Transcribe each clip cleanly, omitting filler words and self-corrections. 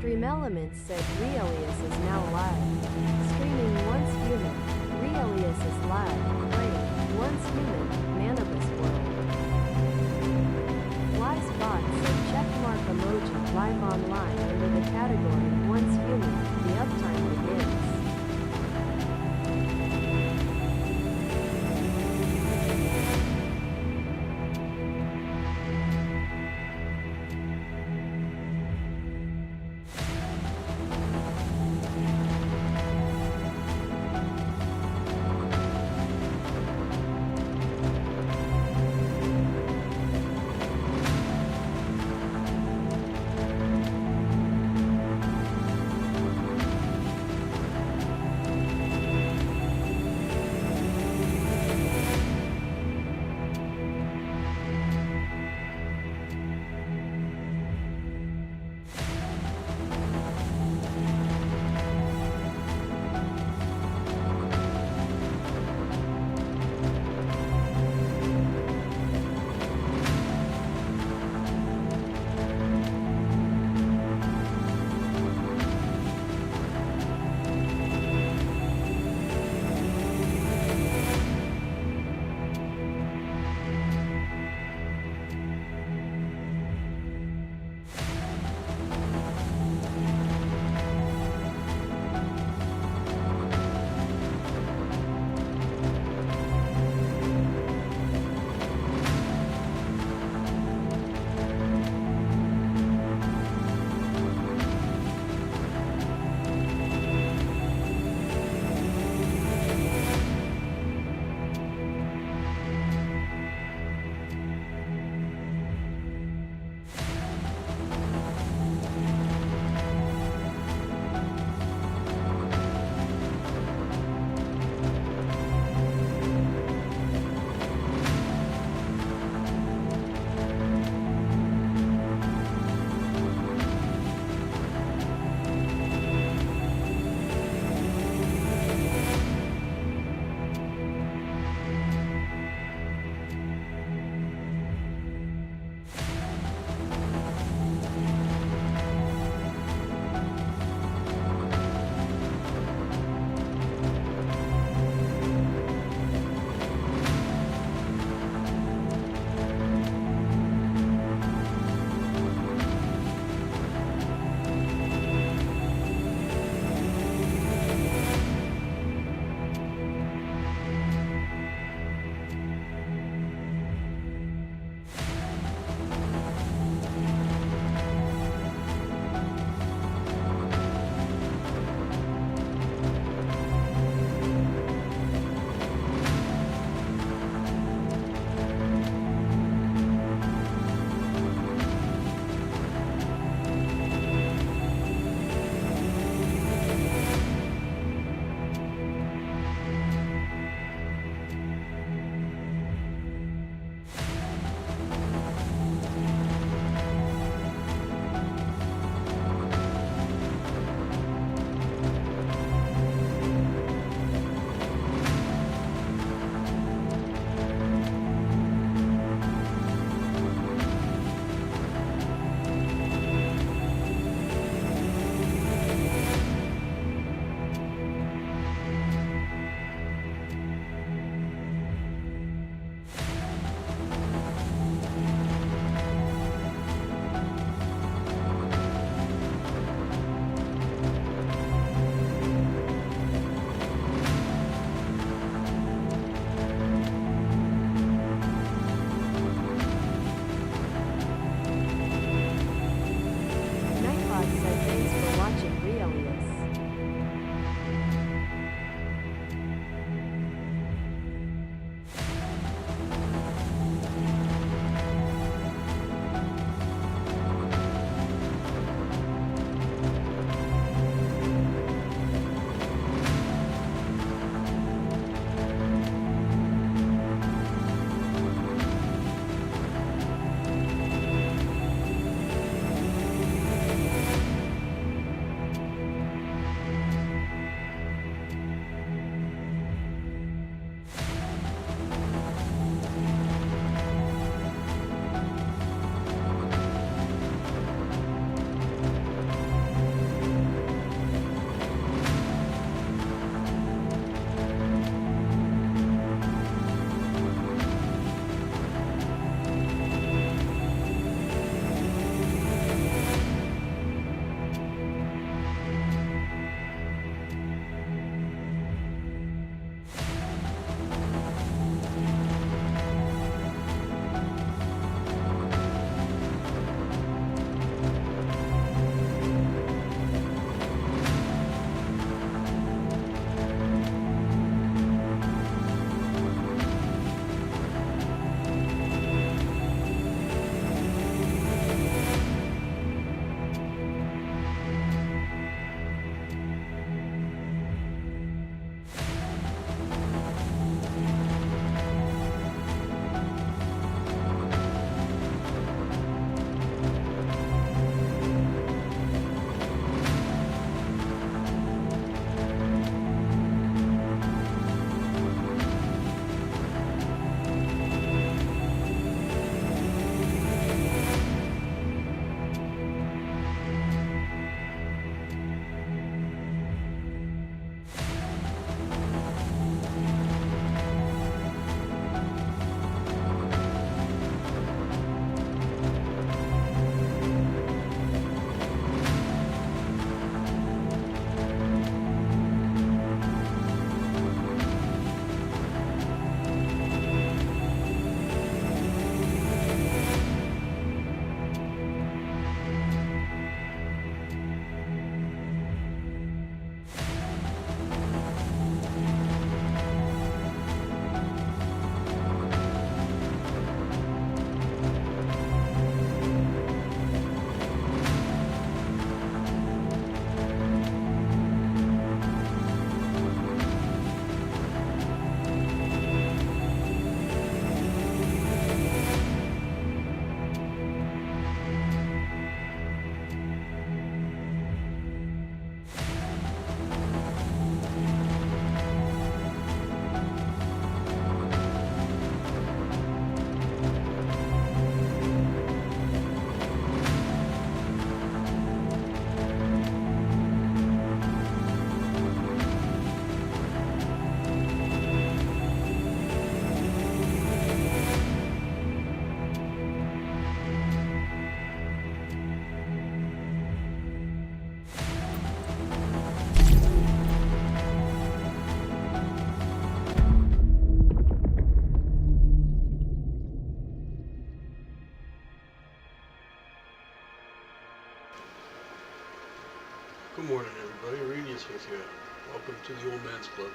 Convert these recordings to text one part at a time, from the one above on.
Stream Elements said Rielious is now live. Streaming once human. Rielious is live. Playing once human. Manibus World. Spot said checkmark emoji live online under the category once human. The uptime begins. Good morning, everybody. Rielious with you. Welcome to the Old Man's Club.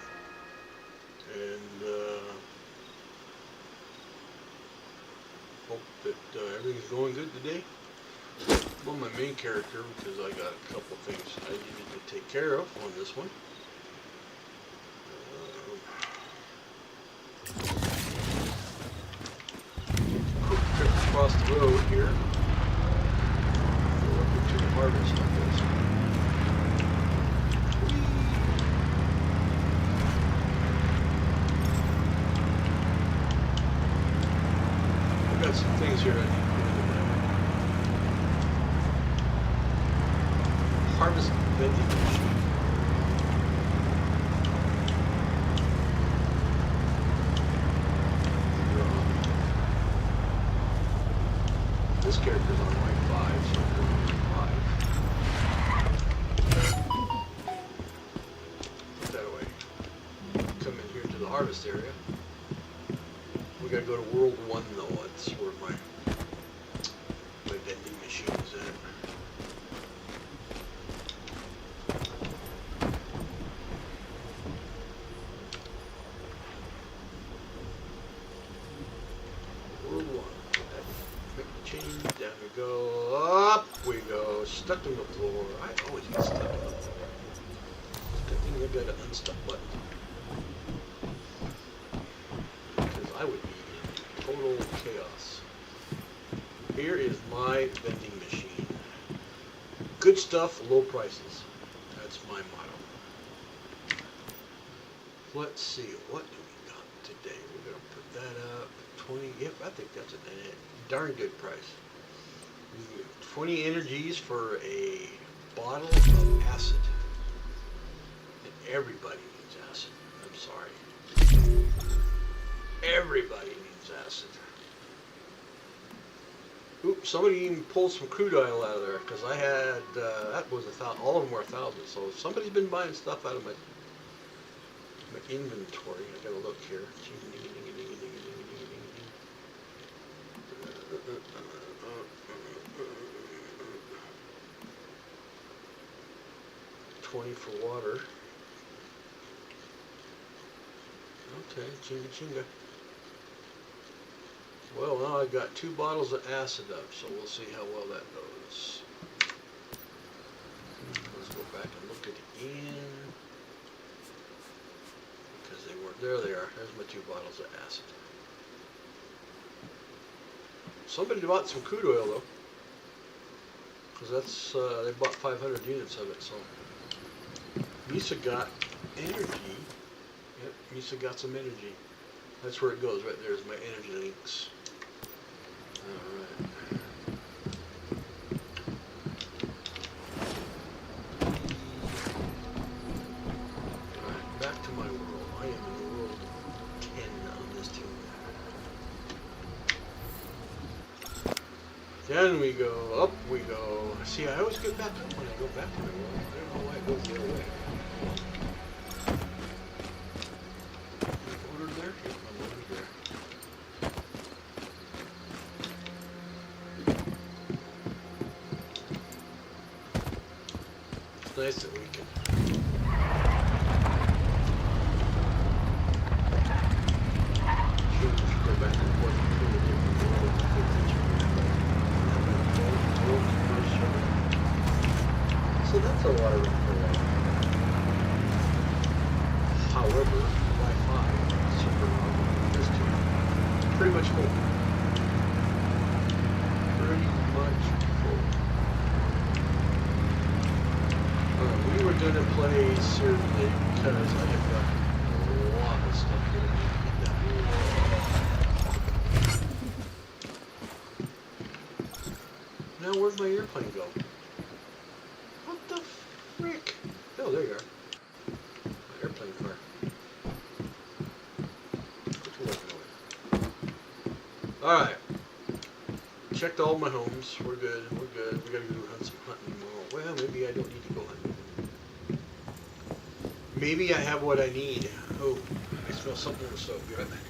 And hope that everything's going good today. Well, my main character, because I got a couple things I needed to take care of on this one. Quick trip across the road here. Welcome to the harvest, I guess. I've got some things here I need to put in the harvest vending machine. This character's on rank 5, so I'm going to 5. Put that away. Come in here to the harvest area. We gotta go to World 1 though, that's where my vending machine is at. World 1. Make the change, down we go, up we go, stuck in the floor. I always get stuck in the floor. Good thing I got an unstuck button. Because I would be in total chaos. Here is my vending machine. Good stuff, low prices. That's my motto. Let's see, what do we got today? We're gonna put that up. 20, yep, I think that's a darn good price. 20 energies for a bottle of acid. And everybody needs acid. I'm sorry. Everybody needs acid. Oops, somebody even pulled some crude oil out of there, because I had, that was all of them were 1,000, so somebody's been buying stuff out of my inventory. I gotta look here. 20 for water. Okay, chinga chinga. Well, now I've got 2 bottles of acid up, so we'll see how well that goes. Let's go back and look at it again. Because they weren't, there they are. There's my 2 bottles of acid. Somebody bought some crude oil though. Because that's, they bought 500 units of it, so. Misa got energy. Yep, Misa got some energy. That's where it goes, right there's my energy links. Alright. Alright, back to my world. I am in world 10 on this team. Down we go, up we go. See, I always get back up when I go back to my world. I don't know why it goes the other way. Ordered there? Yep, I'm ordered there. It's nice that we can go back and forth between the different worlds. So that's a lot of room for that. However, Wi-Fi, super this too, pretty much full. Pretty much full. We were going to play Seriously because I have got a lot of stuff here to get done. Now where'd my airplane go? What the frick? Oh, there you are. My airplane car. Alright. Checked all my homes. We're good. We're good. We gotta go hunt some hunting tomorrow. Well, maybe I don't need to go hunting. Maybe I have what I need. Oh, I smell something in the stove. Be right back.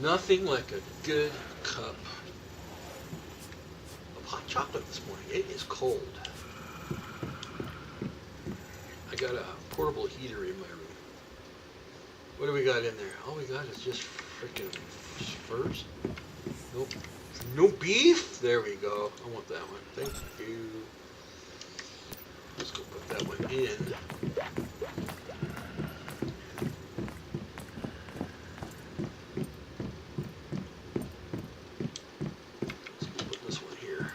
Nothing like a good cup of hot chocolate this morning. It is cold. I got a portable heater in my room. What do we got in there? All we got is just freaking furs. Nope. No beef? There we go. I want that one. Thank you. Let's go put that one in. Let's put this one here.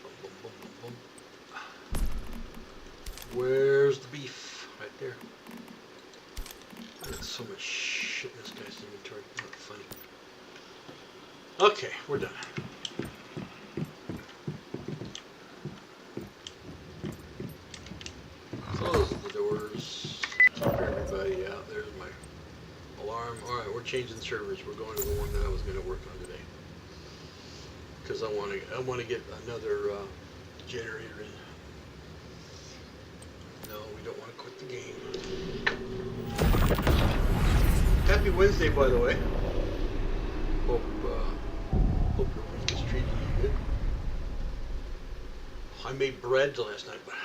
Boom, boom, boom, boom, boom. Where's the beef? Right there. There's so much shit in this guy's inventory. Not funny. Okay, we're done. Close the doors. Keep everybody out. There's my alarm. Alright, we're changing servers. We're going to the one that I was going to work on today. Because I want to get another generator in. No, we don't want to quit the game. Happy Wednesday, by the way. Hope your week is treating you good. I made bread last night, but I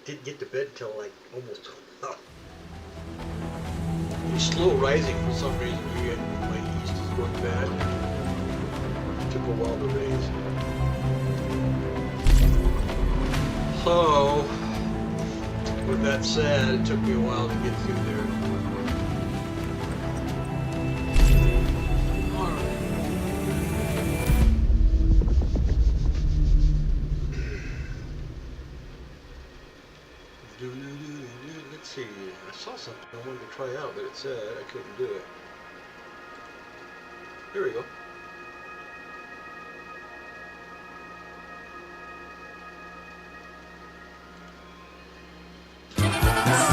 didn't get to bed until like almost 12. It's slow rising for some reason. My yeast is going bad. It took a while to raise. So, with that said, it took me a while to get through there. Let's see, I saw something I wanted to try out, but it said I couldn't do it. Here we go.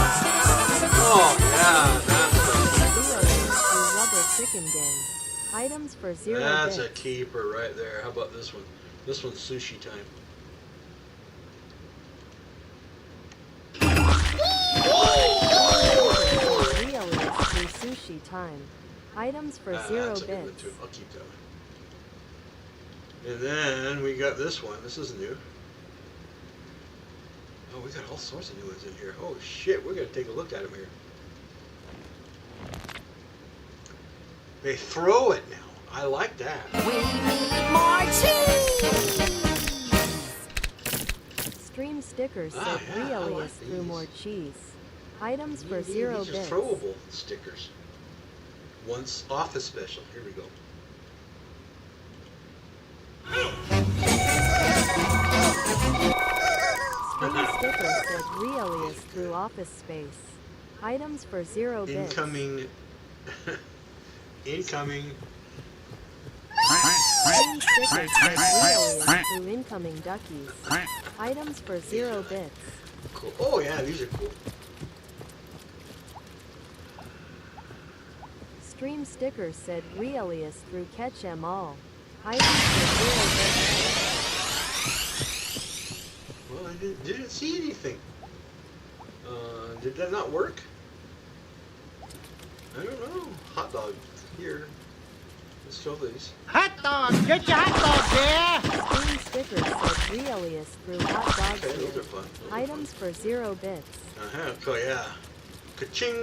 Oh, yeah, The Rubber Chicken Gang. Items for 0 that's bits. a keeper right there. How about this one? This one's sushi time. Rielious through sushi time. Items for 0 that's a good one bits. too. I'll keep that one. And then we got this one. This is new. Oh, we got all sorts of new ones in here. Oh shit, we're gonna take a look at them here. They throw it now. I like that. We need more cheese! Stream stickers said yeah, I Rielious like through these. more cheese. Items for These 0 are bits. throwable stickers. Once office special. Here we go. Stream stickers said Rielious through office space. Items for 0 bits. Incoming. Incoming. Stream stickers said Rielious through incoming duckies. Items for 0 bits. Cool. Oh yeah, these are cool. Stream stickers said Rielious through catch 'em all. Items for 0 bits. Well, I didn't see anything. Did that not work? I don't know. Hot dog here. Let's show these. Hot dog! Get your hot dog there! Stream stickers said Rielious through hot dogs Okay, those here. are fun. Those are Items for 0 bits. fun. Oh yeah. Ka-ching!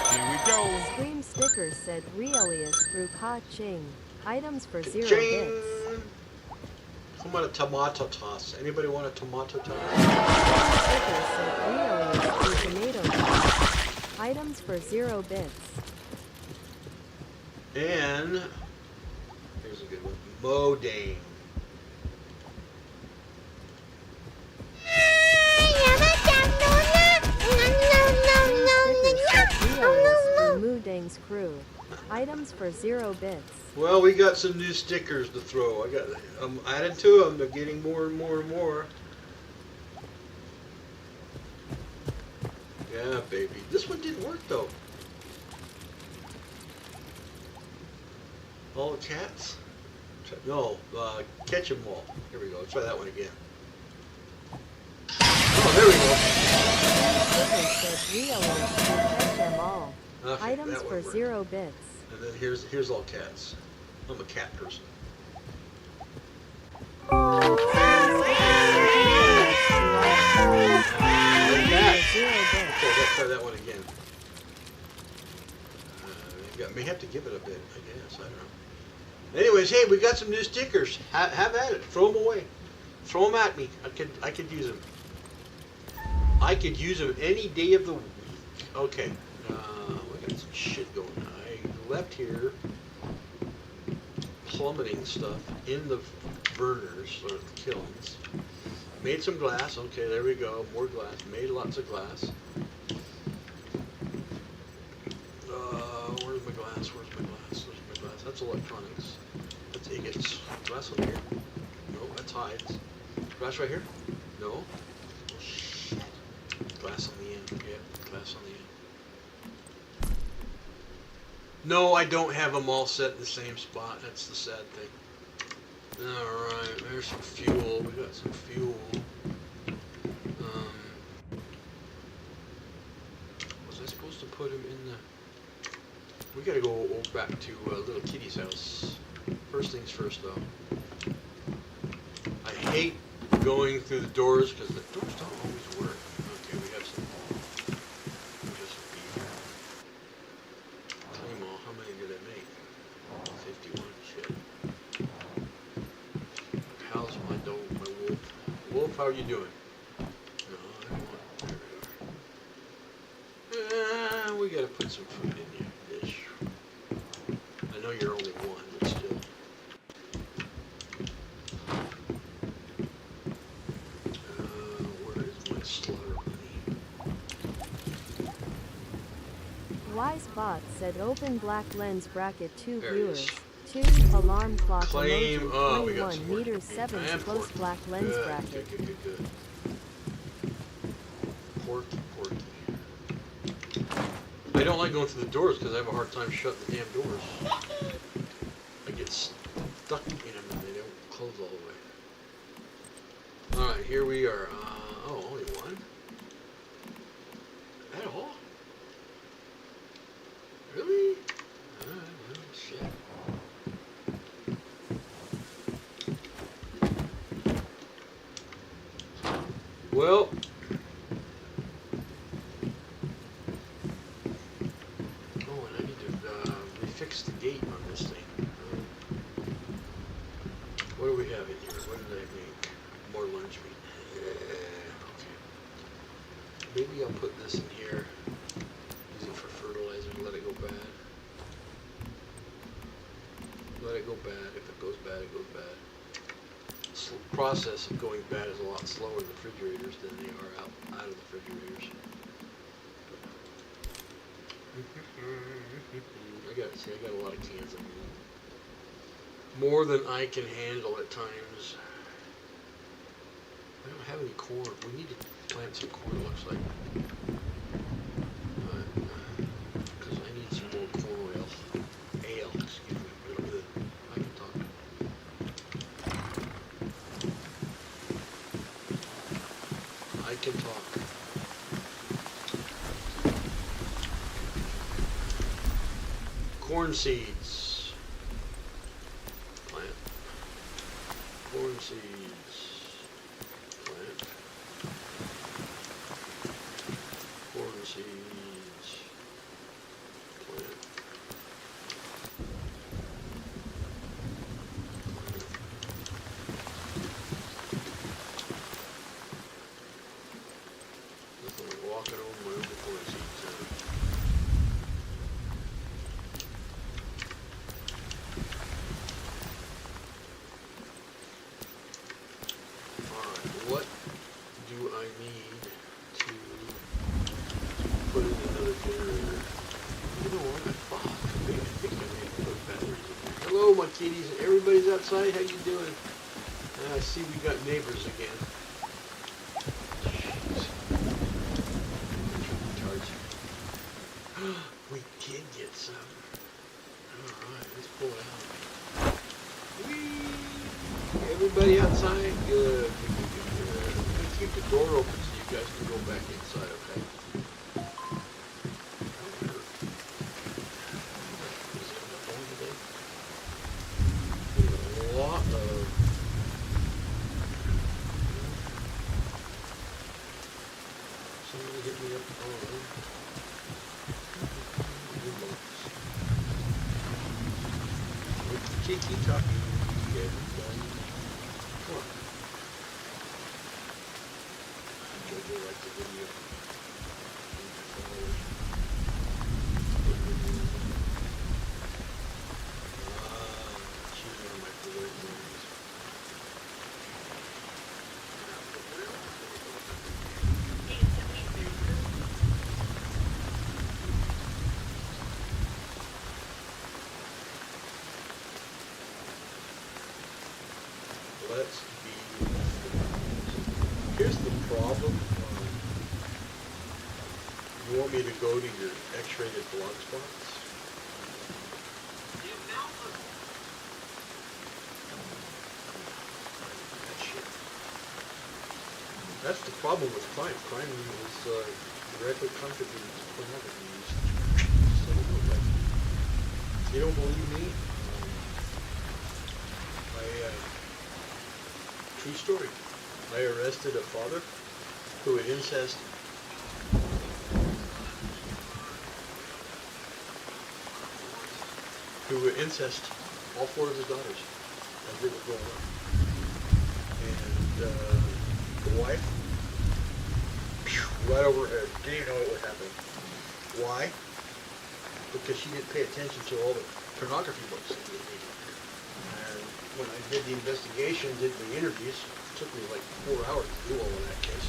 Here we go. Stream stickers said Rielious through Ka-ching. Items for 0 Ka-ching! bits. How about a tomato toss? Anybody want a tomato toss? Stickers said Rielious through tomato sauce. Items for 0 bits. And here's a good one. Modane. Rielious through Moodang's crew. Items for 0 bits. Well, we got some new stickers to throw. I'm adding to them. They're getting more and more and more. Yeah, baby. This one didn't work though. All the cats? No, catch 'em all. Here we go. Let's try that one again. Oh, there we go. Stickers said Rielious through catch 'em all. Okay, Items that for one worked. 0 bits. And then here's all cats. I'm a cat person. Items for 0 bits. Okay, let's try that one again. May have to give it a bit, I guess. I don't know. Anyways, hey, we got some new stickers. Have at it. Throw them away. Throw them at me. I could use them. I could use them any day of the week. Okay. We got some shit going on. I left here plummeting stuff in the burners or the kilns. Made some glass. Okay, there we go. More glass. Made lots of glass. Where's my glass? Where's my glass? Where's my glass? That's electronics. That's agates. Glass over here? No, that's hides. Glass right here? No. Oh, shit. Glass on the end. Yeah, glass on the end. No, I don't have them all set in the same spot. That's the sad thing. Alright, there's some fuel. We got some fuel. Was I supposed to put him in the... We gotta go back to little Kitty's house. First things first, though. I hate going through the doors because the doors don't always work. Okay, we have some. Just beef. Claim all. How many did I make? 51. Shit. How's my dog, my wolf? Wolf, how are you doing? No, I don't want. There we are. We gotta put some food in here. I know you're only one, but still. Where is my slaughter money? Wise Bot said open black lens bracket 2 There it viewers. is. 2 alarm clock Claim. emoji Oh, we got 21 some more. meters 7 And close porky. black lens Good, bracket. Good. Porky. I don't like going through the doors because I have a hard time shutting the damn doors. I get stuck in them and they don't close all the way. Alright, here we are. Only one? At all? Really? Alright, well, shit. Well, and I need to refix the gate on this thing. What do we have in here? What did I make? More lunch meat. Okay. Maybe I'll put this in here. Use it for fertilizer. Let it go bad. Let it go bad. If it goes bad, it goes bad. The process of going bad is a lot slower in refrigerators than they are out of the refrigerators. I got a lot of cans of meat. More than I can handle at times. I don't have any corn. We need to plant some corn, it looks like. Because I need some more corn oil. Ale, excuse me. I can talk. I can talk. Corn seeds. Plant. Corn seeds. Plant. Corn seeds. Plant. Nothing like walking over my own corn seeds. What do I need to put in another generator? You know what? I think I need to put batteries in here. Hello, my kitties. Everybody's outside. How you doing? I see we got neighbors again. Jeez. We did get some. Alright, let's pull it out. Whee! Everybody outside? Good. Let's keep the door open so you guys can go back inside, okay? lot of somebody hit me up on with Tiki Taki everyone. Come on. Jojo liked the video. She's one of my favorite movies. Let's be. Here's the problem. You want me to go to your X-rated blog spots? That shit. That's the problem with crime. Crime is directly contributing to pornography usage. So you don't believe me? True story. I arrested a father who had incest. Who would incest all 4 of his daughters as they were growing up. And the wife, right over her head, didn't even know what was happening. Why? Because she didn't pay attention to all the pornography books that he was reading. And when I did the investigation, did the interviews, it took me like 4 hours to do all of that case.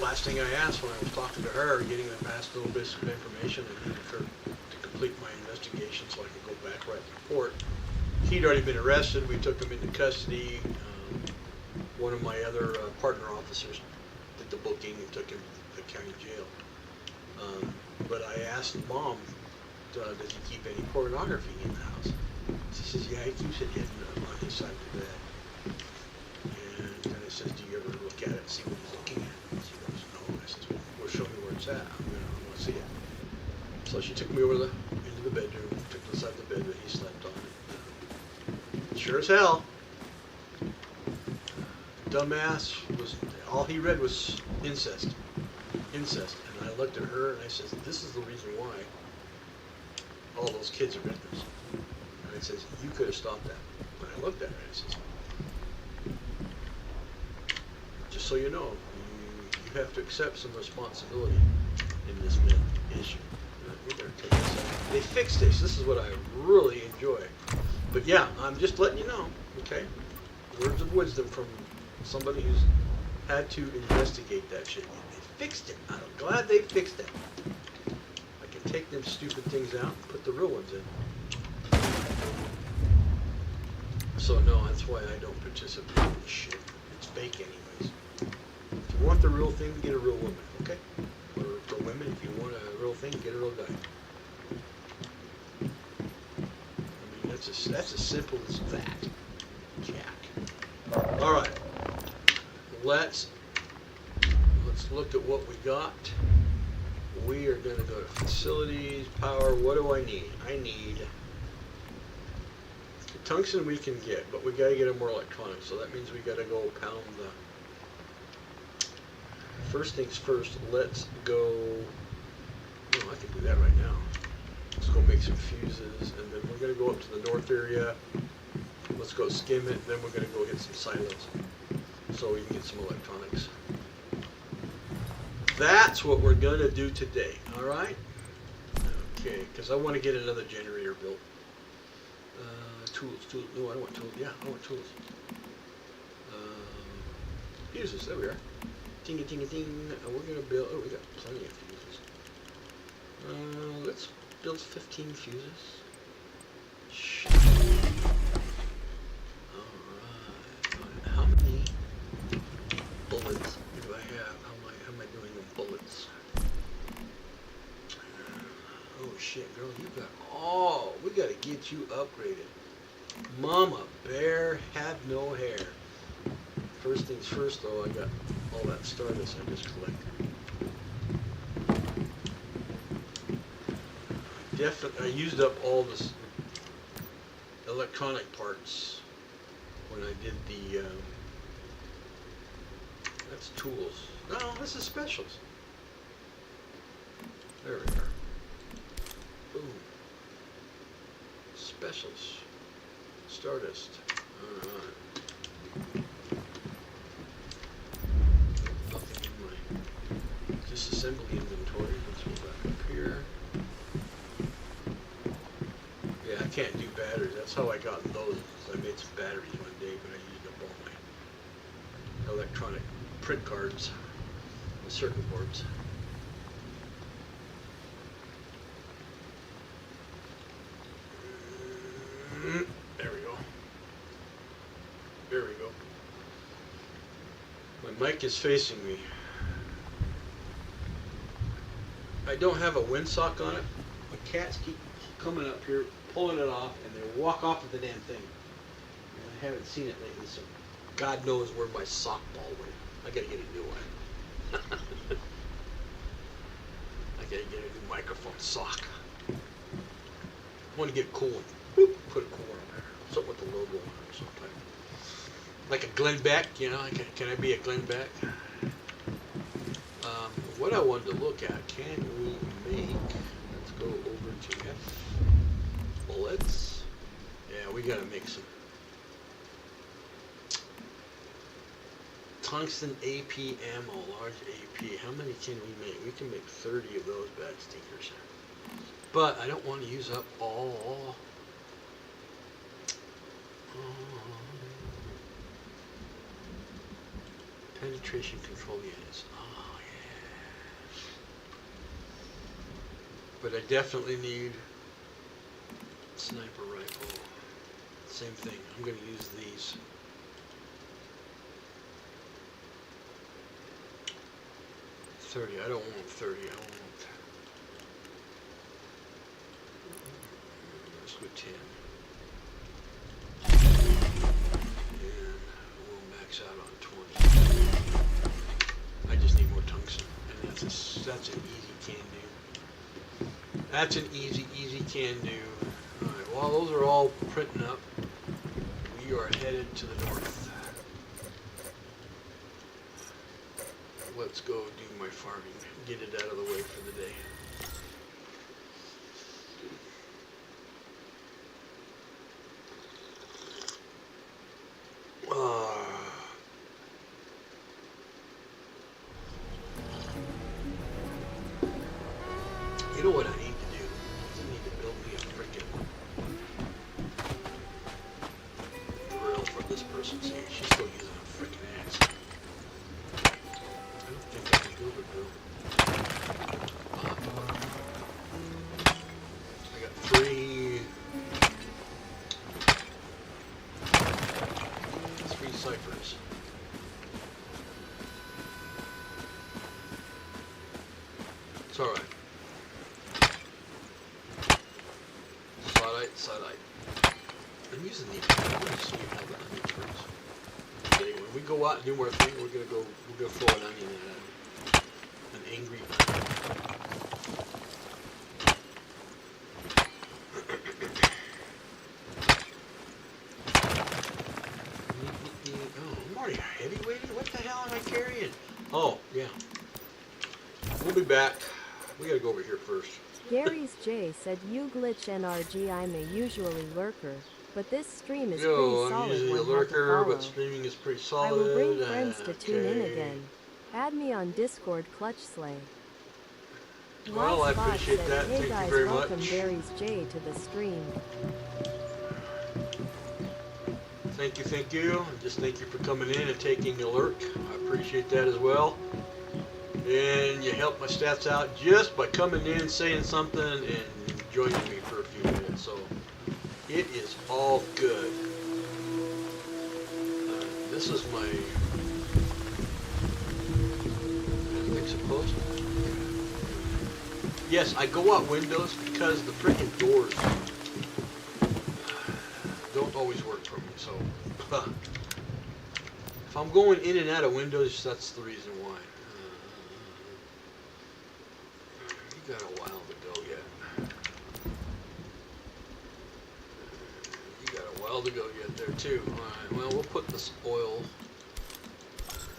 Last thing I asked when I was talking to her, getting them past little bits of information I needed her to complete my investigation so I could go back, write the report. He'd already been arrested. We took him into custody. One of my other partner officers did the booking and took him to the county jail. But I asked Mom, does he keep any pornography in the house? She says, yeah, he keeps it hidden on his side of the bed. And I says, do you ever look at it and see what he's looking at? And she goes, no. I says, well, show me where it's at. I want to see it. So she took me over into the bedroom, took the side of the bed that he slept on. Sure as hell, dumbass was, all he read was incest. Incest. And I looked at her and I says, this is the reason why all those kids are victims. And I says, you could have stopped that. And I looked at her and I says, just so you know, you have to accept some responsibility in this issue. We better take this out. They fixed this. This is what I really enjoy. But yeah, I'm just letting you know, okay? Words of wisdom from somebody who's had to investigate that shit. They fixed it. I'm glad they fixed it. I can take them stupid things out and put the real ones in. So no, that's why I don't participate in this shit. It's fake anyways. If you want the real thing, get a real woman, okay? Or for women, if you want a real thing, get a real guy. I mean, that's as simple as that, Jack. All right, let's look at what we got. We are going to go to facilities, power. What do I need? I need the tungsten we can get, but we got to get them more electronics. So that means we got to go pound the. First things first, let's go. Oh, I can do that right now. Let's go make some fuses, and then we're going to go up to the north area. Let's go skim it, then we're going to go hit some silos so we can get some electronics. That's what we're going to do today, all right? Okay, because I want to get another generator built. Tools. No, I don't want tools. Yeah, I want tools. Fuses, there we are. Ding, ding, ding. We're going to build, oh, we got plenty of fuses. Let's build 15 fuses. Shit. Alright. How many bullets do I have? How am I doing on bullets? Oh shit, girl, you got, oh, we got to get you upgraded. Mama bear had no hair. First things first, though, I got all that Stardust I just collected. I I used up all this electronic parts when I did the, that's tools. No, this is specials. There we are. Boom. Specials. Stardust. Alright. Nothing in my disassembly inventory. Let's go back up here. Yeah, I can't do batteries. That's how I got those. I made some batteries one day, but I used up all my electronic print cards, the circuit boards. There we go. There we go. My mic is facing me. I don't have a windsock on it. My cats keep coming up here, pulling it off, and they walk off with the damn thing. And I haven't seen it lately, so God knows where my sock ball went. I gotta get a new one. I gotta get a new microphone sock. I want to get a cool one. Whoop, put a cool one on there. Something with the logo on it or something. Like a Glenn Beck, you know? Can I be a Glenn Beck? What I wanted to look at, can we make, let's go over to F, bullets. Yeah, we gotta make some tungsten AP ammo, large AP. How many can we make? We can make 30 of those bad stinkers. But I don't want to use up all. Penetration control units. Oh, yeah. But I definitely need sniper rifle. Same thing. I'm going to use these. $30. I don't want 30. I want. Let's go 10. And we'll max out on 20. I just need more tungsten, and that's an easy can do. That's an easy can do. All right. While those are all printing up, we are headed to the north. Let's go do my farming, get it out of the way for the day. You know what I need to do? I need to build me a freaking drill for this person. See, she's still using a freaking axe. I don't think I can build a drill. I got 3 ciphers. It's alright. Sidelight. I'm using these. I'm going to see how the onion turns. Okay, when we go out and do more things, we're going to throw an onion in an angry onion. Oh, more heavyweight? What the hell am I carrying? Oh, yeah. We'll be back. We got to go over here first. Gary's J said, "You glitch NRG, I'm a usually lurker, but this stream is Yo, pretty I'm solid usually a when hard to lurker, but follow. streaming is pretty solid. I will bring friends to tune in Okay. again. Add me on Discord, Clutch Slay." Well, I Spot appreciate said, that. "Hey Thank you guys, very welcome much. Gary's J to the stream." Thank you. Just thank you for coming in and taking a lurk. I appreciate that as well. And you help my stats out just by coming in, saying something, and joining me for a few minutes. So it is all good. This is my fix it close. Yes, I go out windows because the freaking doors don't always work for me. So if I'm going in and out of windows, that's the reason why. You got a while to go yet. oil to go get there too. Alright, well, we'll put this oil,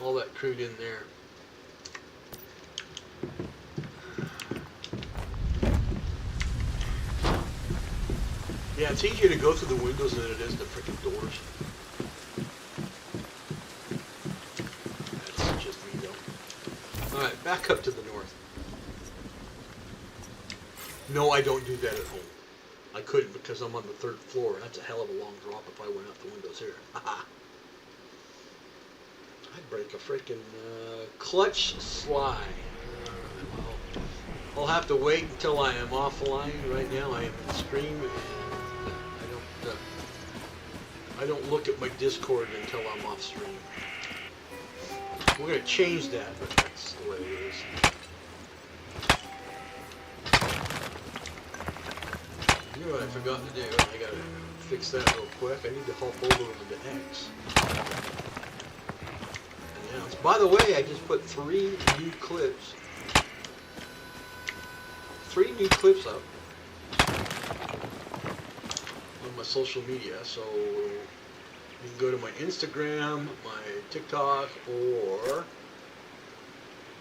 all that crude in there. Yeah, it's easier to go through the windows than it is the freaking doors. That's just me though. Alright, back up to the north. No, I don't do that at home. I couldn't because I'm on the 3rd floor. That's a hell of a long drop if I went out the windows here. I'd break a freaking clutch slide. Well, I'll have to wait until I am offline. Right now I am in stream. I don't look at my Discord until I'm off stream. We're going to change that, but that's the way it is. You know what I forgot to do? I got to fix that real quick. I need to hop over to X. Announce. By the way, I just put 3 new clips. 3 new clips up on my social media, so you can go to my Instagram, my TikTok, or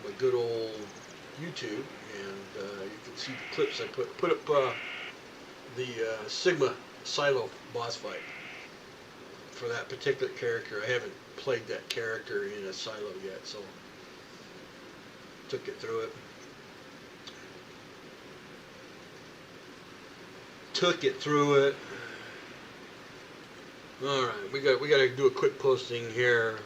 my good old YouTube, and you can see the clips I put up the Sigma Silo boss fight for that particular character. I haven't played that character in a silo yet, so took it through it. All right, we got to do a quick posting here.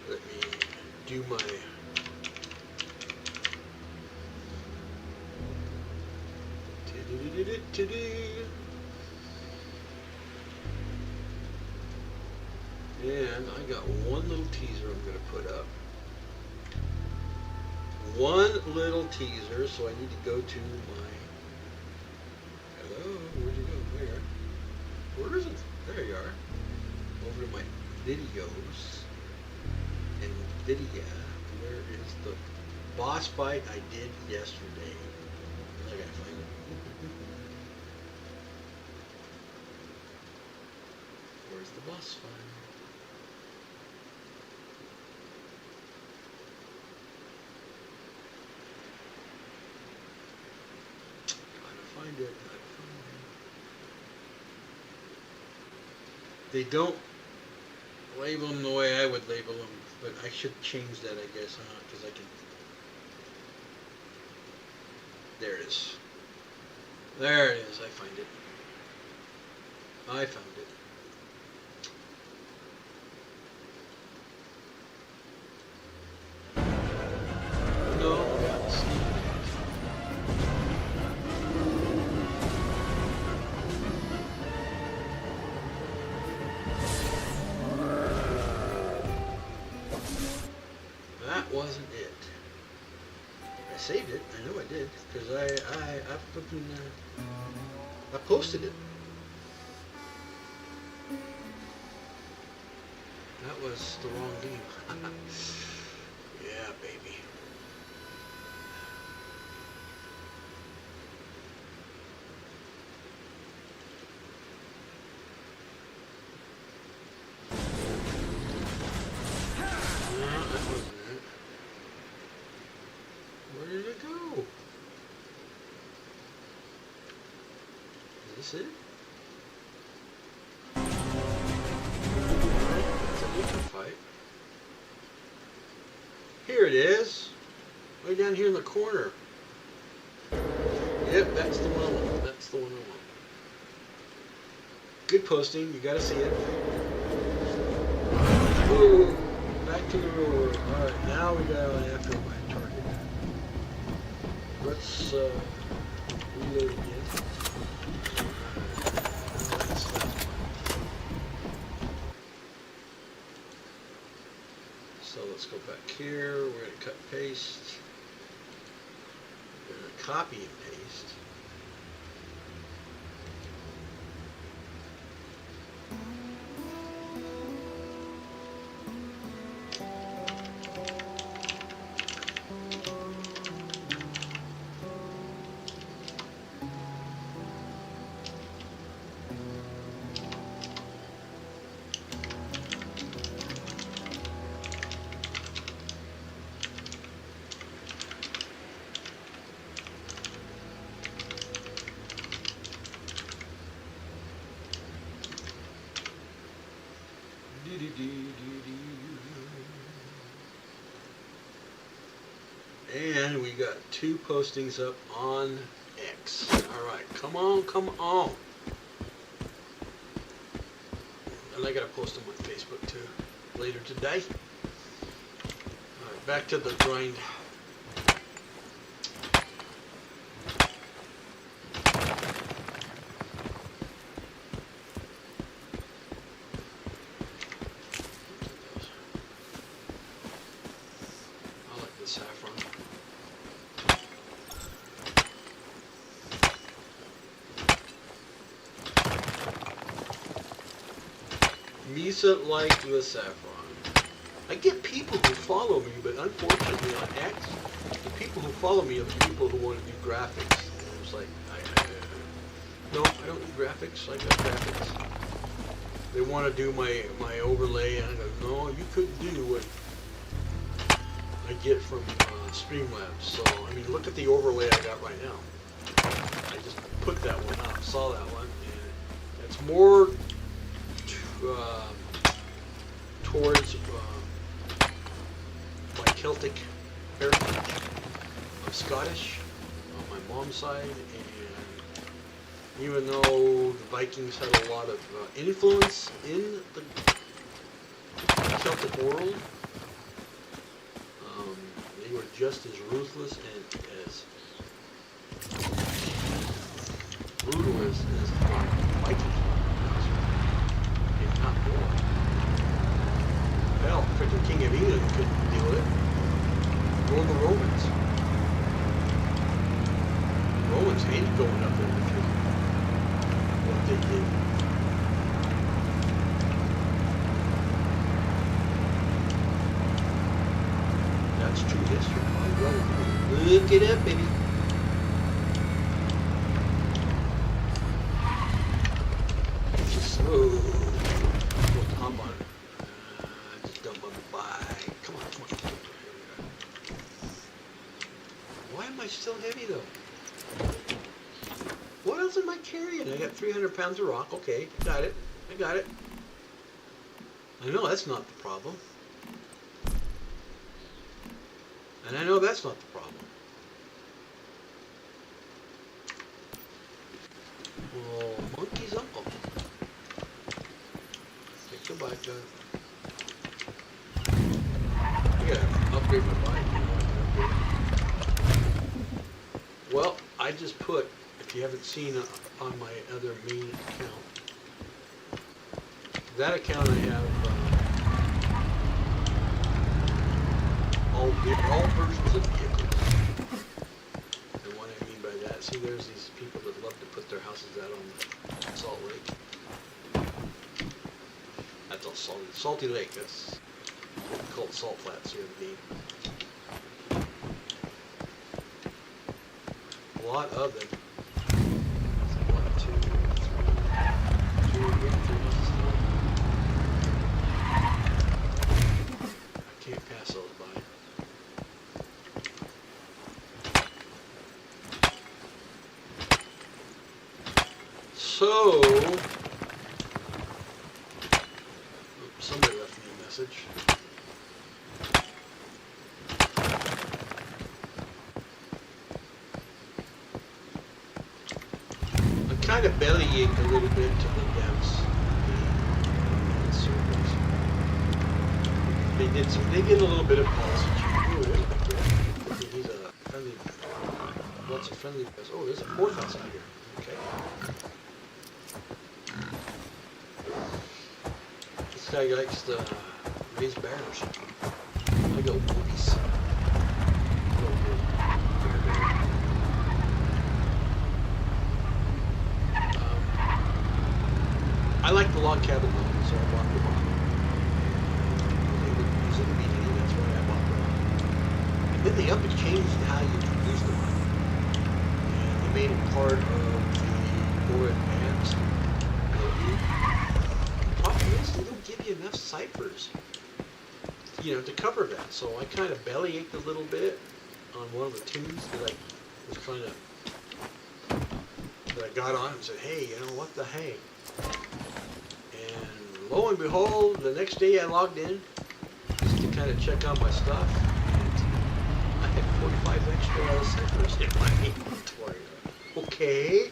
Let me do my and I got one little teaser I'm going to put up. One little teaser, so I need to go to my... Hello, where'd you go? Where is it? There you are. Over to my videos. And video. Where is the boss fight I did yesterday? I gotta find it. Where's the boss fight? Gotta find it. They don't label them the way I would label them, but I should change that, I guess, because I can... There it is. There it is. I find it. I found it. No, that's... That wasn't it. I saved it. I know I did, because I fucking I posted it. That was the wrong game. Yeah, baby. Is this it? That's a different fight. Here it is. Way down here in the corner. Yep, that's the one I want. That's the one I want. Good posting. You gotta see it. Ooh, back to the road. Alright, now we go after my target. Let's reload again. So let's go back here. We're going to cut and paste. We're going to copy and paste. And we got 2 postings up on X. Alright, come on, come on. And I gotta post them on Facebook too later today. Alright, back to the grind. I like the saffron. Misa liked the saffron. I get people who follow me, but unfortunately on X, the people who follow me are the people who want to do graphics. And it's like, no, I don't do graphics. I got graphics. They want to do my overlay, and I go, no, you couldn't do what I get from Streamlabs. So, I mean, look at the overlay I got right now. I just put that one up, saw that one, and it's more towards my Celtic heritage. I'm Scottish on my mom's side, and even though the Vikings had a lot of influence in the Celtic world, they were just as ruthless and as brutal as the Vikings were, if not more. Hell, freaking King of England couldn't deal with it. Nor the Romans. The Romans hated going up there because of what they did. That's true history. My brother, look it up, baby. So, hop on it. Just dump on the bike. Come on, come on. Why am I still heavy though? What else am I carrying? I got 300 pounds of rock. Okay, got it. I got it. I know that's not the problem. And I know that's not the problem. Oh, monkey's uncle. Take the bike down. I gotta upgrade my bike. Well, I just put, if you haven't seen on my other main account, that account I have all versions of vehicles. And what I mean by that, see, there's these people that love to put their houses out on Salt Lake. That's all salty lake. That's what we call it, salt flats here in Maine. A lot of them. One, two, three, two, three. I can't pass those by. So, somebody left me a message. I kind of bellyached a little bit to the devs, the servers. They did a little bit of policy change. Oh, there's a big guy. He's a friendly, lots of friendly guys. Oh, there's a fourth house out here. Okay. This guy likes to raise bears. I got Wookies. I like the log cabin though, so I bought the mod. They would use it immediately, that's why I bought the mod. And then they up and changed how you can use the mod. And they made it part of the more advanced building. The problem is they don't give you enough ciphers, you know, to cover that. So I kind of bellyached a little bit on one of the tunes that I was kind of, that I got on and said, hey, you know, what the hey? And lo and behold, the next day I logged in just to kind of check on my stuff, and I had 45 extra ciphers in my inventory. Okay,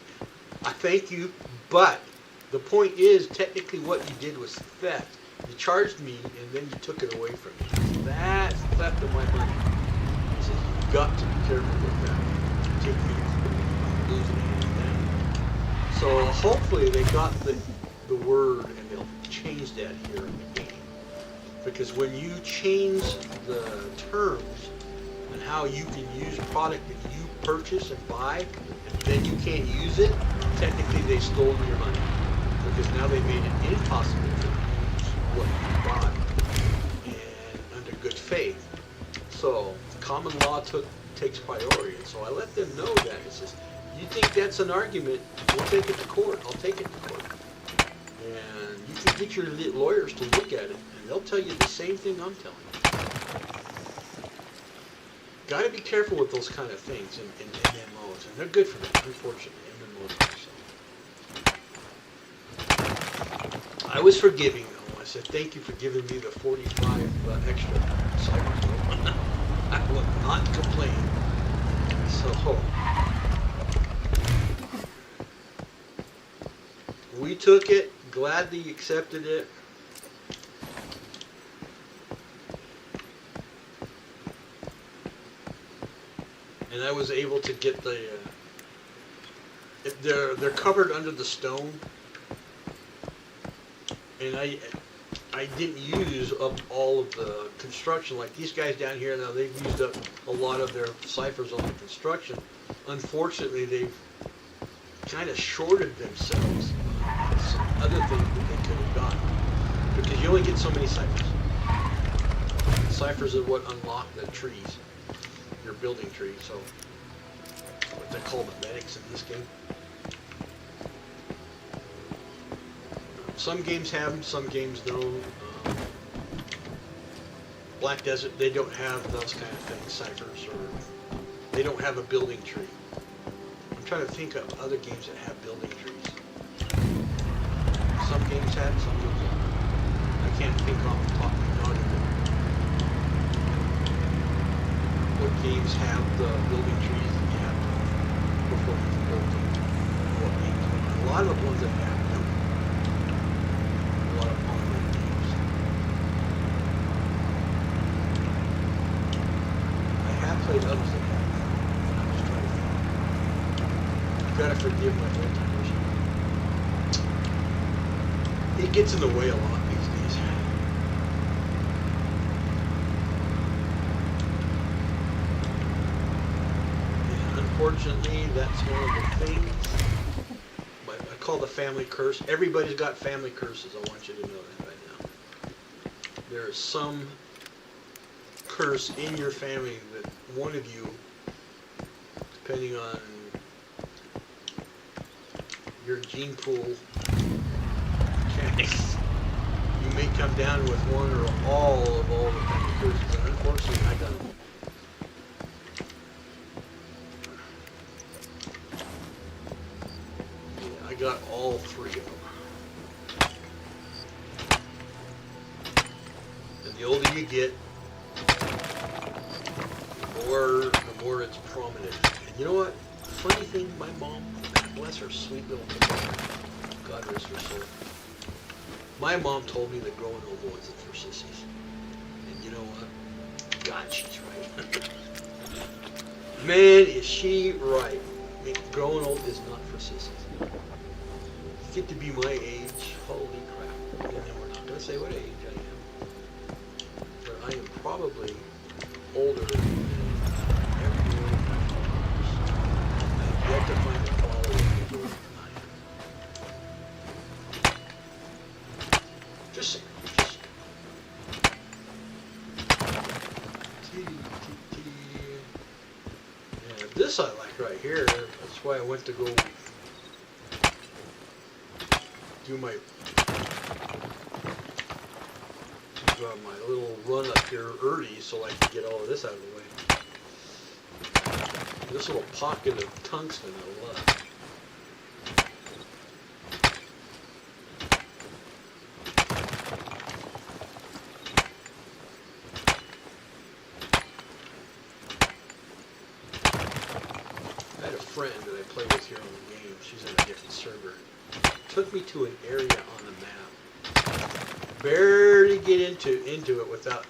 I thank you, but the point is, technically what you did was theft. You charged me, and then you took it away from me. That's theft of my money. So you've got to be careful with that. Take me losing anything. So hopefully they got the word, and they'll change that here in the game. Because when you change the terms and how you can use product that you purchase and buy, and then you can't use it, technically they stole your money. Because now they made it impossible to use what you bought and under good faith. So common law takes priority, and so I let them know that. It says, you think that's an argument, we'll take it to court. I'll take it to court. And you can get your lawyers to look at it, and they'll tell you the same thing I'm telling you. Got to be careful with those kind of things in MMOs, and they're good for that, unfortunately, MMOs are so. I was forgiving though. I said, thank you for giving me the 45 extra cycles. I will not complain. So, we took it, gladly accepted it. And I was able to get the, they're covered under the stone. And I didn't use up all of the construction like these guys down here. Now they've used up a lot of their ciphers on the construction. Unfortunately, they've kind of shorted themselves on some other things that they could have done, because you only get so many ciphers. Ciphers are what unlock the trees, your building tree. So what they call the medics in this game. Some games have them, some games don't. Black Desert, they don't have those kind of things, ciphers, or they don't have a building tree. I'm trying to think of other games that have building trees. Some games have, some games don't. I can't think off the top of my noggin what games have the building trees that you have before you can build them. What games don't. A lot of the ones that have them. A lot of online games. I have played others that have that. I'm just trying to think. You've got to forgive my old timers. It gets in the way a lot these days. And unfortunately, that's one of the things I call the family curse. Everybody's got family curses. I want you to know that right now. There is some curse in your family that one of you, depending on your gene pool mechanics, you may come down with one or all the family curses. And unfortunately, I got them. I got all three of them. And the older you get, the more it's prominent. And you know what? Funny thing, my mom, bless her sweet little mother, God rest her soul. My mom told me that growing old wasn't for sissies. And you know what? God, she's right. Man, is she right. I mean, growing old is not for sissies. Get to be my age, holy crap. And then we're not going to say what age I am. But I am probably older than every one of my followers. I've yet to find a follower who's older than I am. Just saying. Yeah, this I like right here. That's why I went to go do my little run up here early so I can get all of this out of the way. This little pocket of tungsten I love. I had a friend that I played with here on the game. She's in a different server. Took me to an area on the map. Barely get into it without,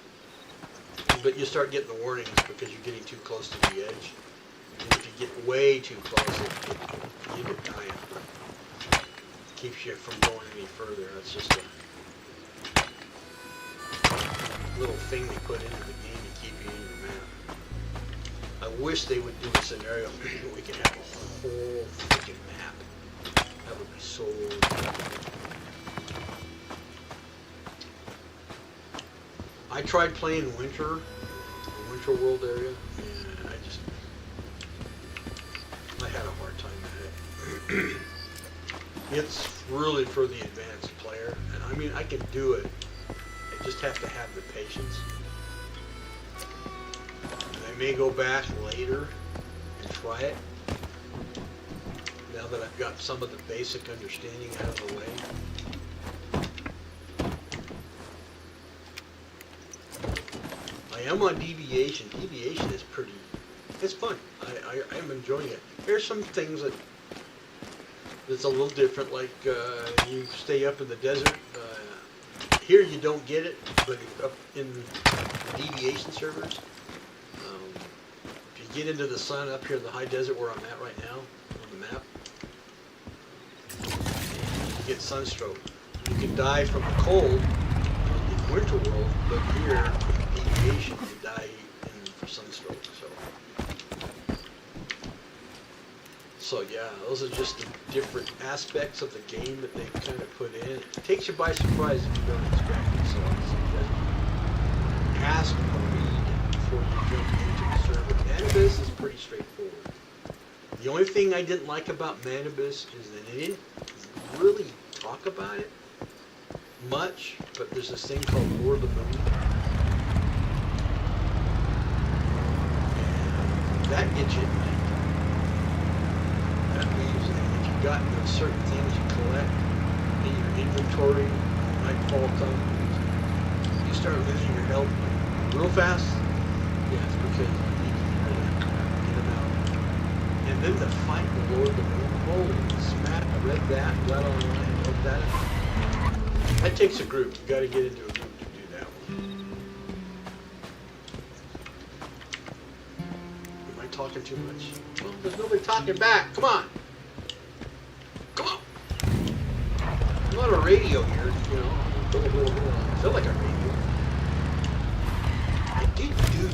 but you start getting the warnings because you're getting too close to the edge. And if you get way too close, you get dying. Keeps you from going any further. That's just a little thing they put into the game to keep you in your map. I wish they would do a scenario where we could have a whole freaking map. That would be so good. I tried playing the Winter World area, and I had a hard time at it. It's really for the advanced player, and I mean, I can do it. I just have to have the patience. And I may go back later and try it, now that I've got some of the basic understanding out of the way. I am on deviation. Deviation is pretty, it's fun. I am enjoying it. There's some things that's a little different, like you stay up in the desert. Here you don't get it, but up in the deviation servers, if you get into the sun up here in the high desert where I'm at right now on the map, you get sunstroke. You can die from the cold in Winter World, but here deviation, you die for sunstroke. So yeah, those are just the different aspects of the game that they've kind of put in. It takes you by surprise if you don't expect it. So I suggest you ask or read before you jump into the server. Manibus is pretty straightforward. The only thing I didn't like about Manibus is that they didn't really talk about it much, but there's this thing called Lure the Moon. And that gets you at night. That means that if you've got certain things you collect in your inventory, nightfall comes, you start losing your health real fast. Yeah, it's because you need to get them out. And then the fight with Lord of the Moon, holy smack, I read that, got online, looked at it. That takes a group. You got to get into a group to do that one. Am I talking too much? Well, there's nobody talking back. Come on. Come on. I'm not a radio here, you know. I feel like a radio. I did do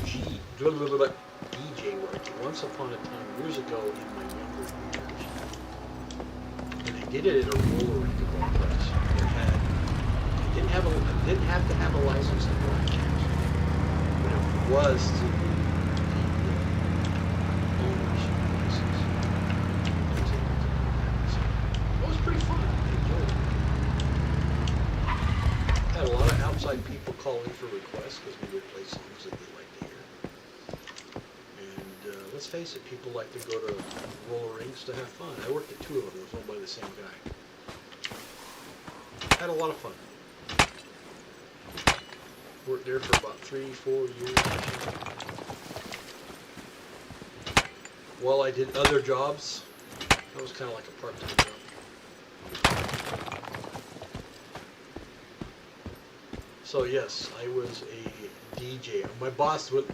DJ work once upon a time, years ago in my younger years. And I did it at a roller rink of all place. I didn't have to have a license to broadcast. But it was to the owner's license. It was pretty fun. I enjoyed it. Had a lot of outside people calling for requests because we would play songs that they like to hear. And let's face it, people like to go to roller rinks to have fun. I worked at two of them. It was owned by the same guy. Had a lot of fun. Worked there for about 3-4 years. While I did other jobs, that was kind of like a part-time job. So yes, I was a DJ. My boss would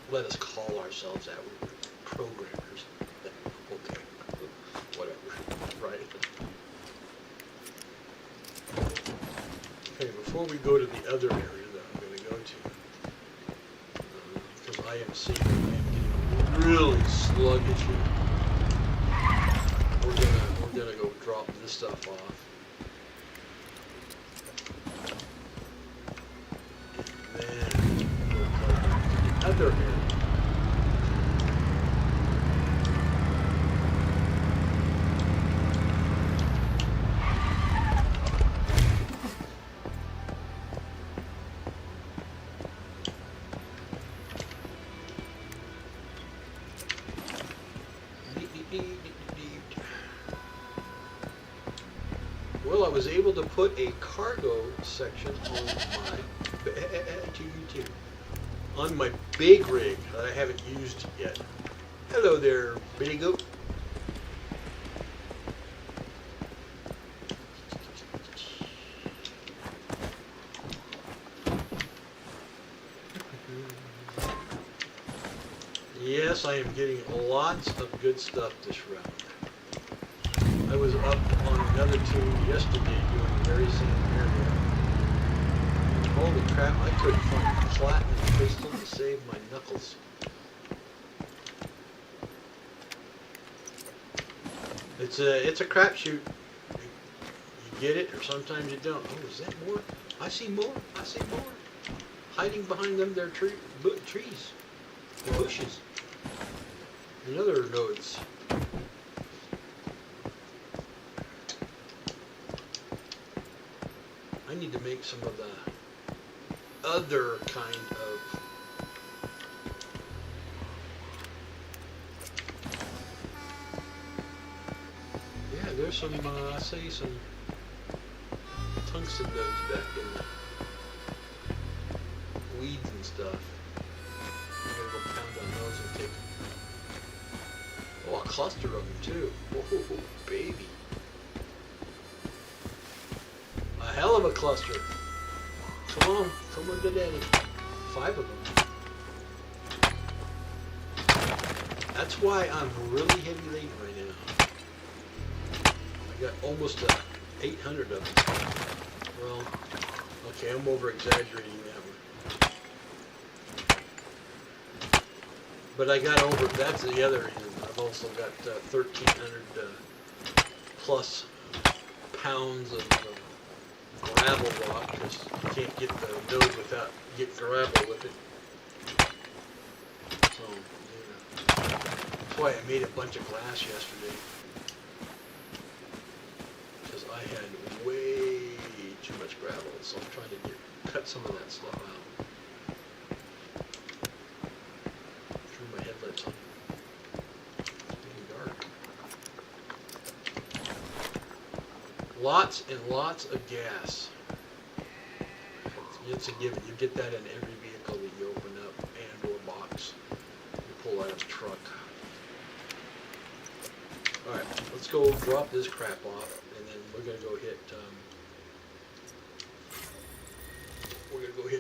let us call ourselves that. We were programmers. Okay, whatever, right? Okay, before we go to the other area that I'm going to go to, because I IMC, but I am getting really sluggish here. We're gonna go drop this stuff off. And then we'll go back to the other area. Well, I was able to put a cargo section on my big rig that I haven't used yet. Hello there, Billy Goat. Yes, I am getting lots of good stuff this round. I was up on another tune yesterday doing the very same area. And holy crap, I couldn't find a platinum crystal to save my knuckles. It's a crapshoot. You get it, or sometimes you don't. Oh, is that more? I see more. I see more. Hiding behind them, their trees, the bushes, and other nodes. I need to make some of the other kind of there's some I see some tungsten nodes back in the weeds and stuff. I'm gonna go pound on those and take a cluster of them too. Oh baby. A hell of a cluster. Come on to daddy. 5 of them. That's why I'm really heavy laden right now. I got almost 800 of them. Well, okay, I'm over exaggerating that one. But I got over, that's the other reason. I've also got 1,300 plus pounds of gravel rock, because you can't get the node without getting gravel with it. So, yeah. That's why I made a bunch of glass yesterday. Because I had way too much gravel, so I'm trying to cut some of that stuff out. Turn my headlights on. It's getting dark. Lots and lots of gas. It's a given. You get that in every vehicle that you open up and or box. You pull out of a truck. Alright, let's go drop this crap off, and then we're gonna go hit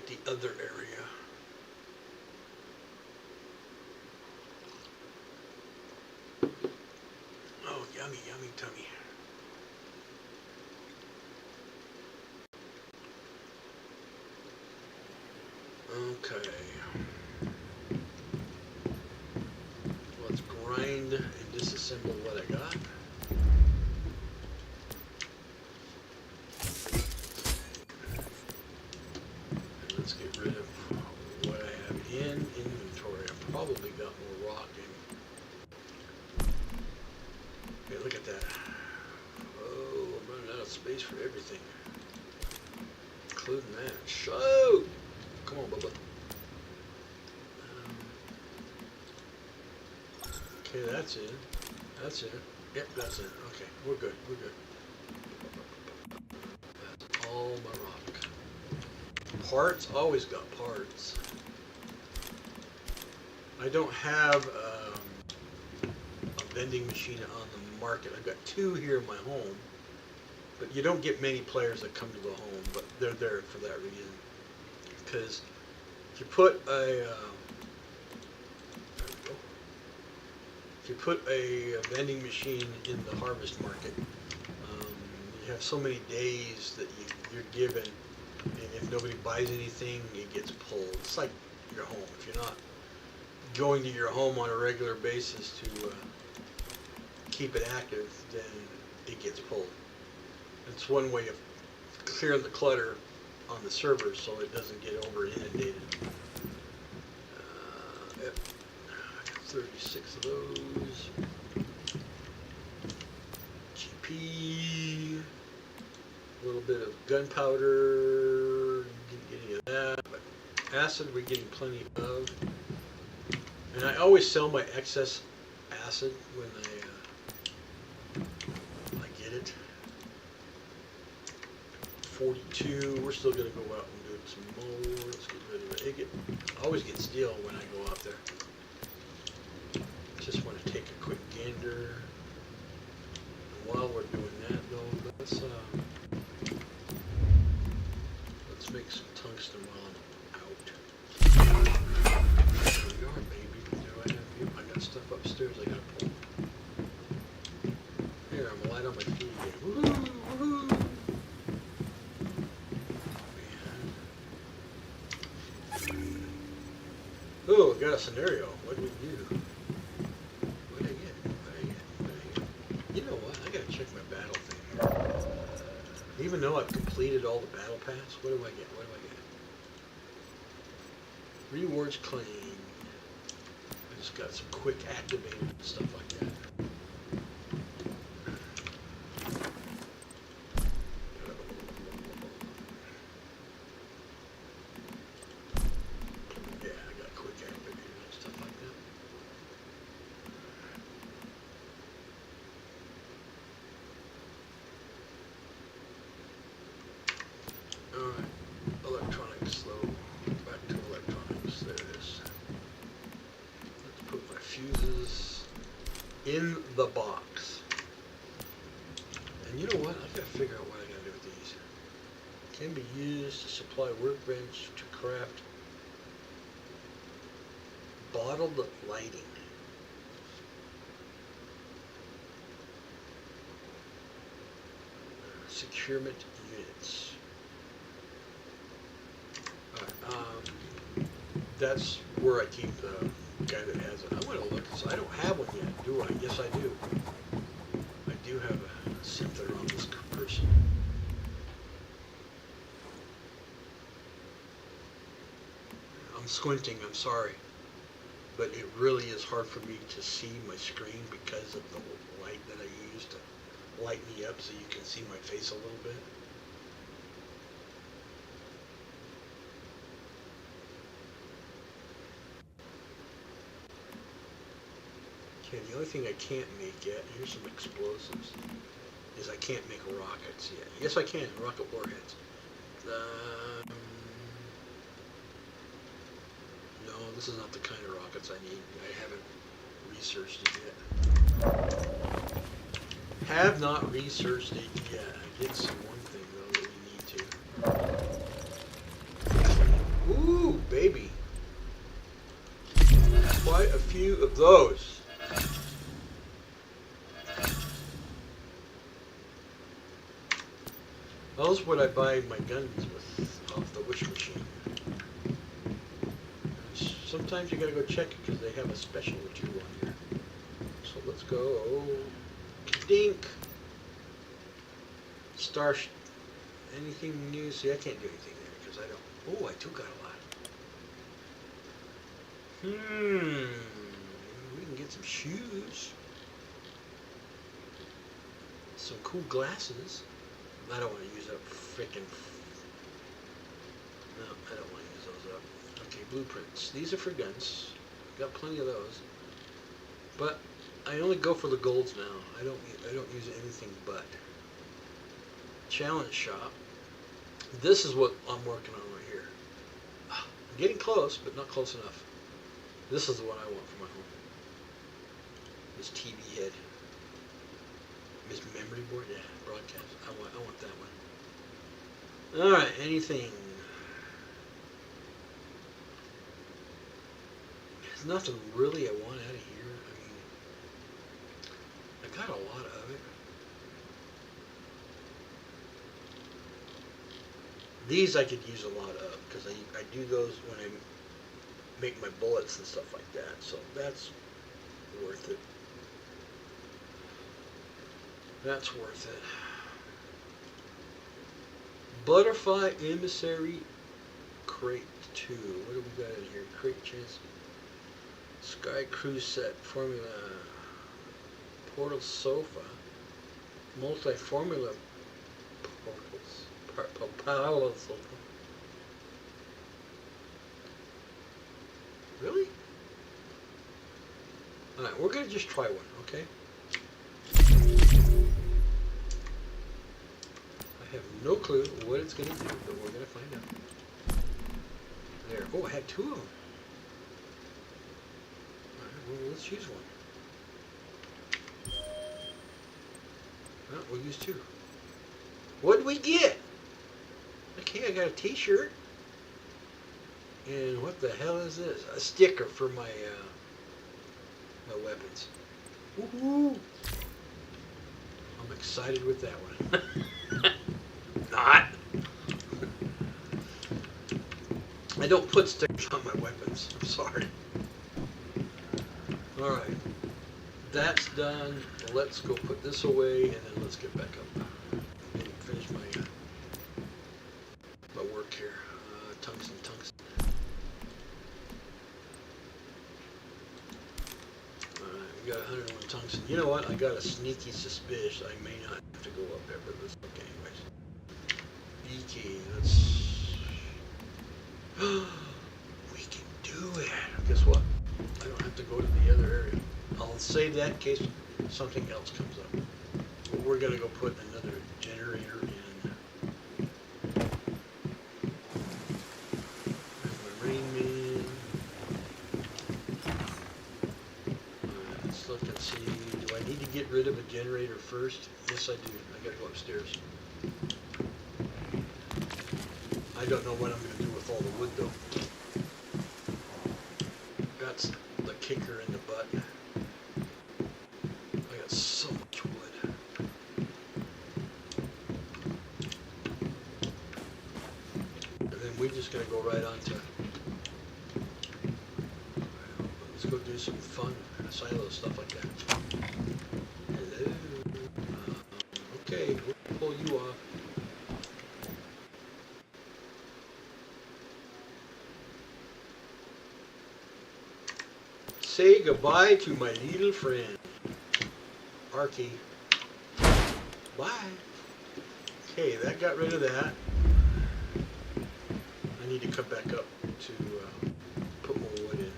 the other area. Oh, yummy, yummy tummy. Okay. Let's grind and disassemble what I got. And let's get rid of what I have in inventory. I probably got more rock in. Okay, look at that. Oh, I'm running out of space for everything. Including that. Show! Come on, Bubba. Okay, that's in. That's in. Yep, that's in. Okay, we're good. We're good. That's all my rock. Parts? Always got parts. I don't have a vending machine on the market. I've got 2 here in my home. But you don't get many players that come to the home, but they're there for that reason. Because if you put a vending machine in the harvest market, you have so many days that you're given, and if nobody buys anything, it gets pulled. It's like your home. If you're not going to your home on a regular basis to keep it active, then it gets pulled. It's one way of clearing the clutter on the server so it doesn't get over inundated. Yep. I got 36 of those. GP. A little bit of gunpowder. Didn't get any of that. But acid we're getting plenty of. And I always sell my excess acid when I get it. 42. We're still gonna go out and do some more. Let's get rid of it. I always get steel when I go out there. Just want to take a quick gander. And while we're doing that, though, let's make some tungsten while I'm out. There we are, baby. Do I have you? I got stuff upstairs I gotta pull. Here, I'm light on my feet again. Woohoo! Woohoo! Oh, I got a scenario. What do we do? What did I get? You know what? I gotta check my battle thing here. Even though I've completed all the battle pass, what do I get? Rewards claim. I just got some quick activated and stuff like that. In the box. And you know what? I gotta figure out what I gotta do with these. Can be used to supply workbench to craft bottled lighting. Securement units. Alright, that's where I keep the guy that has it. I want to look. So I don't have one yet, do I? Yes, I do. I do have a scepter on this person. I'm squinting. I'm sorry, but it really is hard for me to see my screen because of the light that I use to light me up so you can see my face a little bit. Okay, the only thing I can't make yet, here's some explosives, is I can't make rockets yet. Yes, I can, rocket warheads. No, this is not the kind of rockets I need. I haven't researched it yet. Have not researched it yet. I did see one thing, though, that we need to. Ooh, baby. Quite a few of those. Those would I buy my guns with off the wish machine. Sometimes you gotta go check it because they have a special or two on here. So let's go. Dink. Anything new? See, I can't do anything there because I don't. Oh, I too got a lot. We can get some shoes. Some cool glasses. I don't want to use up freaking. No, I don't want to use those up. Okay, blueprints. These are for guns. Got plenty of those. But I only go for the golds now. I don't use anything but. Challenge shop. This is what I'm working on right here. I'm getting close, but not close enough. This is the one I want for my home. This TV head. This memory board, yeah, broadcast. I want that one. All right, anything. There's nothing really I want out of here. I mean, I got a lot of it. These I could use a lot of because I do those when I'm make my bullets and stuff like that. So that's worth it. That's worth it. Butterfly Emissary Crate 2. What do we got in here? Crate chance. Sky Cruise Set. Formula. Portal Sofa. Multi-formula portals. Sofa. Really? Alright, we're going to just try one, okay? I have no clue what it's going to do, but we're going to find out. There. Oh, I had two of them. Alright, well, let's use one. Well, we'll use two. What did we get? Okay, I got a t-shirt. And what the hell is this? A sticker for my my weapons. Woohoo! I'm excited with that one. Not. I don't put stickers on my weapons. I'm sorry. Alright. That's done. Let's go put this away and then let's get back up and finish my my work here. Tungsten. Alright, we got 101 tungsten. You know what? I got a sneaky suspicion I may not have to go up there, but let's look anyways. Beaky, let's... we can do it! Guess what? I don't have to go to the other area. I'll save that in case something else comes up. But we're gonna go put another generator in. There's my rain man. Alright, let's look and see. Do I need to get rid of a generator first? Yes, I do. I gotta go upstairs. I don't know what I'm gonna do with all the wood though. That's the kicker in the butt. I got so much wood. And then we're just gonna go right on to, let's go do some fun silo stuff like that. Hello. Okay, we'll pull you off. Say goodbye to my little friend, Arky. Bye. Okay, that got rid of that. I need to come back up to put more wood in.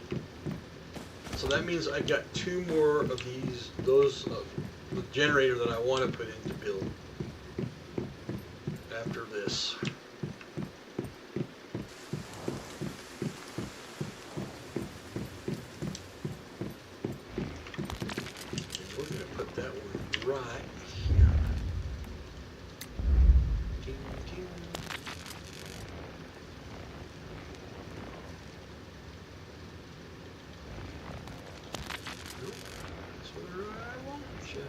So that means I've got two more of these, the generator that I want to put in to build after this. Right here. Ding, ding. Nope, that's where I want you.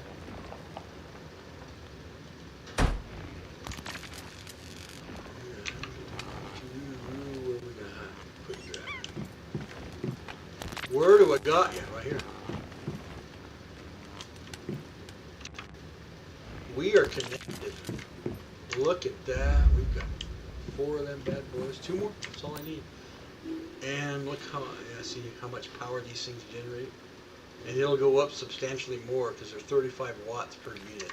Where we gonna put you at? Where do I got you? Right here. We are connected. Look at that. We've got 4 of them bad boys. 2 more. That's all I need. And look how, yeah, see how much power these things generate. And it'll go up substantially more because they're 35 watts per unit.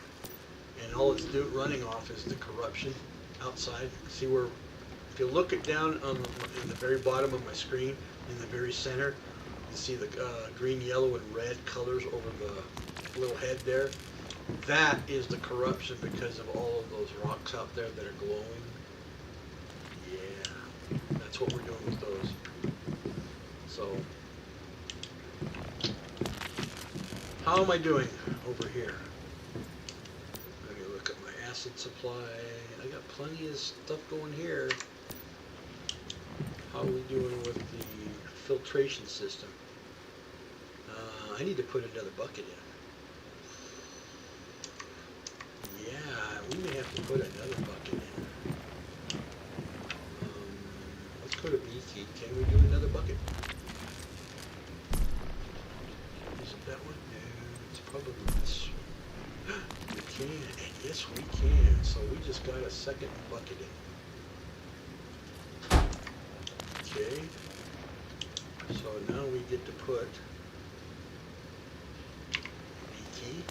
And all it's running off is the corruption outside. See where, if you look it down on in the very bottom of my screen, in the very center, you see the green, yellow, and red colors over the little head there. That is the corruption because of all of those rocks out there that are glowing. Yeah, that's what we're doing with those. So, how am I doing over here? Let me look at my acid supply. I got plenty of stuff going here. How are we doing with the filtration system? I need to put another bucket in. Yeah, we may have to put another bucket in. Let's go to Beaky. Can we do another bucket? we just got a second bucket in. Okay. So now we get to put B key.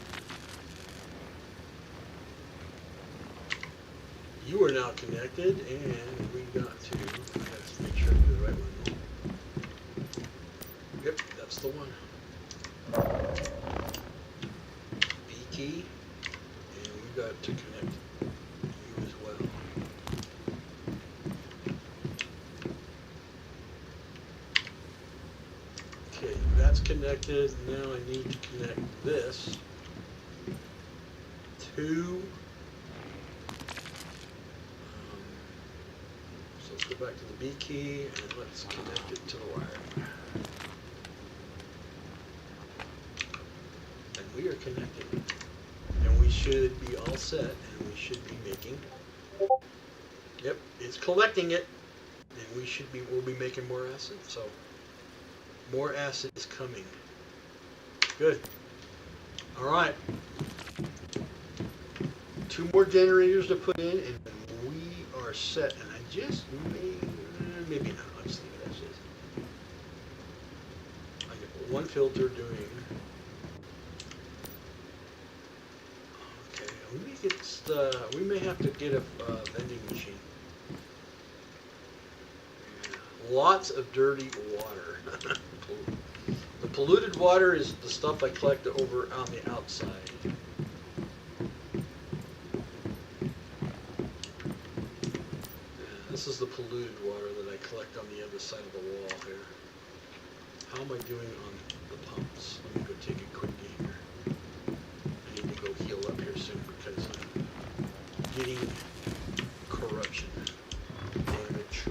You are now connected, and we got to, let's make sure I do the right one. Yep, that's the one. B key, and we got to connect you as well. Okay, that's connected. Now I need to connect this to so let's go back to the B key and let's connect it to the wire. And we are connected. And we should be all set, and we should be making, yep, it's collecting it, and we'll be making more acid. So more acid is coming. Good. All right. 2 more generators to put in, and we are set. And I just maybe not. I'll just leave it as is. I got one filter doing. Okay, we may have to get a vending machine. Lots of dirty water. The polluted water is the stuff I collect over on the outside. This is the polluted water that I collect on the other side of the wall here. How am I doing on the pumps? Let me go take a quick gander. I need to go heal up here soon because I'm getting corruption damage.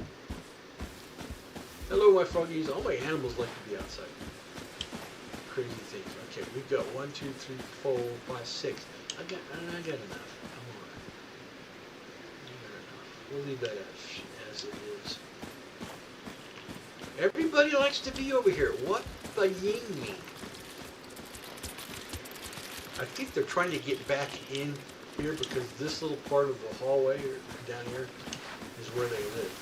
Hello, my froggies. All my animals like to be outside. Crazy things. Okay, we've got 1, 2, 3, 4, 5, 6. I got enough. I'm alright. We'll leave that as it is. Everybody likes to be over here. What the ying? I think they're trying to get back in here because this little part of the hallway down here is where they live.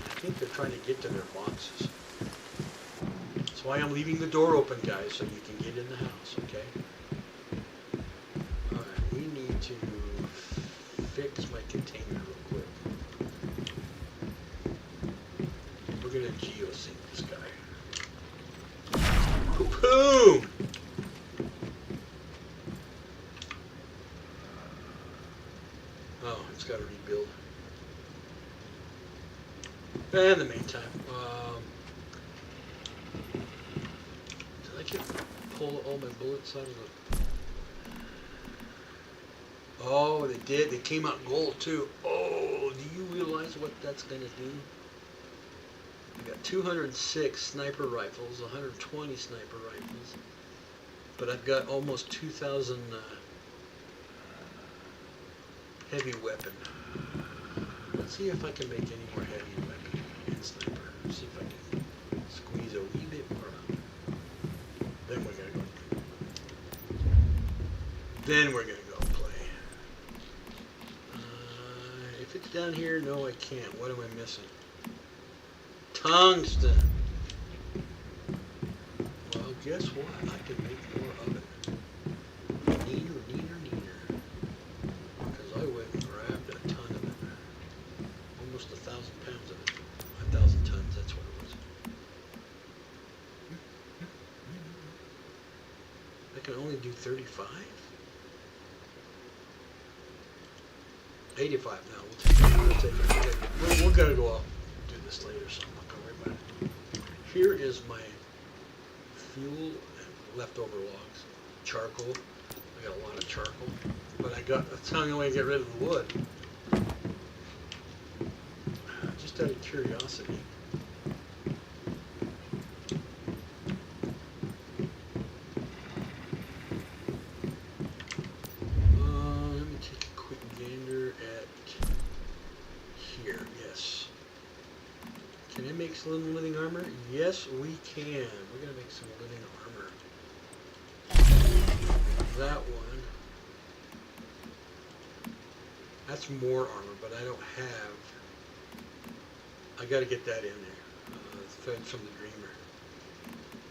I think they're trying to get to their boxes. That's why I'm leaving the door open, guys, so you can get in the house, okay? Alright, we need to fix my container real quick. We're gonna geosync this guy. Boom! Oh, it's got to rebuild. In the meantime, did I pull all my bullets out of the... Oh, they did. They came out gold too. Oh, do you realize what that's going to do? I got 206 sniper rifles, 120 sniper rifles, but I've got almost 2,000 heavy weapon. Let's see if I can make any more heavy weapon and sniper. See if I can squeeze a wee bit more out. Then we're gonna go. Then we're gonna go play. If it's down here, no, I can't. What am I missing? Tungsten. Well, guess what? I can make more of it. Neater. Because I went and grabbed a ton of it. Almost 1,000 pounds of it. 1,000 tons, that's what it was. I can only do 35? 85 now. We'll take it. We're going to go out and do this later, so I'm not going to worry about it. Here is my fuel and leftover logs. Charcoal. I got a lot of charcoal. But that's the only way to get rid of the wood. Just out of curiosity. Let me take a quick gander at here. Yes. Can I make some living armor? Yes, we can. We're going to make some living armor. That one. That's more armor, but I don't have. I got to get that in there. It's fed from the Dreamer.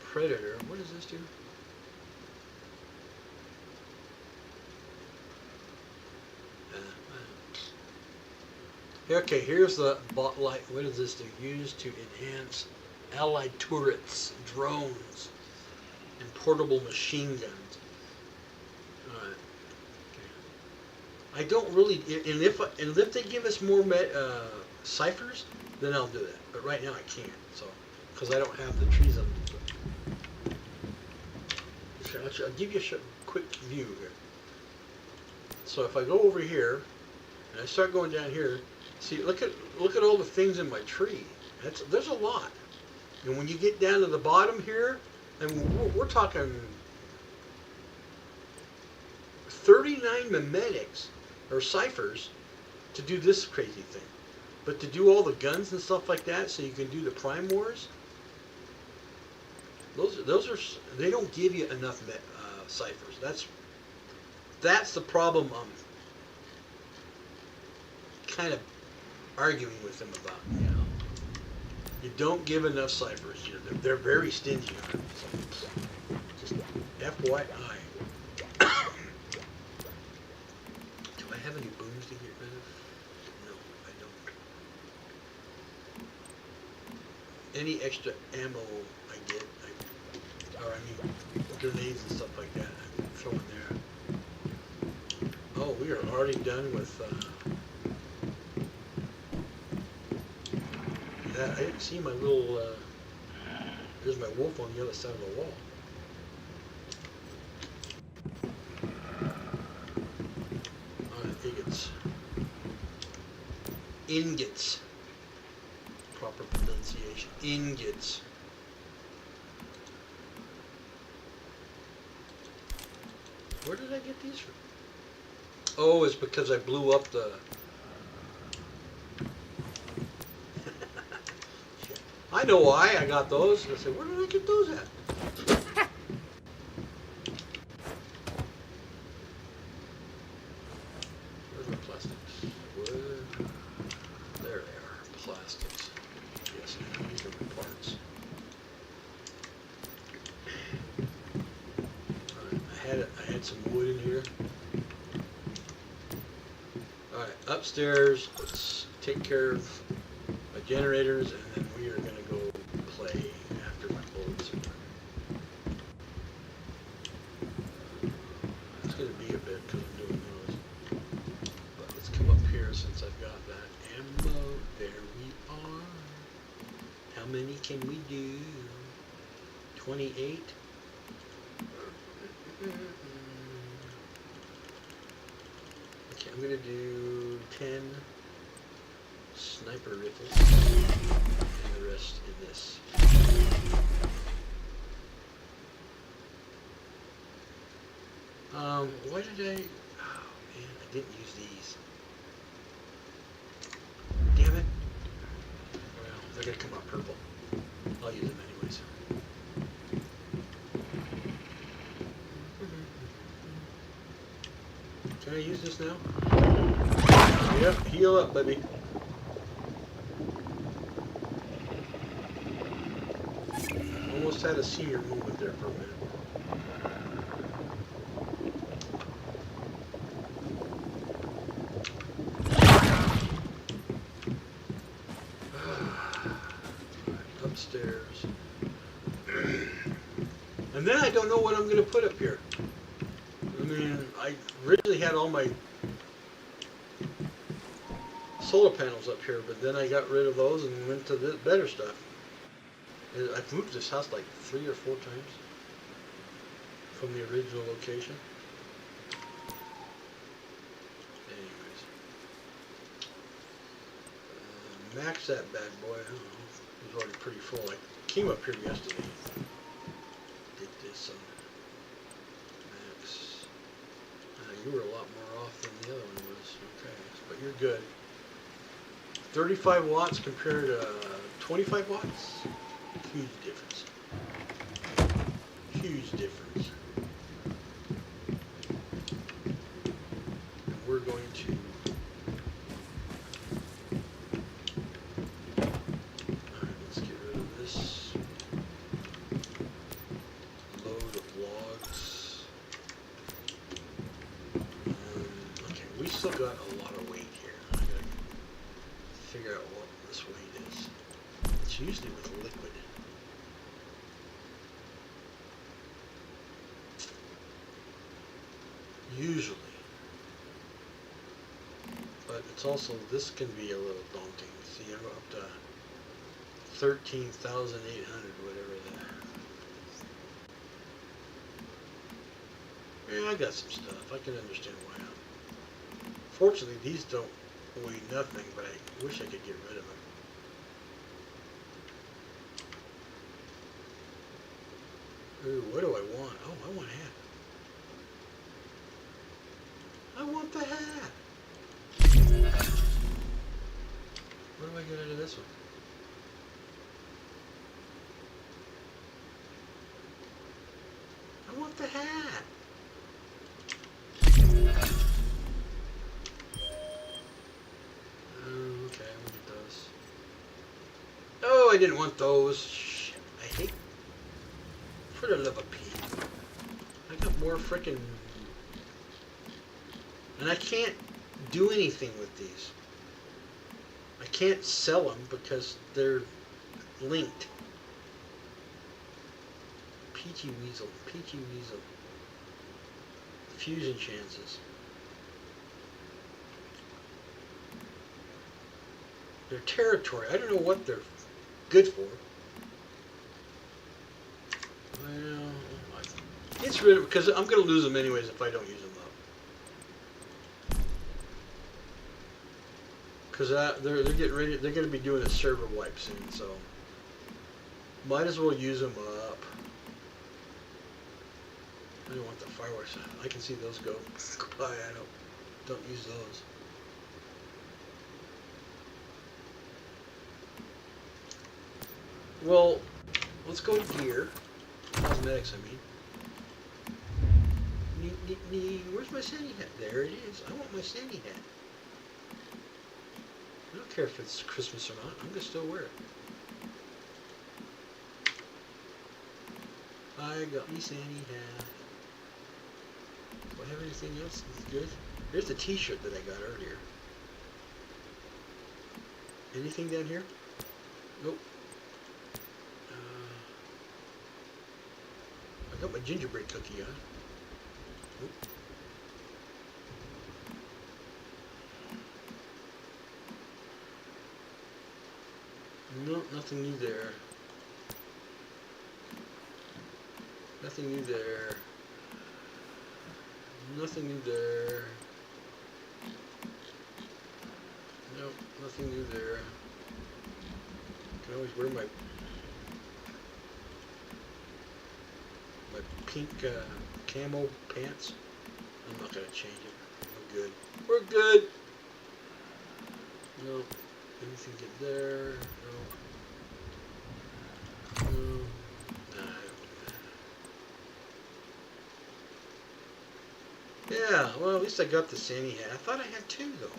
Predator. What does this do? Okay, here's the bot light. What does this do? Used to enhance allied turrets, drones, and portable machine guns. Alright. Okay. I don't really, and if they give us more ciphers, then I'll do that. But right now I can't, so because I don't have the trees on. I'll give you a quick view here. So if I go over here and I start going down here, see, look at all the things in my tree. There's a lot. And when you get down to the bottom here, and we're talking 39 memetics or ciphers to do this crazy thing. But to do all the guns and stuff like that, so you can do the Prime Wars, those are they don't give you enough ciphers. That's the problem I'm kind of arguing with them about. You know, you don't give enough ciphers. You know, they're very stingy on it. So just FYI. Do I have any booms to get rid of? No, I don't. Any extra ammo I get, grenades and stuff like that, I'm throwing there. Oh, we are already done with that. I didn't see my little, there's my wolf on the other side of the wall. Ingots. Ingots. Proper pronunciation. Ingots. Where did I get these from? Oh, it's because I blew up the... I know why I got those. I said, where did I get those at? Where's my plastics? There they are. Plastics. Yes, these are my parts. Alright, I had some wood in here. Alright, upstairs, let's take care of my generators, and then we are going to go play after my bullets. It's going to be a bit because I'm doing those. But let's come up here since I've got that ammo. There we are. How many can we do? 28? Okay, I'm going to do 10 sniper rifles and the rest in this. Why did I... Oh man, I didn't use these. Damn it. Well, they're going to come out purple. I'll use them anyways. Can I use this now? Yep, heal up, baby. Almost had a senior movement there for a minute. Upstairs. And then I don't know what I'm going to put up here. I mean, I originally had all my solar panels up here, but then I got rid of those and went to the better stuff. I've moved this house like 3 or 4 times from the original location. Anyways, max that bad boy. I don't know. It was already pretty full. I came up here yesterday. Did this on max. You were a lot more off than the other one was. Okay, but you're good. 35 watts compared to 25 watts. Huge difference. Huge difference. And we're going to got a lot of weight here. I gotta figure out what this weight is. It's usually with liquid. Usually. But it's also, this can be a little daunting. See, I'm up to 13,800, whatever that. Yeah, I got some stuff. I can understand why not. Fortunately, these don't weigh nothing, but I wish I could get rid of them. Ooh, what do I want? Oh, I want a hat. I want the hat. What do I get out of this one? I want the hat. Okay, we'll get those. Oh, I didn't want those. Shit, I hate. For the love of Pete. I got more frickin'. And I can't do anything with these. I can't sell them because they're linked. Peachy Weasel, Peachy Weasel. Fusion chances. Their territory. I don't know what they're good for. Well, it's rid of because I'm going to lose them anyways if I don't use them up. Because they're getting ready. They're going to be doing a server wipe soon, so might as well use them up. I don't want the fireworks. I can see those go by. I don't use those. Well, let's go to gear. Cosmetics, I mean. Where's my sandy hat? There it is. I want my sandy hat. I don't care if it's Christmas or not. I'm going to still wear it. I got me sandy hat. Do I have anything else that's good? There's the t-shirt that I got earlier. Anything down here? Nope. I got my gingerbread cookie on. Nope. Nope, nothing new there. Nothing new there. Nothing new there. Nope, nothing new there. Can always wear my pink camo pants. I'm not gonna change it. We're good. We're good. No. Anything get there? No. No. Nah. Yeah. Well, at least I got the sandy hat. I thought I had two though.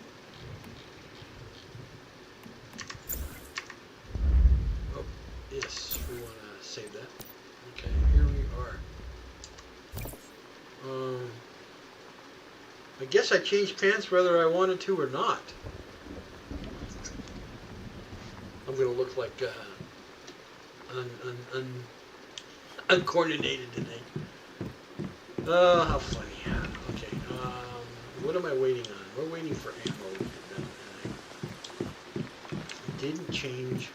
Oh, yes. We want to save that. Okay. Here we are. I guess I changed pants whether I wanted to or not. I'm gonna look like uncoordinated today. Oh, how funny. Okay, what am I waiting on? We're waiting for ammo. I didn't change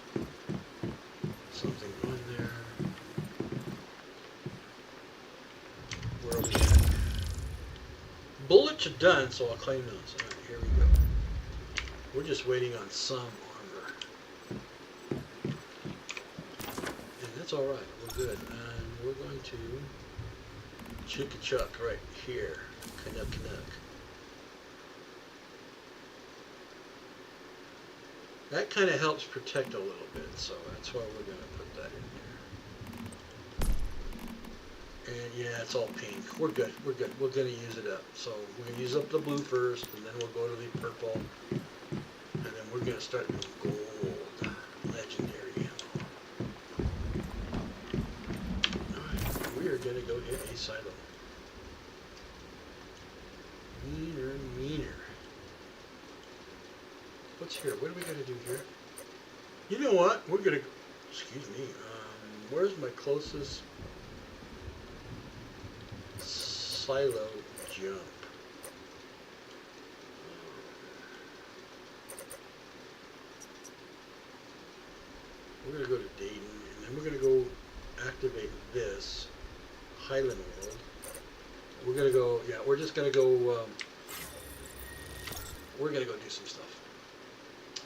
something on there. Where are we at? Bullets are done, so I'll claim those. All right, here we go. We're just waiting on some armor. And that's all right. We're good. And we're going to Chicka-chuck right here. Canuck. That kind of helps protect a little bit, so that's why we're going to put that in there. And yeah, it's all pink. We're good. We're good. We're going to use it up. So we're going to use up the blue first, and then we'll go to the purple. And then we're going to start with gold. Legendary ammo. Alright, we are going to go hit a silo. Meaner. What's here? What are we gonna do here? You know what? We're gonna. Excuse me. Where's my closest silo jump? We're gonna go to Dayton, and then we're gonna go activate this Highland World. We're gonna go. Yeah, we're just gonna go. We're gonna go do some stuff.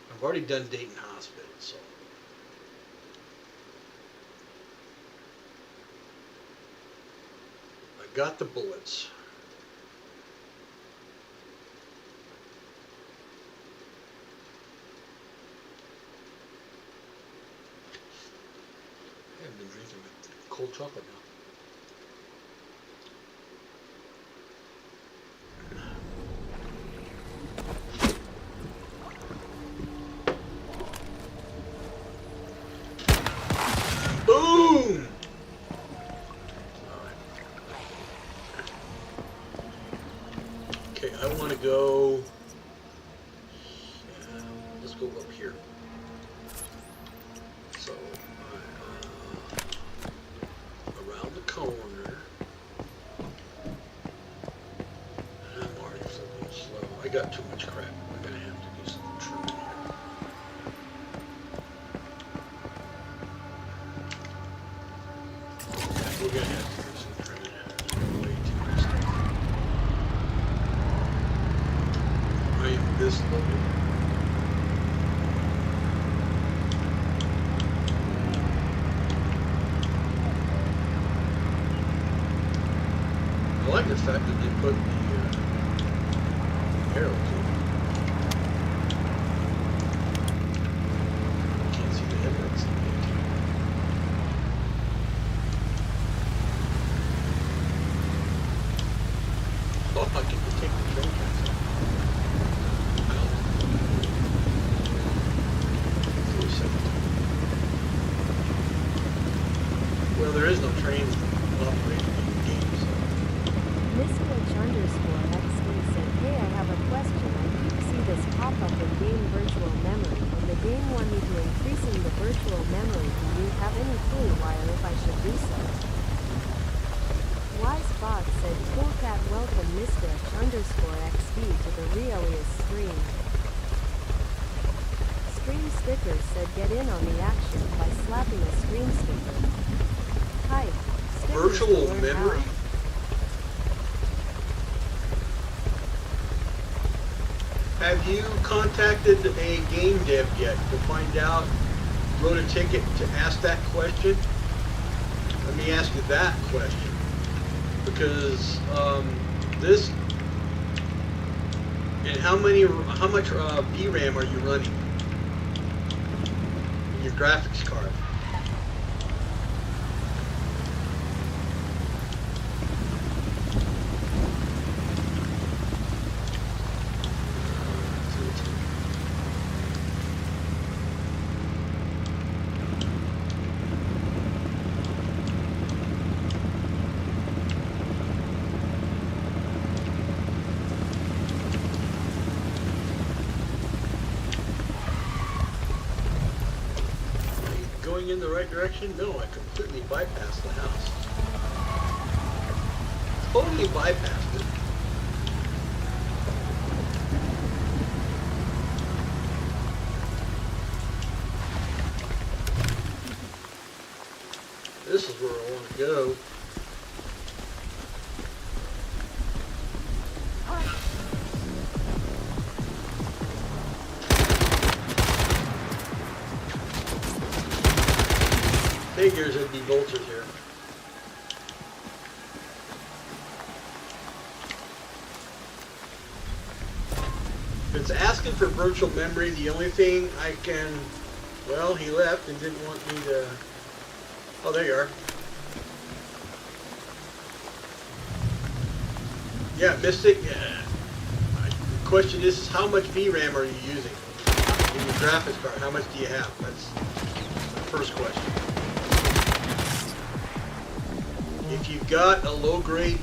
I've already done Dayton Hospital, so. I got the bullets. I haven't been drinking cold chocolate now. Boom! Okay, I want to go. Let's go up here. So, around the corner. I'm already flipping slow. I got too much crap. I'm gonna have to do some trimming here. We're gonna have to do some trimming. Way too much stuff. I am this loaded. I like the fact that they put the arrows in. Can't see the headlights in the daytime. Oh, I get to take the train tracks off. For a second. Well, there is no train operating in the game, so. Mr.H_XD said, hey, I have a question. I keep see this pop up in game virtual memory, and the game want me to increasing the virtual memory. Do you have any clue why or if I should do so? Wise Fox said, cool cat, welcome Mr.H_XD to the Rielious stream. Stream Stickers said, get in on the action by slapping a stream sticker. Hype. Stickers to Virtual learn memory? how. Have you contacted a game dev yet to find out, wrote a ticket to ask that question? Let me ask you that question. Because this, and how much VRAM are you running in your graphics card? Going in the right direction? No, I completely bypassed the house. Totally bypassed it. This is where I want to go. Figures it'd be vultures here. If it's asking for virtual memory, the only thing I can, well, he left and didn't want me to, oh, there you are. Yeah, Mystic, the question is how much VRAM are you using in your graphics card? How much do you have? That's the first question. If you've got a low-grade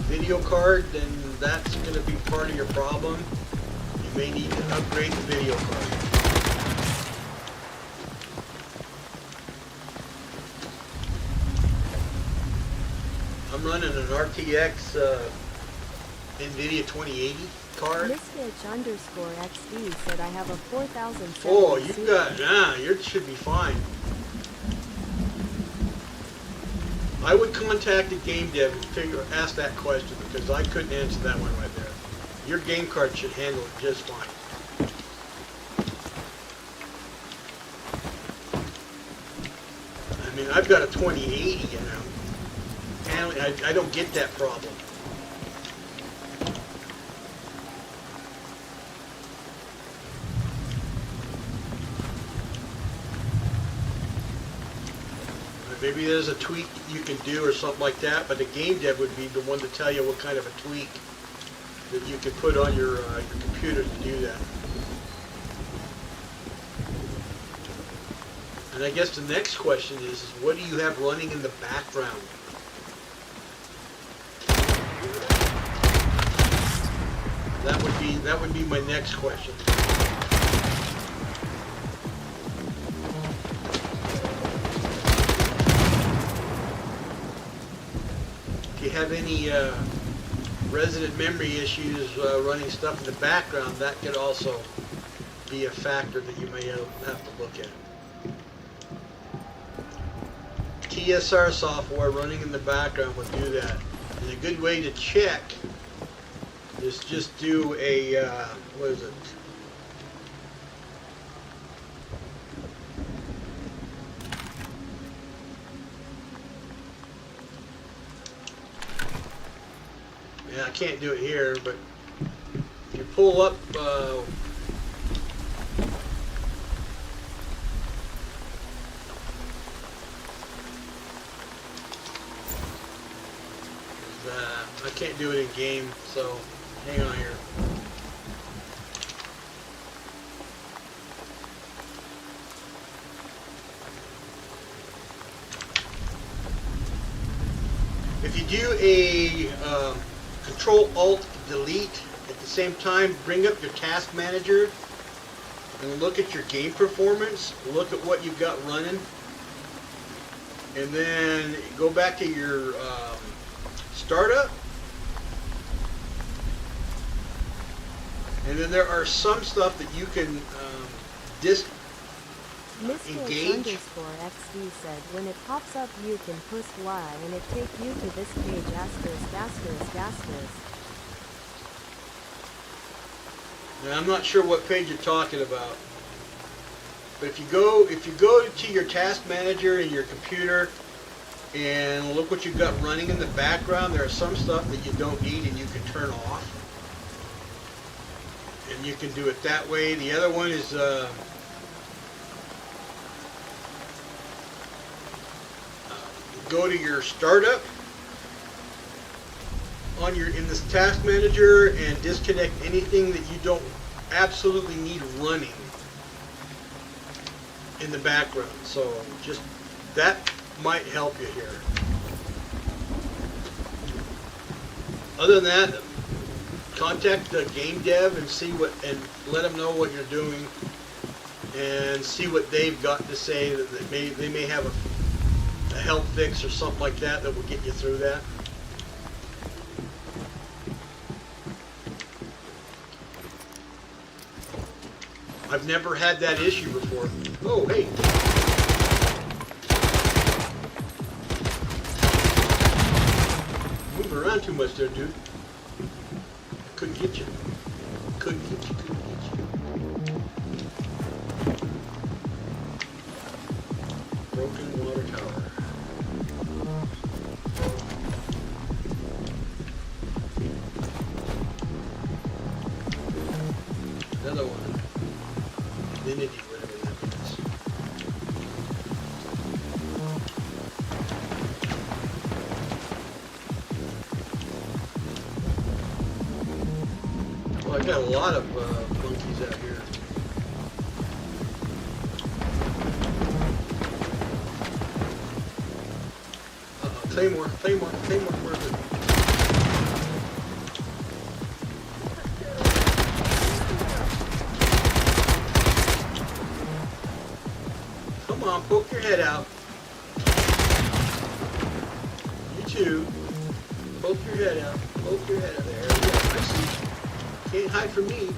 video card, then that's going to be part of your problem. You may need to upgrade the video card. I'm running an RTX NVIDIA 2080 card. Misfitch_XD said I have a 4000. Oh, you got, yours should be fine. I would contact the game dev and ask that question because I couldn't answer that one right there. Your game card should handle it just fine. I mean, I've got a 2080, you know. And I don't get that problem. Maybe there's a tweak you can do or something like that, but the game dev would be the one to tell you what kind of a tweak that you can put on your computer to do that. And I guess the next question is what do you have running in the background? That would be my next question. If you have any resident memory issues running stuff in the background, that could also be a factor that you may have to look at. TSR software running in the background would do that. And a good way to check is just do a, what is it? Yeah, I can't do it here, but if you pull up I can't do it in game, so hang on here. If you do a Control-Alt-Delete at the same time, bring up your task manager and look at your game performance, look at what you've got running, and then go back to your startup. And then there are some stuff that you can engage. Misfitch_XD said when it pops up you can push Y and it take you to this page *****. Now I'm not sure what page you're talking about. But if you go to your task manager in your computer and look what you've got running in the background, there are some stuff that you don't need and you can turn off. And you can do it that way. The other one is go to your startup in this task manager and disconnect anything that you don't absolutely need running in the background. So just that might help you here. Other than that, contact the game dev and and let them know what you're doing and see what they've got to say. That they may have a help fix or something like that will get you through that. I've never had that issue before. Oh, hey. Moving around too much there, dude. Couldn't get you. Couldn't get you. Broken water tower. Another one. Infinity, whatever that means. Well, I got a lot of monkeys out here. Claymore, where is it? Poke your head out. You too. Poke your head out. Poke your head out. There we go. I see. Can't hide from me.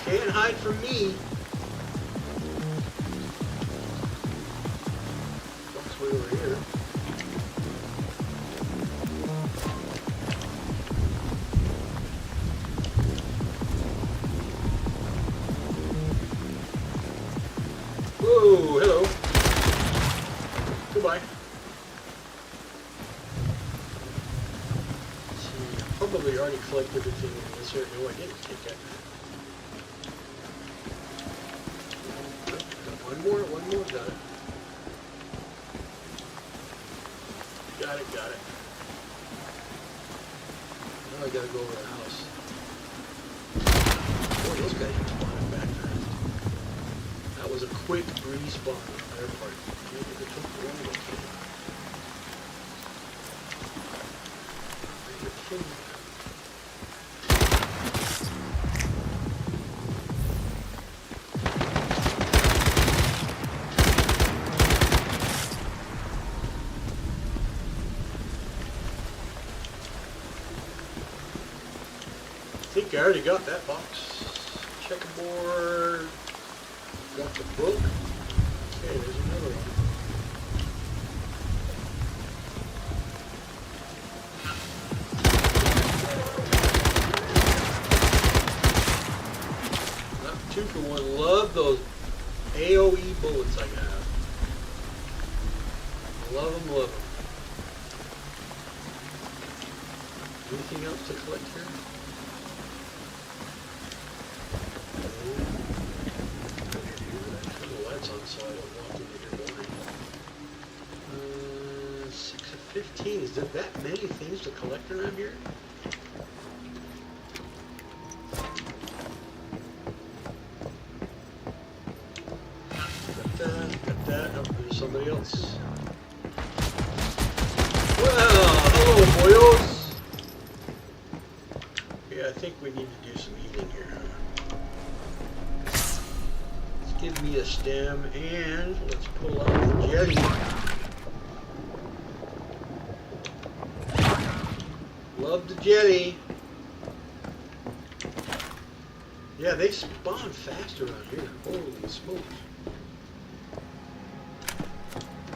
Can't hide from me. That's way over here. Whoa, hello. Goodbye. Let's see, I probably already collected everything in this area. No, I didn't take that. One more, got it. Got it. Now I gotta go over the house. Boy, those guys are spawning back there. That was a quick respawn on their part. Maybe they took the one location. I think I already got that box. Checkerboard. Got the book. Okay, there's another one. Not 2-for-1. Love those AOE bullets I have. Love them, love them. Anything else to collect here? So I don't walk into here boring. 6 of 15. Is there that many things to collect around here? Got that. Oh, there's somebody else. Well, hello, boyos. Yeah, I think we need to do some healing here. Give me a stem and let's pull out the jetty. Love the jetty. Yeah, they spawn fast around here. Holy smokes.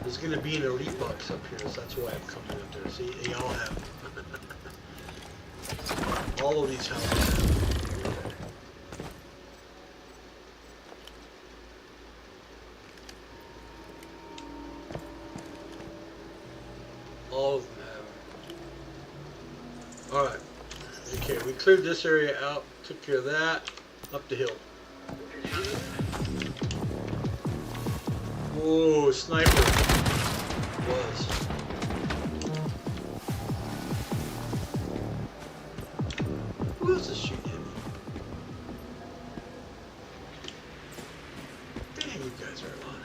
There's going to be an elite box up here, so that's why I'm coming up there. See, they all have them. All of these houses have them. All of them have. Alright. Okay, we cleared this area out, took care of that. Up the hill. Whoa, sniper. Was. Who else is shooting at me? Dang, you guys are a lot.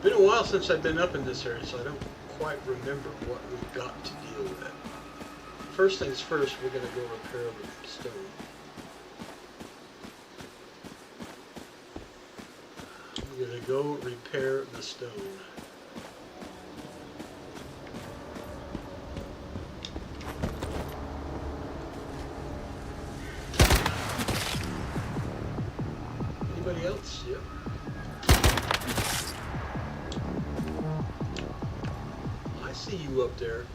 Been a while since I've been up in this area, so I don't quite remember what we've got to deal with. First things first, we're going to go repair the stone. We're going to go repair the stone. Anybody else? Yep. I see you up there.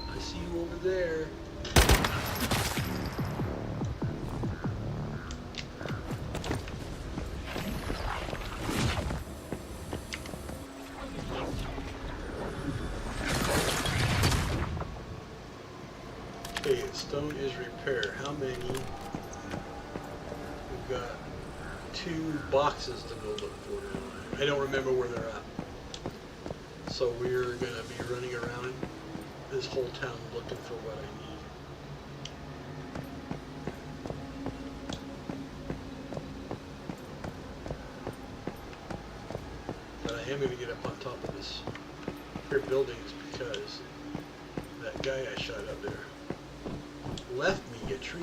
I see you over there. Okay, Stone is repair. How many? We've got 2 boxes to go look for. I don't remember where they're at. So we're going to be running around this whole town looking for what I need. But I am going to get up on top of this here buildings because that guy I shot up there left me a treat.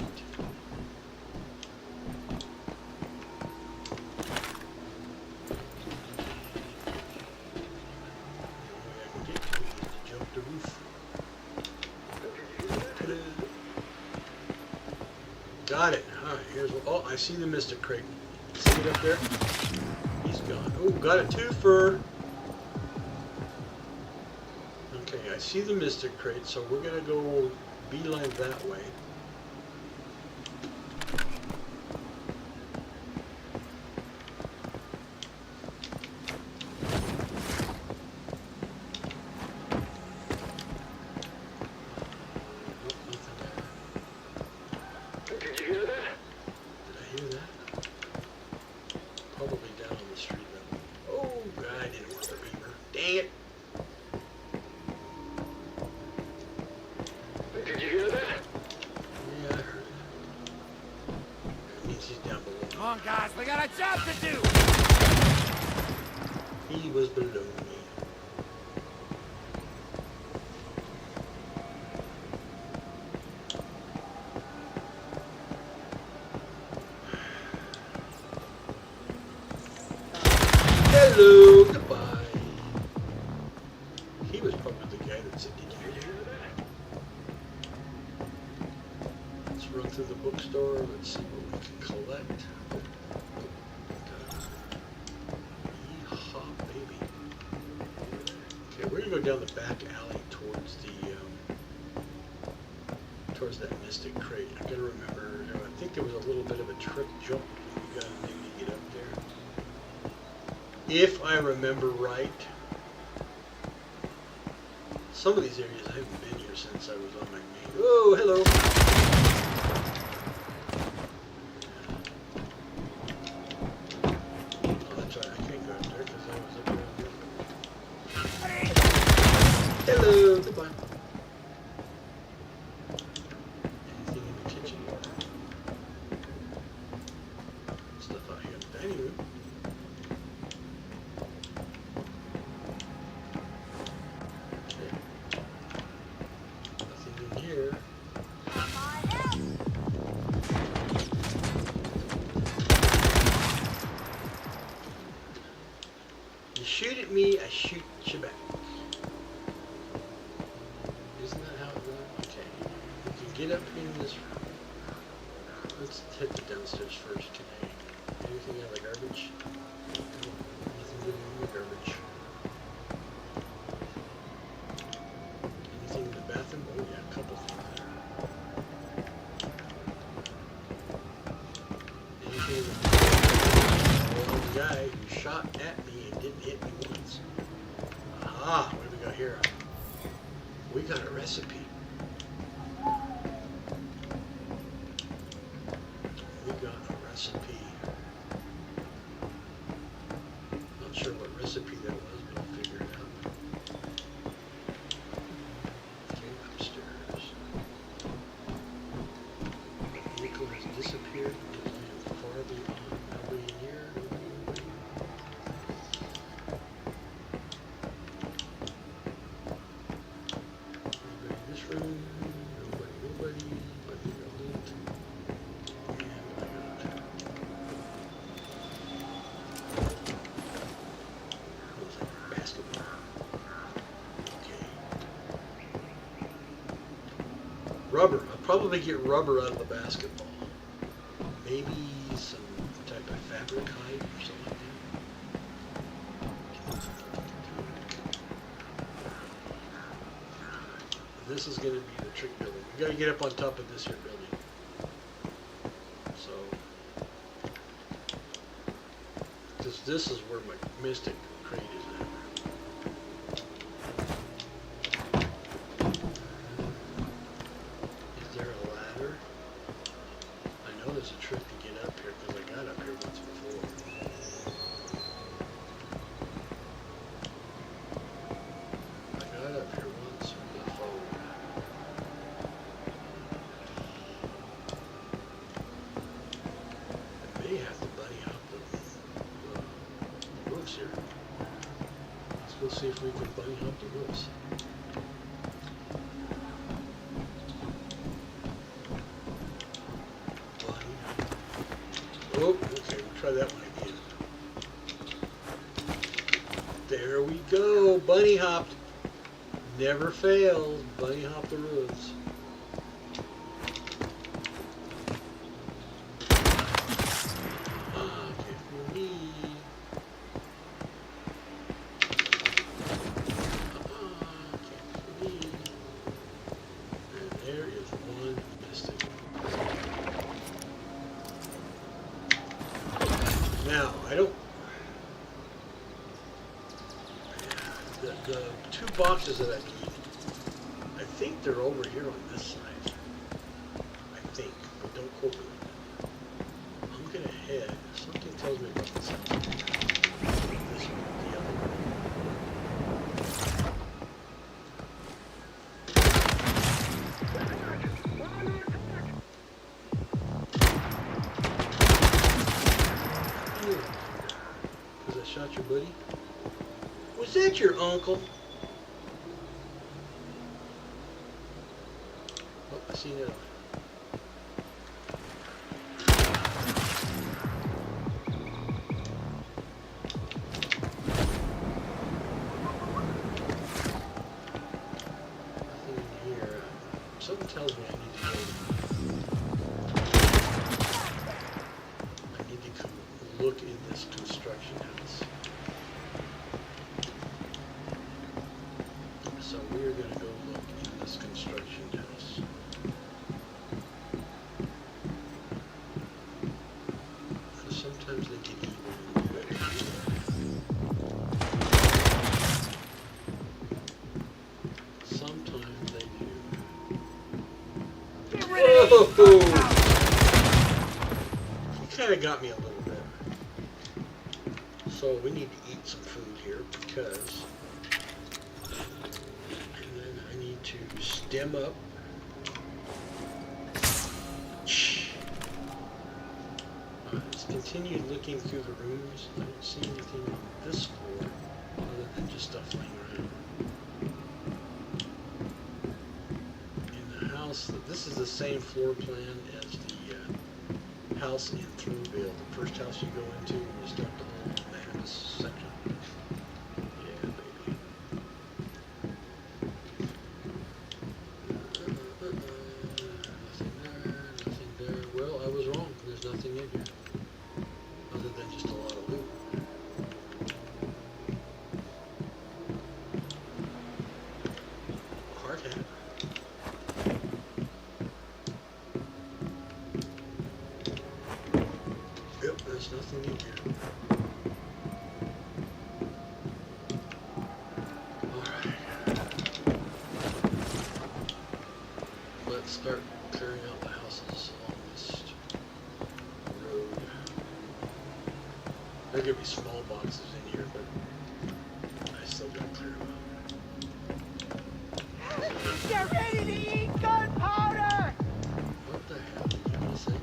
Got it. Alright, here's what. Oh, I see the Mystic Crate. See it up there? He's gone. Oh, got a twofer. Okay, I see the Mystic Crate, so we're gonna go beeline that way. Guys, we got a job to do! He was below me. Hello, goodbye. He was probably the guy that said, "Did you hear that?" Let's run through the bookstore. Let's see what we can collect. Go down the back alley towards the towards that Mystic Crate. I gotta remember. I think there was a little bit of a trick jump we gotta do to get up there, if I remember right. Some of these areas I haven't been here since I was on my main. Oh, hello. Oh, that's right. I can't go up there because I was up there. Hello, goodbye. Anything in the kitchen? Stuff out here in the dining room. Okay. Nothing in here. You shoot at me, I shoot you back. Get up in this room. Let's hit the downstairs first. Can I? Anything out of the garbage? Nothing good in the garbage. Anything in the bathroom? Oh yeah, a couple things there. Anything in the bathroom? Oh, the guy who shot at me and didn't hit me once. Ah, what do we got here? We got a recipe. Recipe. Not sure what recipe that was, but I'll figure it out. Okay, upstairs. The vehicle has disappeared because I am far beyond. Nobody in here. Nobody. Nobody in this room. Nobody. Let me go loot. Rubber. I'll probably get rubber out of the basketball. Maybe some type of fabric hide or something like that. This is going to be the trick building. We got to get up on top of this here building. So, this is where my Mystic Crate is at. Is there a ladder? here. Let's go see if we can bunny hop the roofs. Oh, okay, we'll try that one again. There we go, bunny hopped. Never fails, bunny hop the roofs. Okay, for me. Okay, for me. And there is one mistake. Now, I don't. The two boxes that I need, I think they're over here on this side. I think, but don't quote me on that. I'm gonna head. Something tells me about this house. This one, the other one. Because I shot your buddy? Was that your uncle? Oh, I see that. Nothing in here. Something tells me I need to go. I need to look in this construction house. So we're going to go look in this construction house. Because sometimes they get evil and do it. Sometimes they do. Get rid of Whoa! these bugs. He kind of got me a little bit. So we need to eat some food here because... And then I need to stem up. Let's continue looking through the rooms. I don't see anything on this floor other than just stuff laying around. In the house, this is the same floor plan as the house in Thruville, the first house you go into when you start the whole Manibus section. Yeah, baby. Nothing there. Well, I was wrong. There's nothing in here. Other than just a lot of loot. Hard hat. Yep, there's nothing in here. Alright. Let's start clearing out the houses along this road. There could be small boxes in here, but I still gotta clear them out. Get ready to eat gunpowder! What the hell did you just say?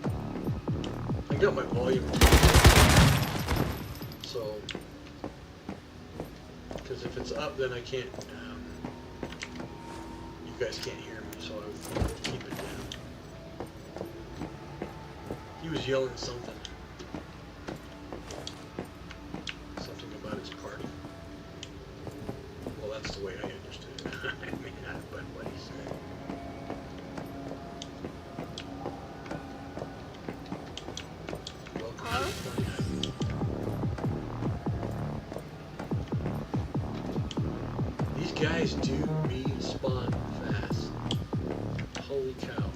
I got my volume. So, because if it's up, then I can't, you guys can't hear me, so I would keep it down. He was yelling something. Something about his party. Well, that's the way I understood it. I mean, but what he said. Welcome to the party. These guys do respawn fast. Holy cow.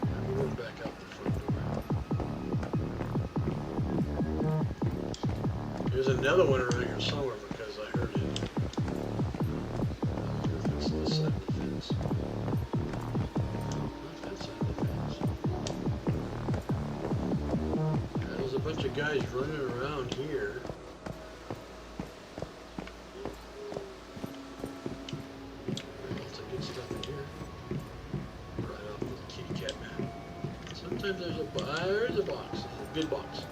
I'm going back out the front door. There's another one around here somewhere because I heard it. I wonder if it's this side of the fence. Not that side of the fence. There's a bunch of guys running around here. Lots of good stuff in here. Right off the kitty cat map. Some sometimes there's a box. There's a box. A good box.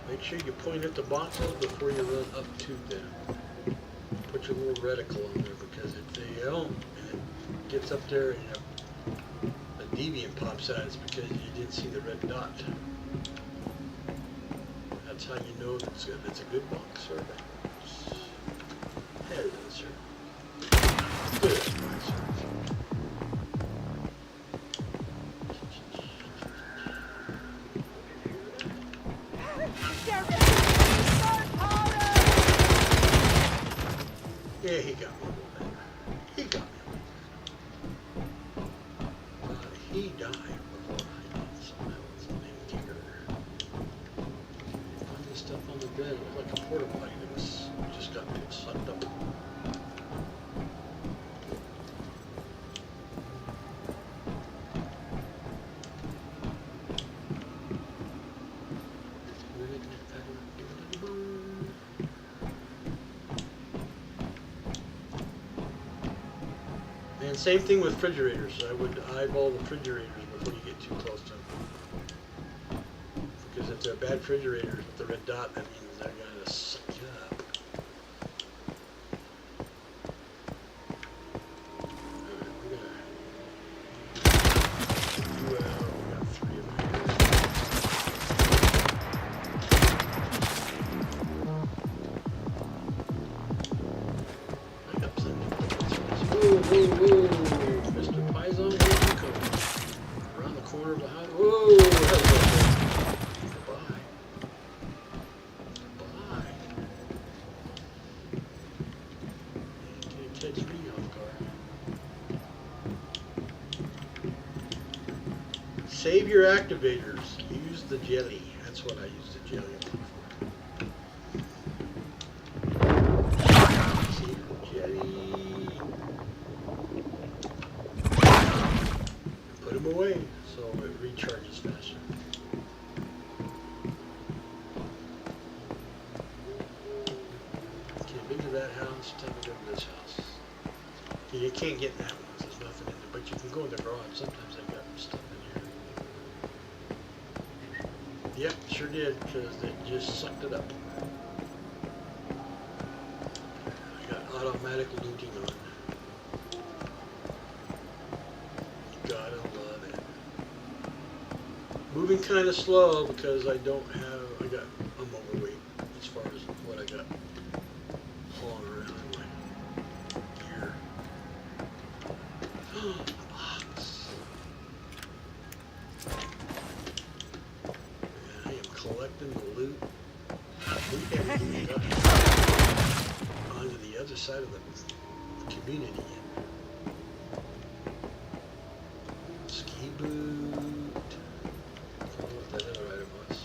Make sure you point at the boxes before you run up to them. Put your little reticle on there, because if they don't, and it gets up there and a deviant pops out, it's because you didn't see the red dot. That's how you know if it's a good box, sir. Hello, sir. Good, sir. Get ready to eat gunpowder! Yeah, he got me. He got me. He died before I did, so that was an indicator. All this stuff on the bed was like a porta potty that was just got sucked up. And same thing with refrigerators. I would eyeball the refrigerators before you get too close to them. Because if they're bad refrigerators with the red dot, that means they're going to suck you up. Alright, we got 3 of them here. I got plenty of them. Whoa, whoa, whoa. Mr. Pison, where you coming? Around the corner of the house. Whoa, hello. Goodbye. Goodbye. Can't catch me off guard. Save your activators. Use the jelly. That's what I use the jelly for. Save the jelly. Put them away so it recharges faster. Okay, been to that house, time to go to this house. Okay, you can't get in that one, there's nothing in there, but you can go in the garage. Sometimes they got stuff in here. Yep, sure did, because they just sucked it up. I got automatic looting on. Gotta love it. Moving kind of slow because I'm overweight as far as what I got hauling around in my gear. A box. And I am collecting the loot. Loot everything got onto the other side of the community. Ski boot. I don't know what that other item was.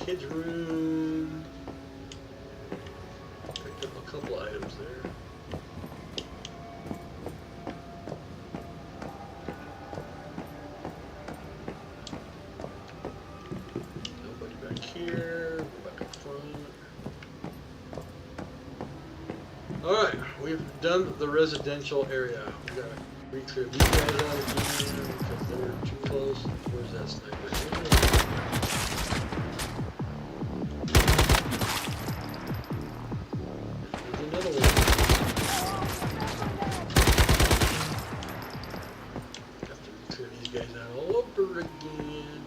Kids room. Picked up a couple items there. Nobody back here. Go back up front. Alright, we've done the residential area. We gotta reclear these guys out again because they're too close. Where's that sniper? There's another one. Have to reclear these guys out all over again.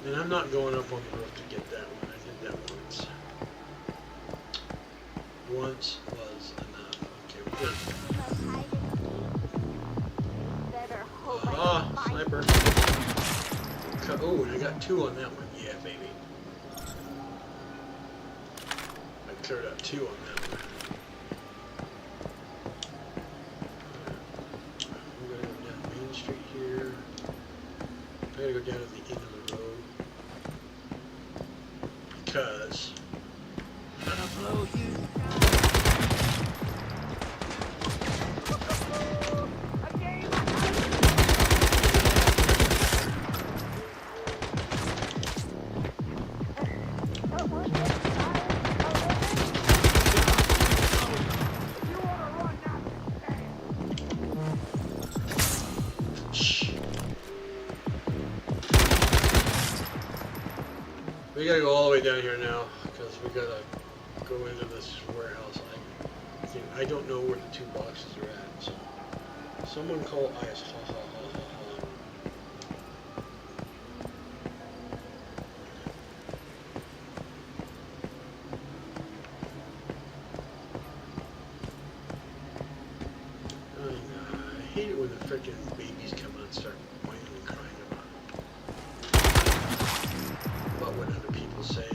And I'm not going up on the roof to get that one. I did that once. Once was enough. Okay, we're good. Ah, sniper. Oh, and I got 2 on that one. Yeah, baby. I cleared out 2 on that one. We're gonna go down Main Street here. I gotta go down to the end of the road. Because Gonna blow you. We gotta go all the way down here now because we gotta go into this warehouse. I don't know where the two boxes are at. So someone call IS. Ha ha ha ha ha. I hate it when the frickin' babies come out and start whining and crying about what other people say.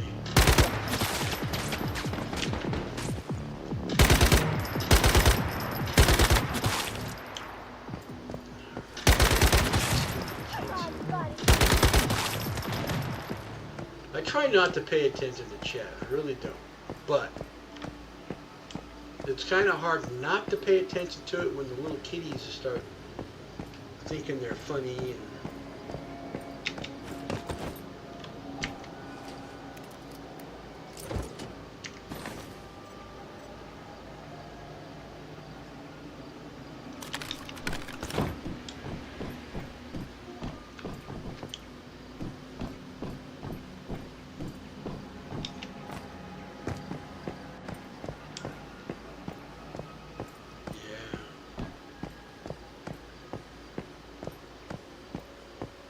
I try not to pay attention to chat, I really don't. But it's kind of hard not to pay attention to it when the little kiddies start thinking they're funny and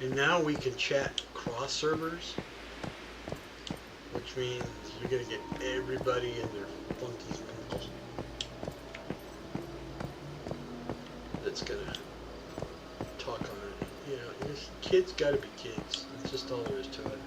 and now we can chat cross servers, which means you're going to get everybody in their funky mental that's going to talk on it. You know, kids got to be kids. That's just all there is to it.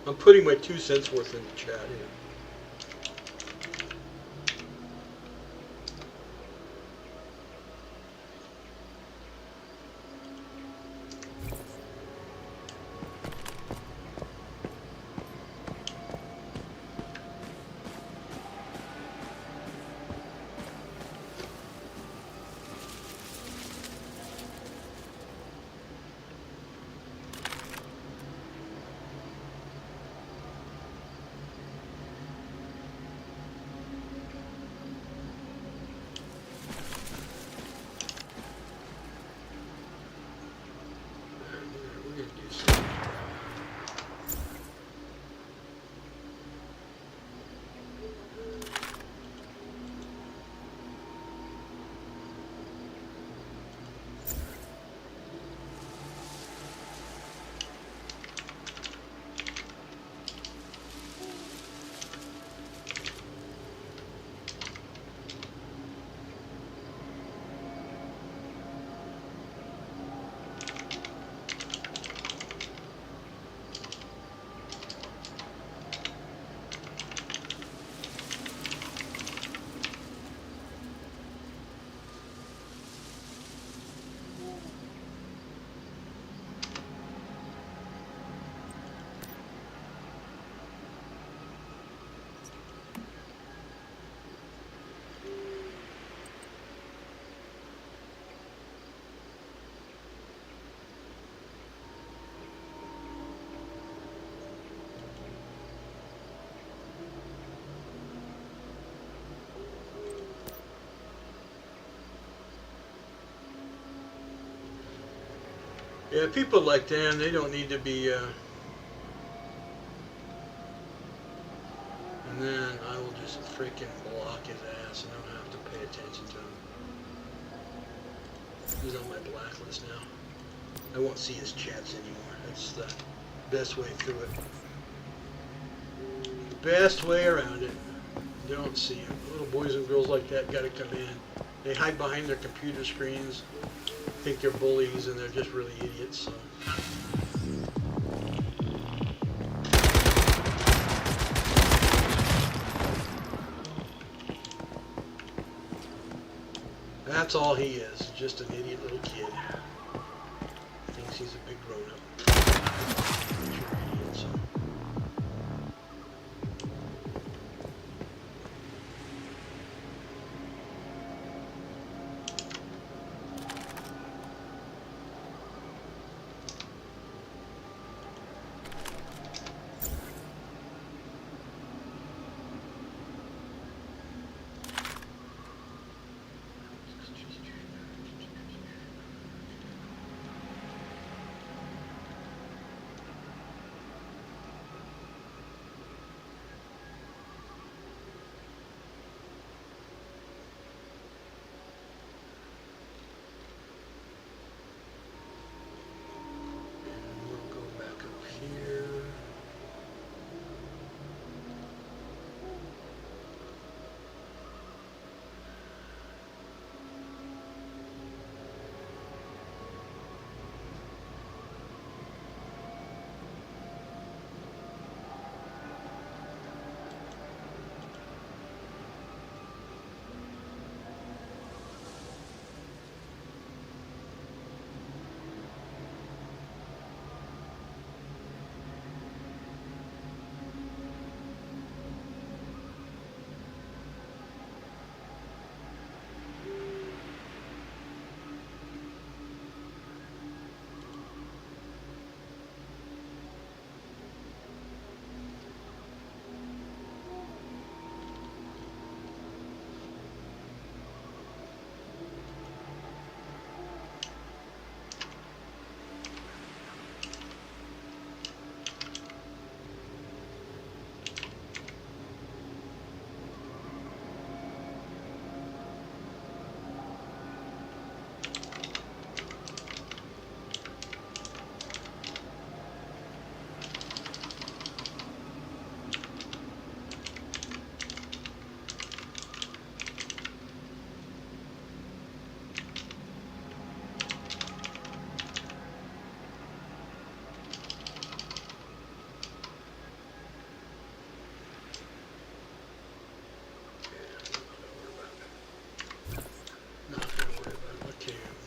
I'm putting my 2 cents worth in the chat here. Yeah, people like them, they don't need to be, and then I will just freaking block his ass and I don't have to pay attention to him. He's on my blacklist now. I won't see his chats anymore. That's the best way through it. Best way around it. Don't see them. Little boys and girls like that gotta come in. They hide behind their computer screens, think they're bullies, and they're just really idiots. So. That's all he is, just an idiot little kid. Thinks he's a big grown-up. Idiot, so.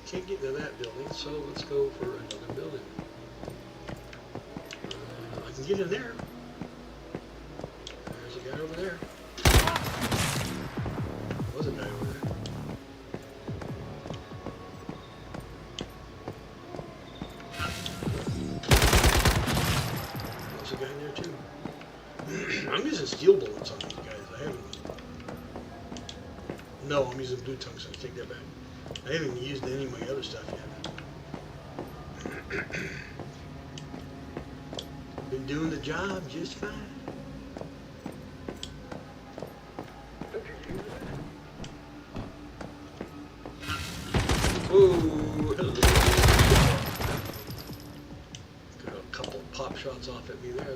Can't get into that building, so let's go for another building. I can get in there. There's a guy over there. There was a guy over there. There's a guy in there too. I'm using steel bullets on these guys. I haven't. No, I'm using blue tungsten. Take that back. I haven't used any of my other stuff yet. Been doing the job just fine. Oh, hello. Got a couple pop shots off at me there, though.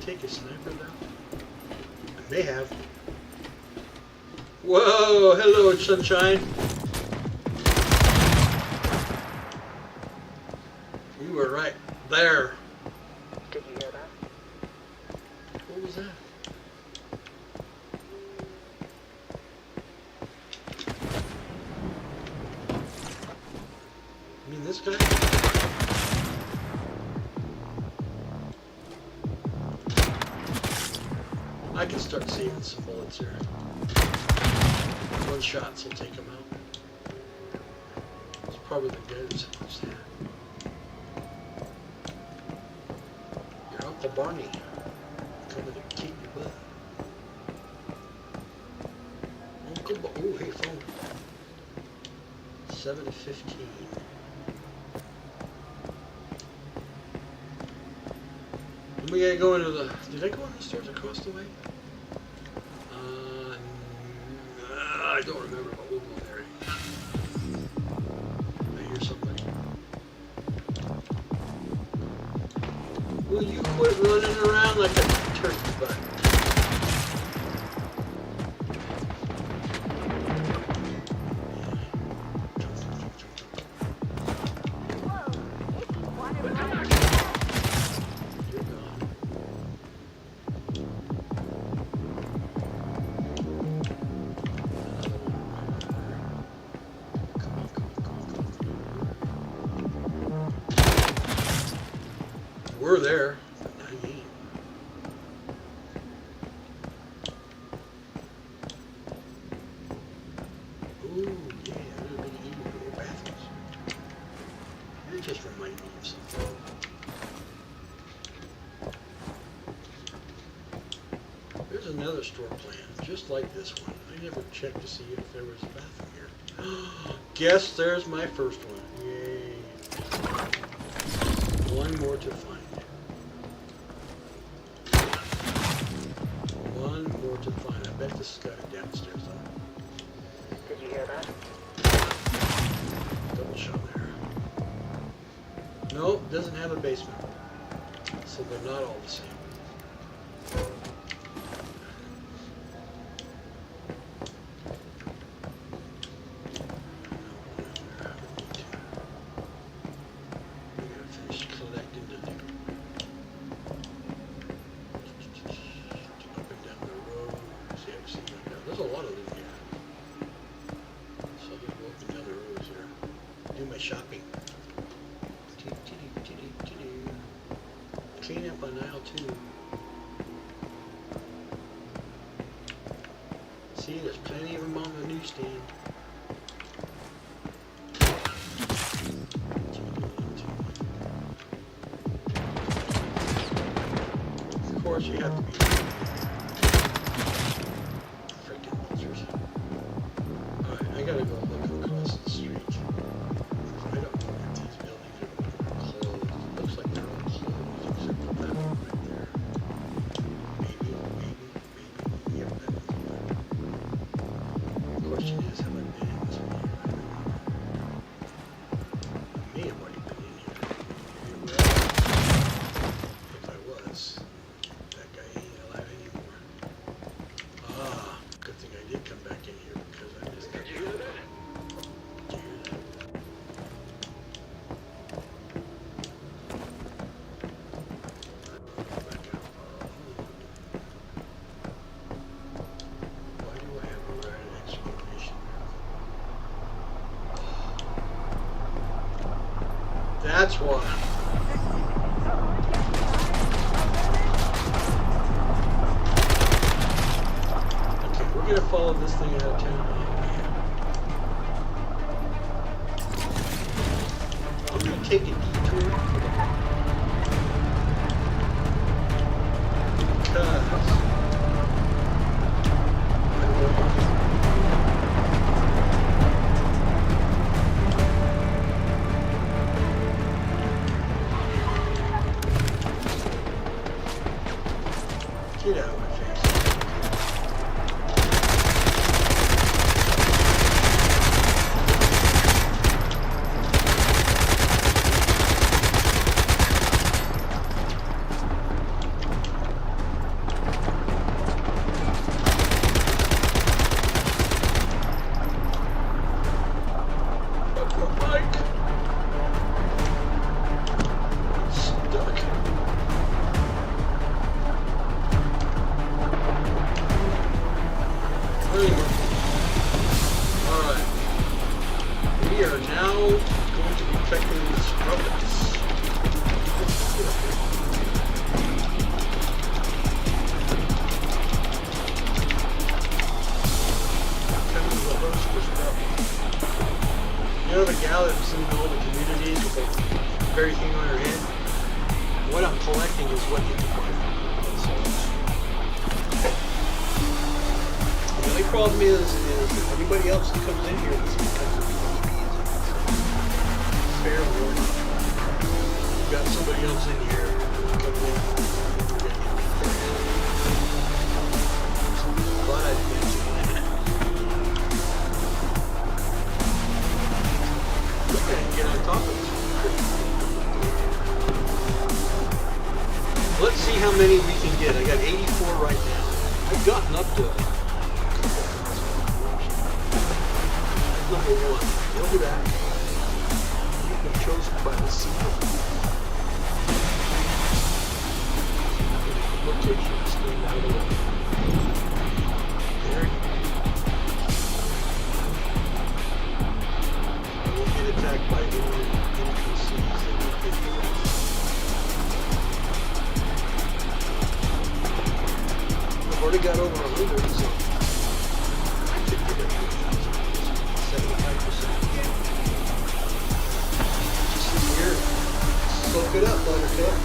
Take a sniper down? They have. Whoa, hello, sunshine. You were right there. Did you hear that? What was that? You mean this guy? I can start saving some bullets here. One shots will take them out. It's probably the guy that's supposed to have. You're Uncle Barney. Coming to kick your butt. Uncle Barney. Oh, hey, phone. 7 to 15. And we gotta go into the. Did I go in the stairs across the way? I don't remember, but we'll go there. I hear somebody. Will you quit running around like a turkey butt? We're there, but not yet. Ooh, yeah, a little bit of more bathrooms. It just reminded me of something. There's another store plan, just like this one. I never checked to see if there was a bathroom here. Guess there's my first one. Yay. One more to find. One more to find. I bet this has got it downstairs though. Did you hear that? Double shot there. Nope, doesn't have a basement. So they're not all the same. There's a lot of them here. So I'm going to go up and down the roads here. Do my shopping. Clean up on aisle 2. See, there's plenty of them on the newsstand. Of course, you have to be. I gotta go look across the street. I don't know if these buildings are closed. It looks like they're all closed except for that one right there. Maybe. Yep, that one's open. The question is, have I been in this one yet? I may have already been in here. If I was, that guy ain't alive anymore. Ah, good thing I did come back in here because I missed that. That's why. Okay, we're gonna follow this thing out of town. I'm gonna take a detour because get out of my face. Alright. We are now going to be checking these robots. everything on her head. What I'm collecting is what you can buy. The only problem is if anybody else that comes in here, this becomes a PvP. Fair warning. You've got somebody else in here coming in. But I'd mention that. Okay, get on top of it. Let's see how many we can get. I got 84 right now. I've gotten up to number one. Look at that. You've been chosen by the seal. Location staying out of the way. There. I won't get attacked by any NPCs that will hit me right now. I've already got over 100, so I should get it. 75%. Just sit here, soak it up, Buttercup.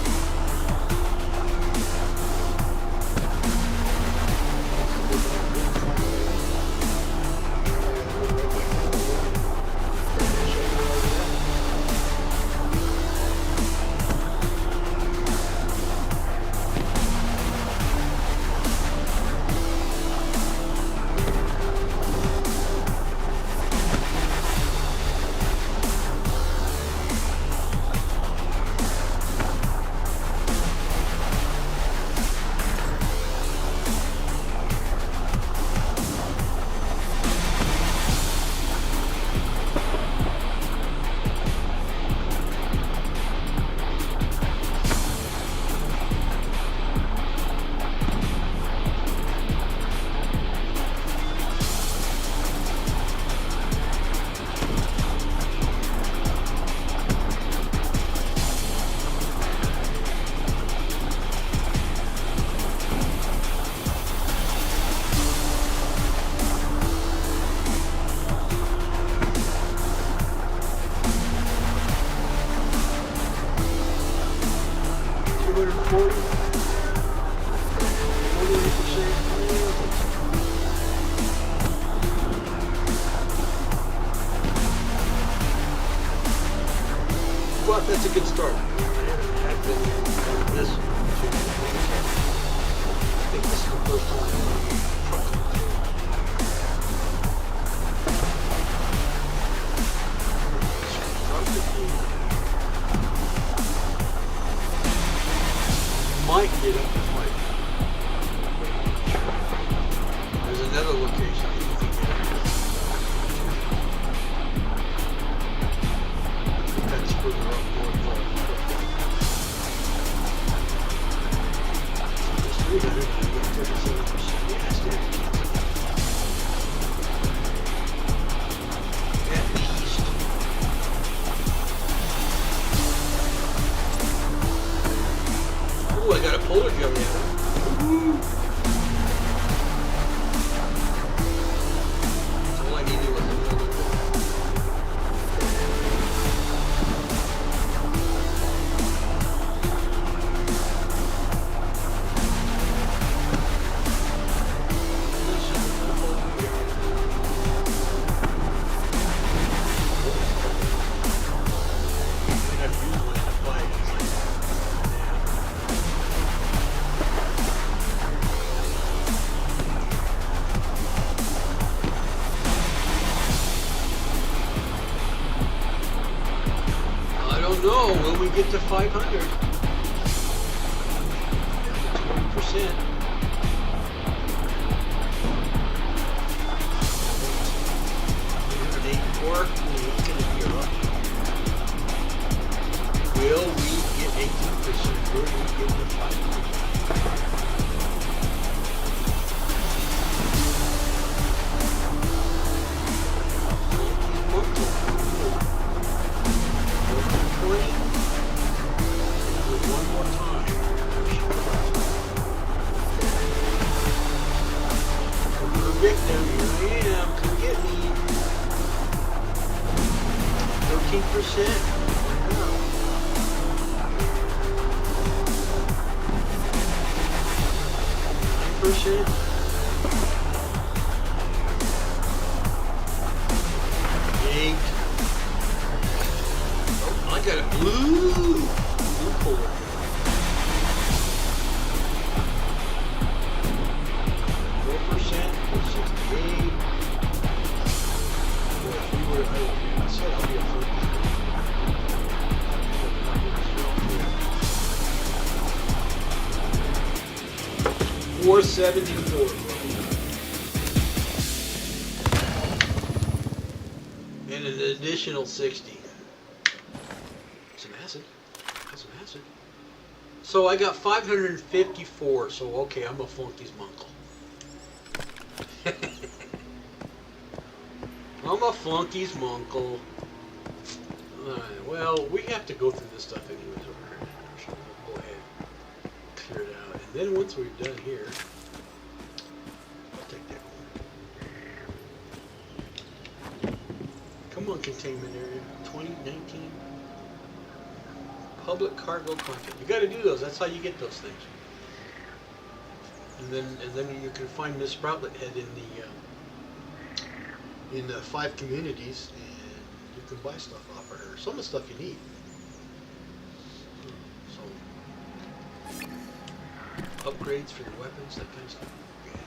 But that's a good start. I've been doing this. I think this is the first time I've might get up to fight. There's another location you can get up to. That's further up north. It's 300, 37%. Yeah, still. At least. Ooh, I got a polar jump now. Woo! That's all I needed was another one. No, when we get to 500, 20%. It's going to be up. Will we get 18%? Will we get to 500? One more time. Victim, here I am. Come get me. 13%. Wow. 4%. Eight. Oh, I got a blue puller. 4%. 68. Boy, if we were, I said I'll be a first. 474. And an additional 60. Some acid. Got some acid. So I got 554. So okay, I'm a Flunky's Munkle. I'm a Flunky's Munkle. Alright, well, we have to go through this stuff anyways over here. So we'll go ahead and clear it out. And then once we're done here, I'll take that one. Come on, containment area. 2019. Public cargo content. You gotta do those. That's how you get those things. And then you can find Miss Sproutlet Head in the 5 communities, and you can buy stuff off of her. Some of the stuff you need. So upgrades for your weapons, that kind of stuff. Yeah.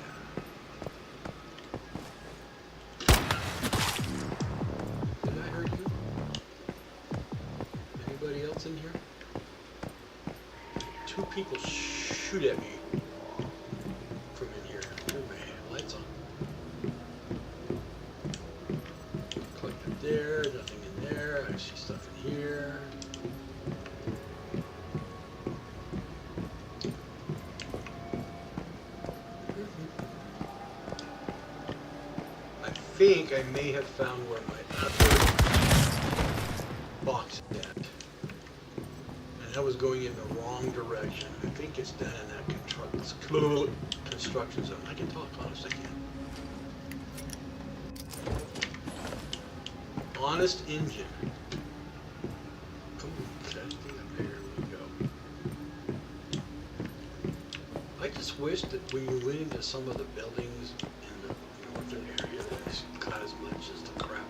Did I hurt you? Anybody else in here? 2 people shoot at me from in here. Turn my lights on. Collected there, nothing in there. I see stuff in here. I think I may have found where my other box is at. And I was going in the wrong direction. I think it's down in that construction zone. I can talk, honest, I can. Honest engine. Come on, Kirsty, there we go. I just wish that when you went into some of the buildings in the northern area that it's got as much as the crap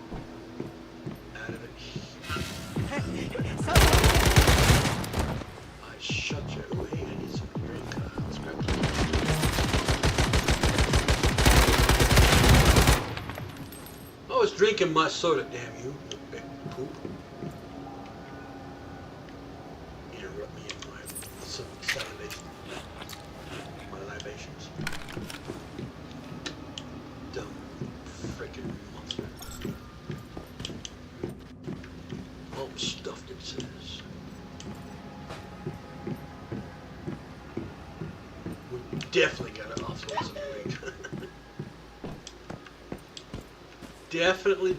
out of it. I shut you. Oh, hey, I need some drink. Let's grab I was drinking my soda, damn you big poop. Interrupt me in my salivation. My libations. Dumb frickin' monster. All stuffed, it says. We definitely gotta offload some weight. Definitely. I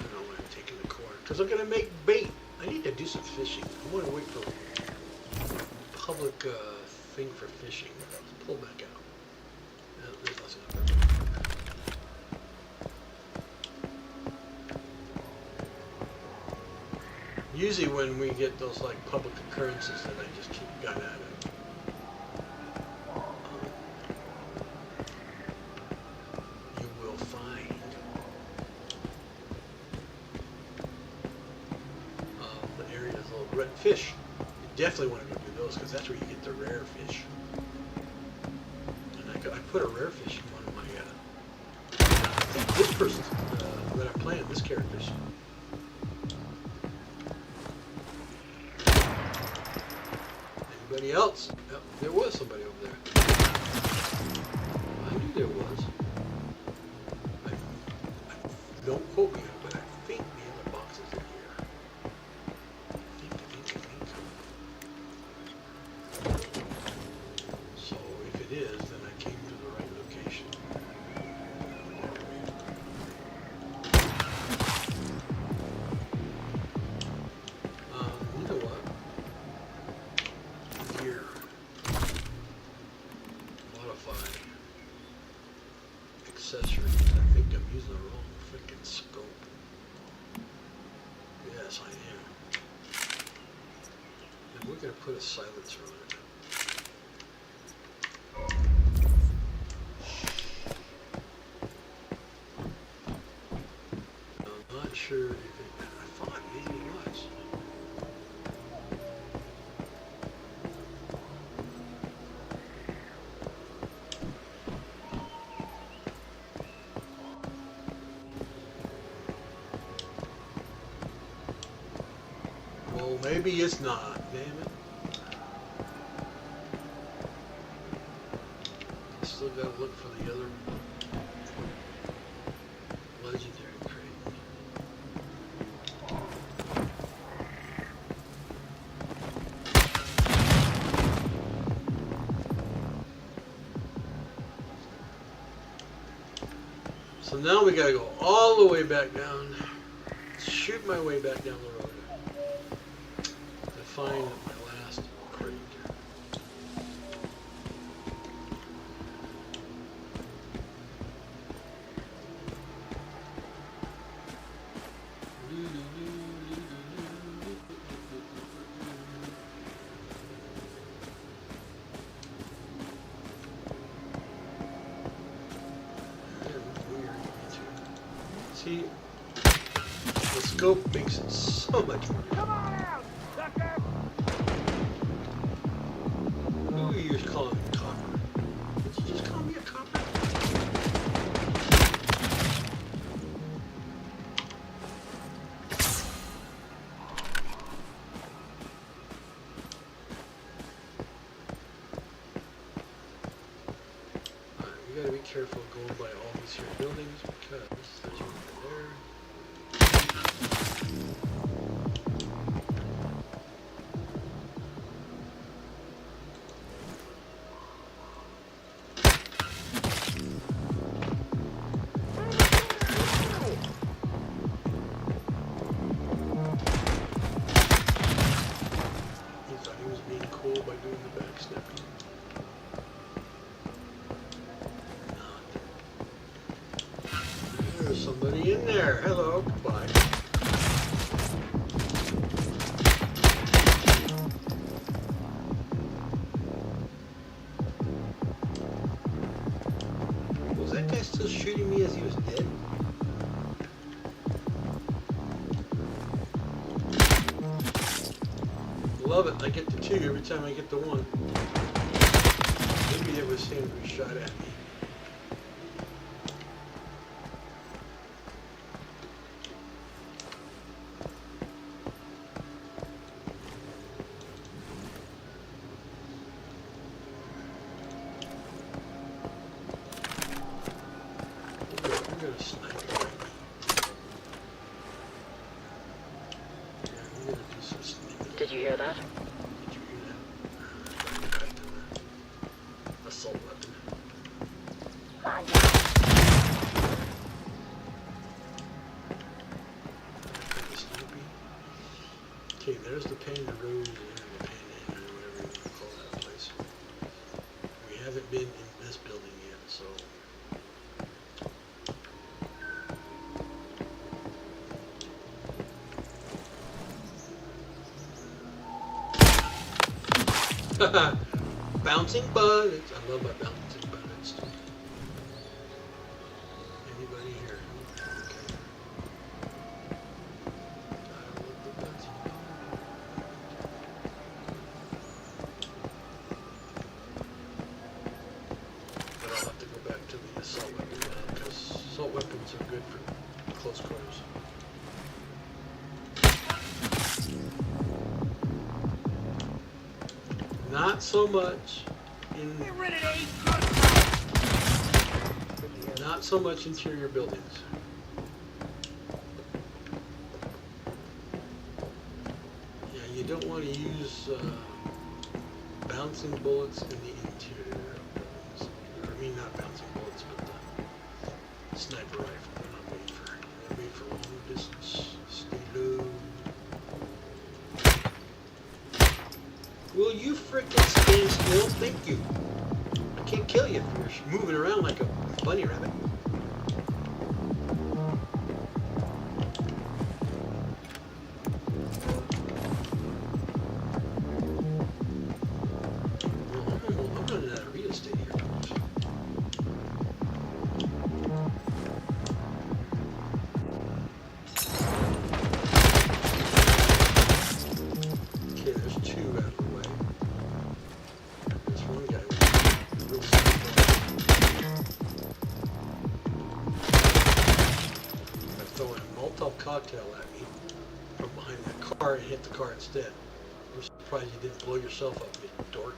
don't know why I'm taking the corn. Because I'm going to make bait. I need to do some fishing. I want to wait for a public thing for fishing. Let's pull back out. No, there's nothing up there. Usually when we get those like public occurrences that I just keep gun at it. Fish. You definitely want to go do those because that's where you get the rare fish. And I put a rare fish in one of my, I think this person's, that I'm playing, this character's. Anybody else? Yep, there was somebody over there. I knew there was. Don't quote me, but I think the other box is in here. So if it is, then I came to the right location. You know what? Here. Modify. Accessories. I think I'm using the wrong freaking scope. Yes, I am. And we're going to put a silencer on it. Oh, maybe it's not. Damn it. I still gotta look for the other legendary crate. So now we gotta go all the way back down, shoot my way back down the road to find my last crate. See, the scope makes it so much more. Come on out, sucker! Who are you calling me copper? Did you just call me a copper? Alright, we gotta be careful going by all these here buildings because there's one over there. He thought he was being cool by doing the backstepping. Not. There's somebody in there. Hello. Goodbye. Was that guy still shooting me as he was dead? Love it. I get the 2 every time I get the 1. Maybe it was him who shot at me. I'm gonna snipe him. Yeah, I'm gonna do some sniping. Did you hear that? Did you hear that? Assault weapon. Kinda snippy. Okay, there's the Panda Road, or the Panhandle, or whatever you want to call that place. We haven't been in this building yet, so. Bouncing bullets. I love my bouncing bullets. Anybody here? Okay. I love the bouncing but I'll have to go back to the assault weapon now because assault weapons are good for close quarters. Not so much in Get rid of these! not so much interior buildings. Yeah, you don't want to use bouncing bullets in the interior buildings. I mean, not bouncing bullets, but the sniper rifle. They're not made for long distance. Stay low. Will you frickin' stand still? Thank you. I can't kill you if you're moving around like a bunny rabbit. Well, I'm running out of real estate here, folks. Okay, there's 2 out of the way. There's one guy with real simple. They're throwing a Molotov cocktail at me from behind that car car and hit the car instead. I'm surprised you didn't blow yourself up, you dork.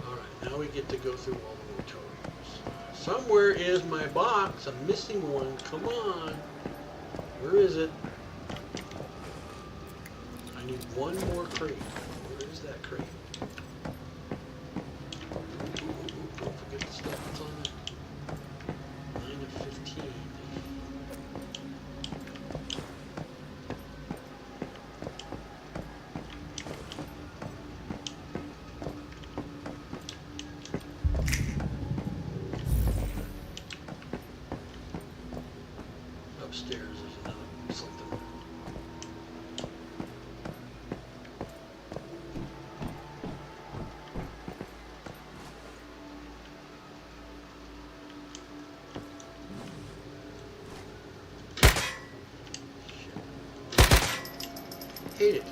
Alright, now we get to go through all the motoriums. Somewhere is my box. I'm missing one. Come on. Where is it? I need one more crate. Where is that crate? Ooh, don't forget the stuff that's on there. 9 of 15. Upstairs there's another something. Hate it.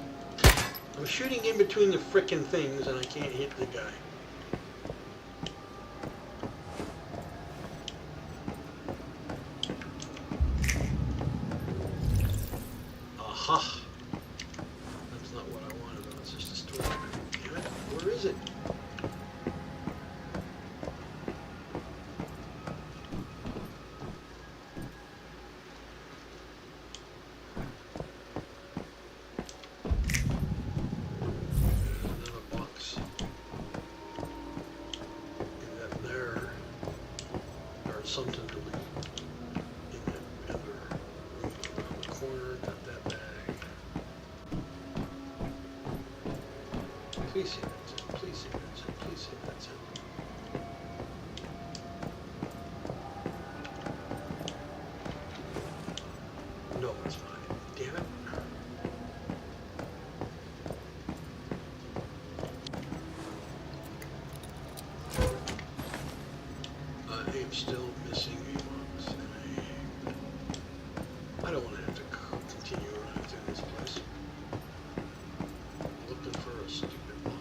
I'm shooting in between the frickin' things and I can't hit the guy. Aha! That's not what I wanted, though. It's just a storage crate. Damn it. Where is it? Another box. And that there are something to leave in that other room around the corner. Got that bag. Please say that's it. Please say that's it. Please say that's it. No, it's not. Damn it. I am still missing a box. I don't want to have to continue running through this place. Looking for a stupid box.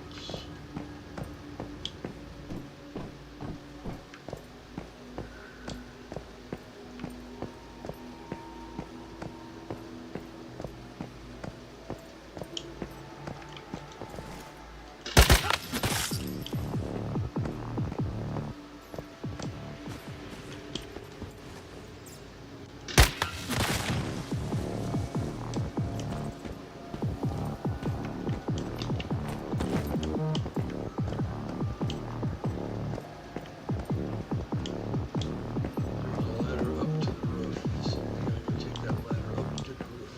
Ladder up to the roof. So we're gonna go take that ladder up to the roof.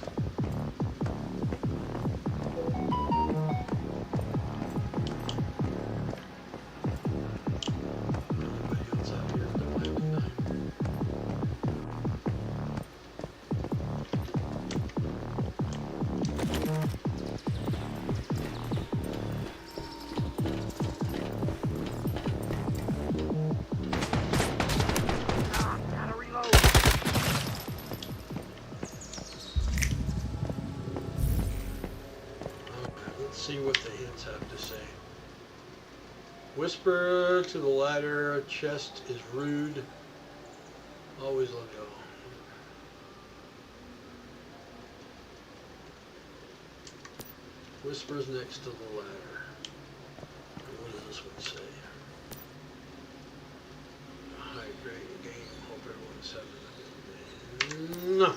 Anybody else out here that might have nine? Gotta reload. Alright, let's see what the hints have to say. Whisper to the ladder, chest is rude. Always let go. Whispers next to the ladder. And what does this one say? High grade game. Hope everyone's having a good day. No.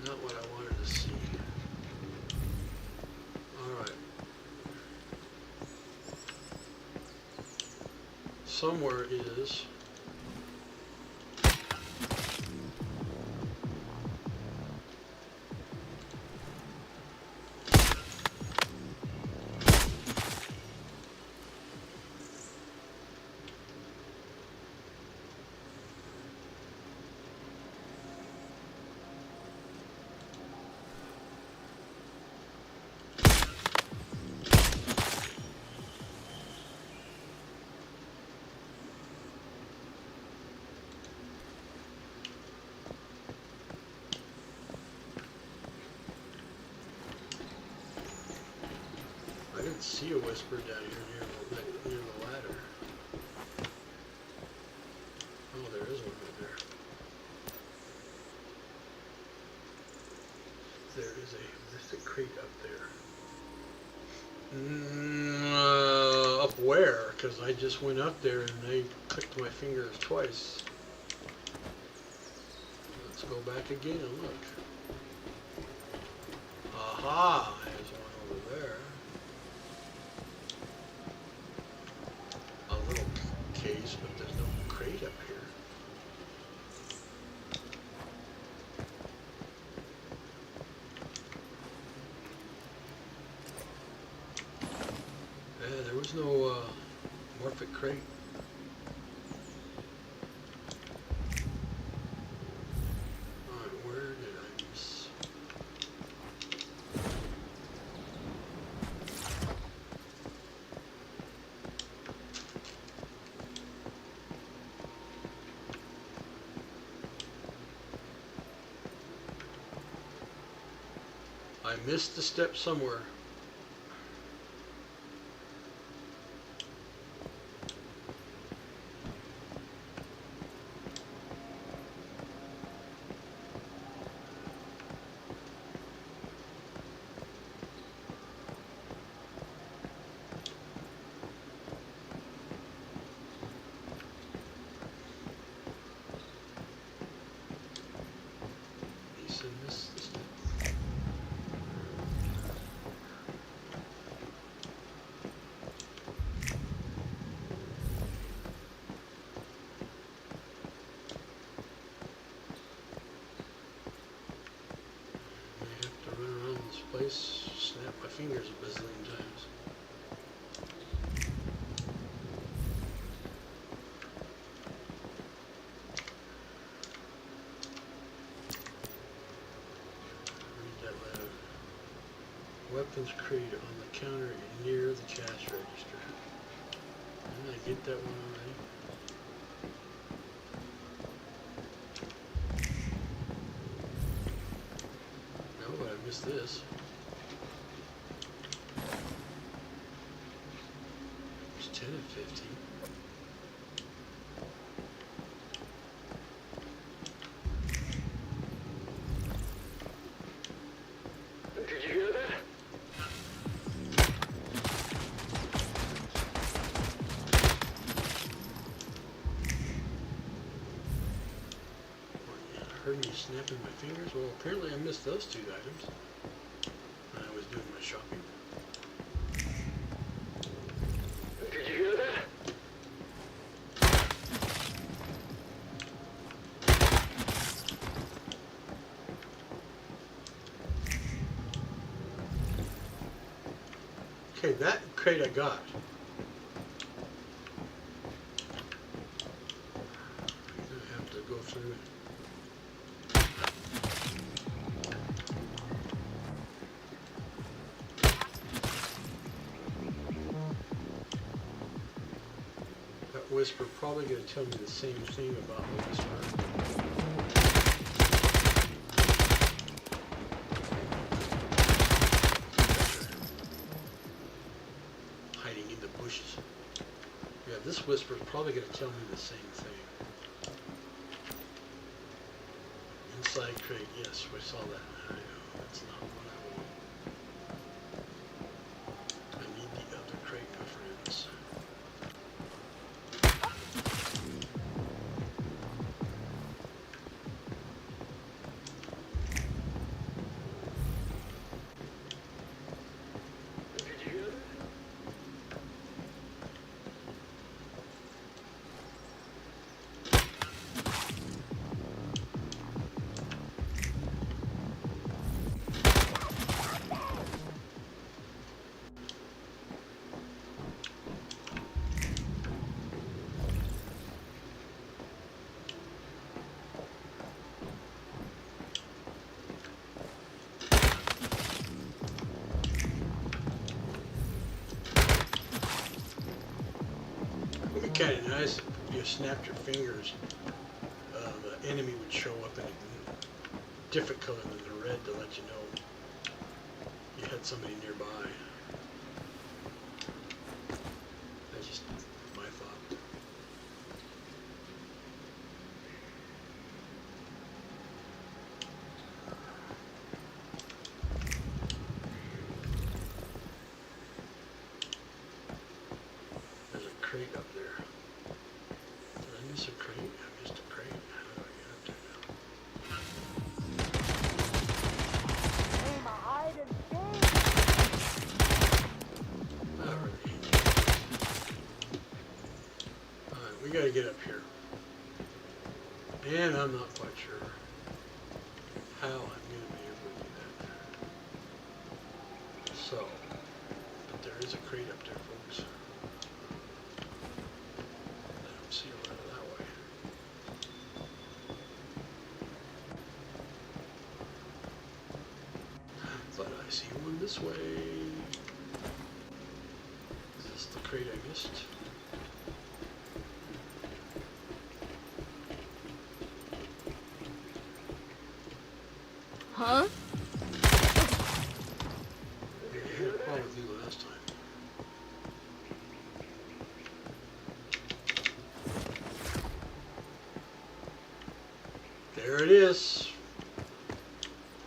Not what I wanted to see. Alright. Somewhere is I didn't see a whisper down here near the ladder. Oh, there is one right there. there is there's a crate up there. Up where? Because I just went up there and I clicked my fingers twice. Let's go back again and look. Aha! There's one over there. A little case, but there's no crate up here. Yeah, there was no Morphic crate. Alright, where did I miss? I missed a step somewhere. He said missed a step. I have to run around this place, snap my fingers a bazillion times. Read that loud. Weapons crate on the counter near the cash register. Didn't I get that one already? No, but I missed this. It's 10 and 15. Did you hear that? Heard me snapping my fingers? Well, apparently I missed those two items when I was doing my shopping. Did you hear that? Okay, that crate I got. I'm gonna have to go through it. That whisper probably gonna tell me the same thing about the whisper. Hiding in the bushes. Yeah, this whisper is probably gonna tell me the same thing. Inside crate, yes, we saw that. I know, that's not what I want. I need the other crate, my friends. Did you hear that? It would be kind of nice if you snapped your fingers, the enemy would show up in a different color than the red to let you know you had somebody nearby. That's just my thought. gotta get up here. And I'm not quite sure how I'm gonna be able to do that. So, but there is a crate up there, folks. I don't see a ladder that way. But I see one this way. Is this the crate I missed? Huh? Yeah, I had a problem with you last time. There it is.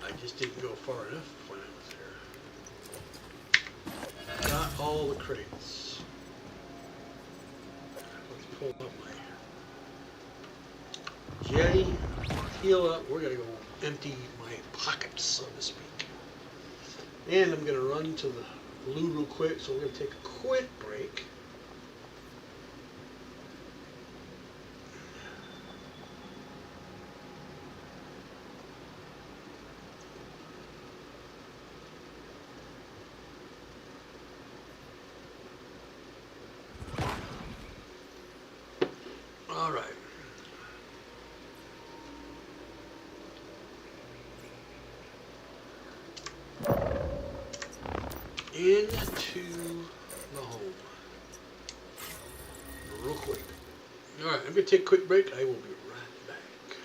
I just didn't go far enough when I was there. Got all the crates. Let's pull up my jetty, heal up. We're gonna go empty my pockets, so to speak. And I'm gonna run to the loo real quick, so we're gonna take a quick break. All right. Into the home. Real quick. All right, I'm gonna take a quick break. I will be right back.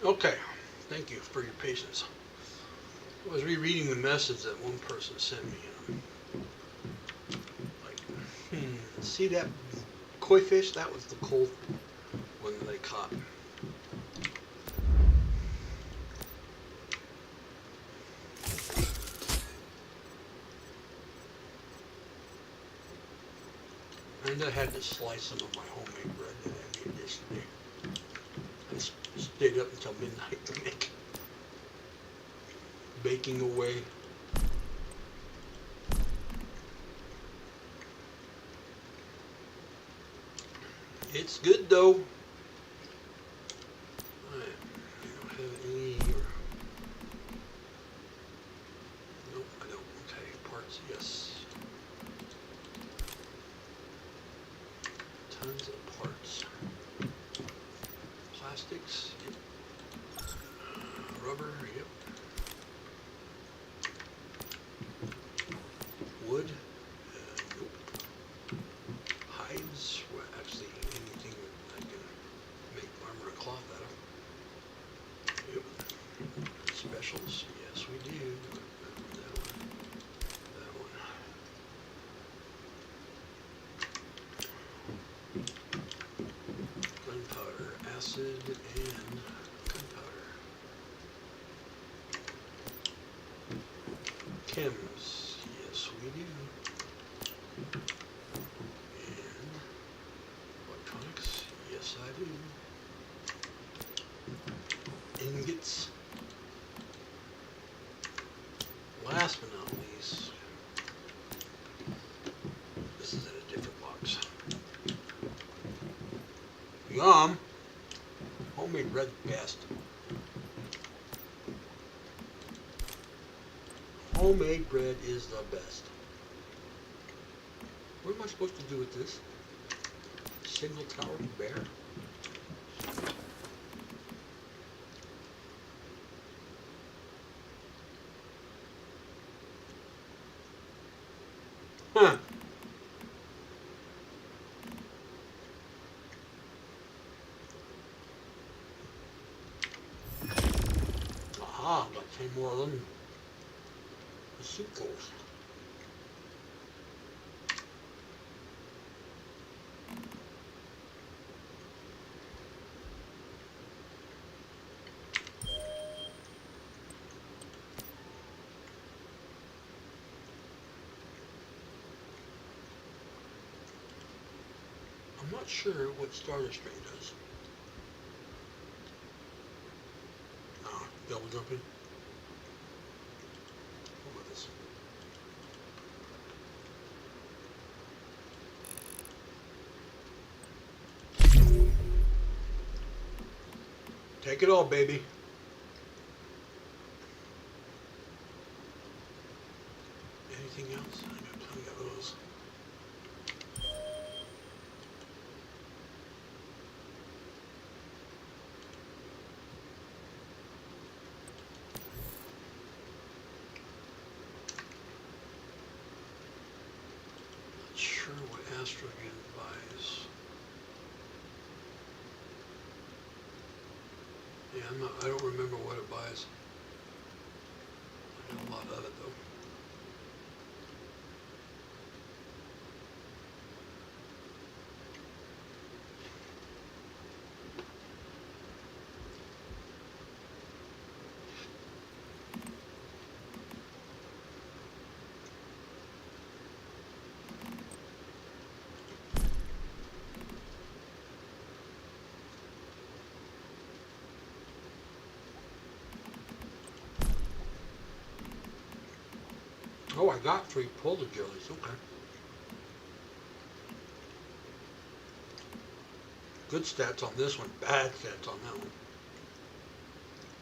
Okay, thank you for your patience. I was rereading the message that one person sent me. Like, see that koi fish? That was the cold one that they caught. And I had to slice some of my homemade bread that I made yesterday. I stayed up until midnight to make baking away. It's good though. I don't have any. Nope, I don't. Okay, parts, yes. Tons of parts. Plastics, yep. Rubber, yep. Wood, nope. Hides, well, actually anything that I can make armor and cloth out of. Yep. Specials, yes we do. That one, that one. Gunpowder, acid, and gunpowder. Chems, yes we do. And electronics, yes I do. Ingots. Last but not least, this is in a different box. Yum! Homemade bread best. Homemade bread is the best. What am I supposed to do with this? Single tower bear? Huh. Aha, got 10 more of them. The soup bowls. I'm not sure what starter strain does. Double jumping. What about this? Take it all, baby. Anything else? I got plenty of those. Not sure what Astrogan buys. Yeah, I don't remember what it buys. I have a lot of it though. Oh, I got 3 polar jellies. Okay. Good stats on this one. Bad stats on that one.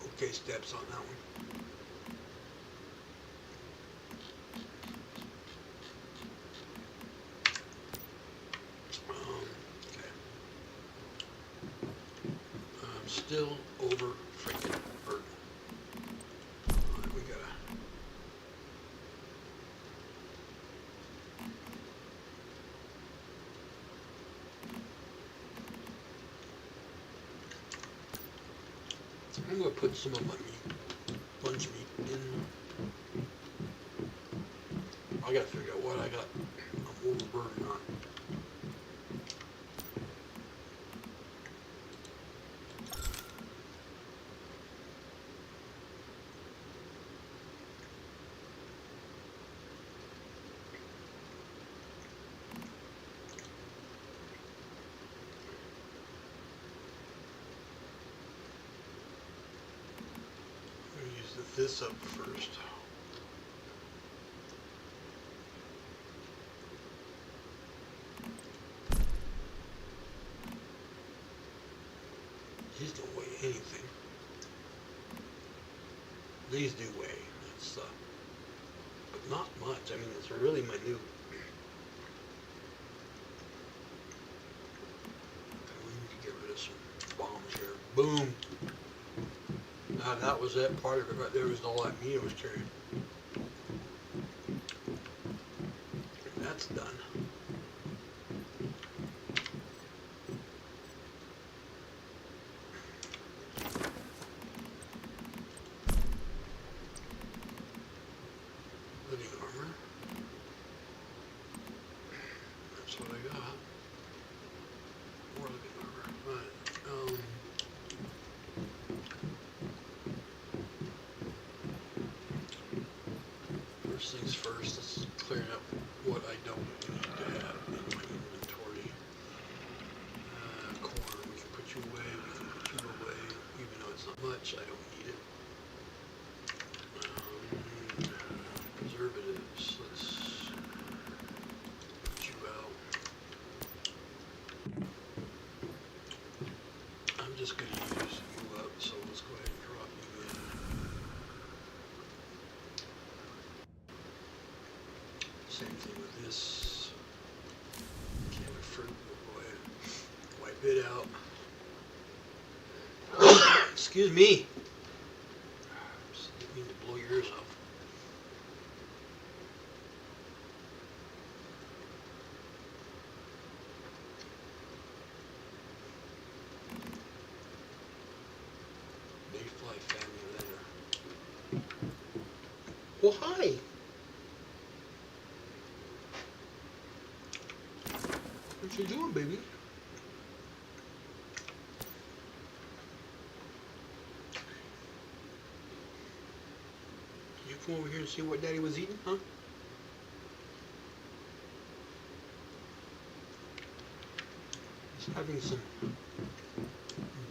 Okay stats on that one. Okay. I'm still over freaking burden. Alright, we gotta. I'm gonna put some of my meat, lunch meat, in. I gotta figure out what I got. I'm overburdened on. I'm gonna use this up first. These don't weigh anything. These do weigh. That's but not much. I mean, it's really minute. We need to get rid of some bombs here. Boom. Now that was that part of it right there. Was all that meat I was carrying. That's done. Living armor. That's what I got. More living armor. Right. First things first, let's clear up what I don't need to have in my inventory. Corn, we can put you away, we can put you away, even though it's not much, I don't need it. Preservatives, let's put you out. I'm just going to use you up, so let's go ahead and drop you in. Same thing with this. Can of fruit, we'll go ahead and wipe it out. Excuse me. Just didn't mean to blow your ears off. Mayfly family letter. Well, hi. What you doing, baby? You come over here and see what Daddy was eating, huh? He's having some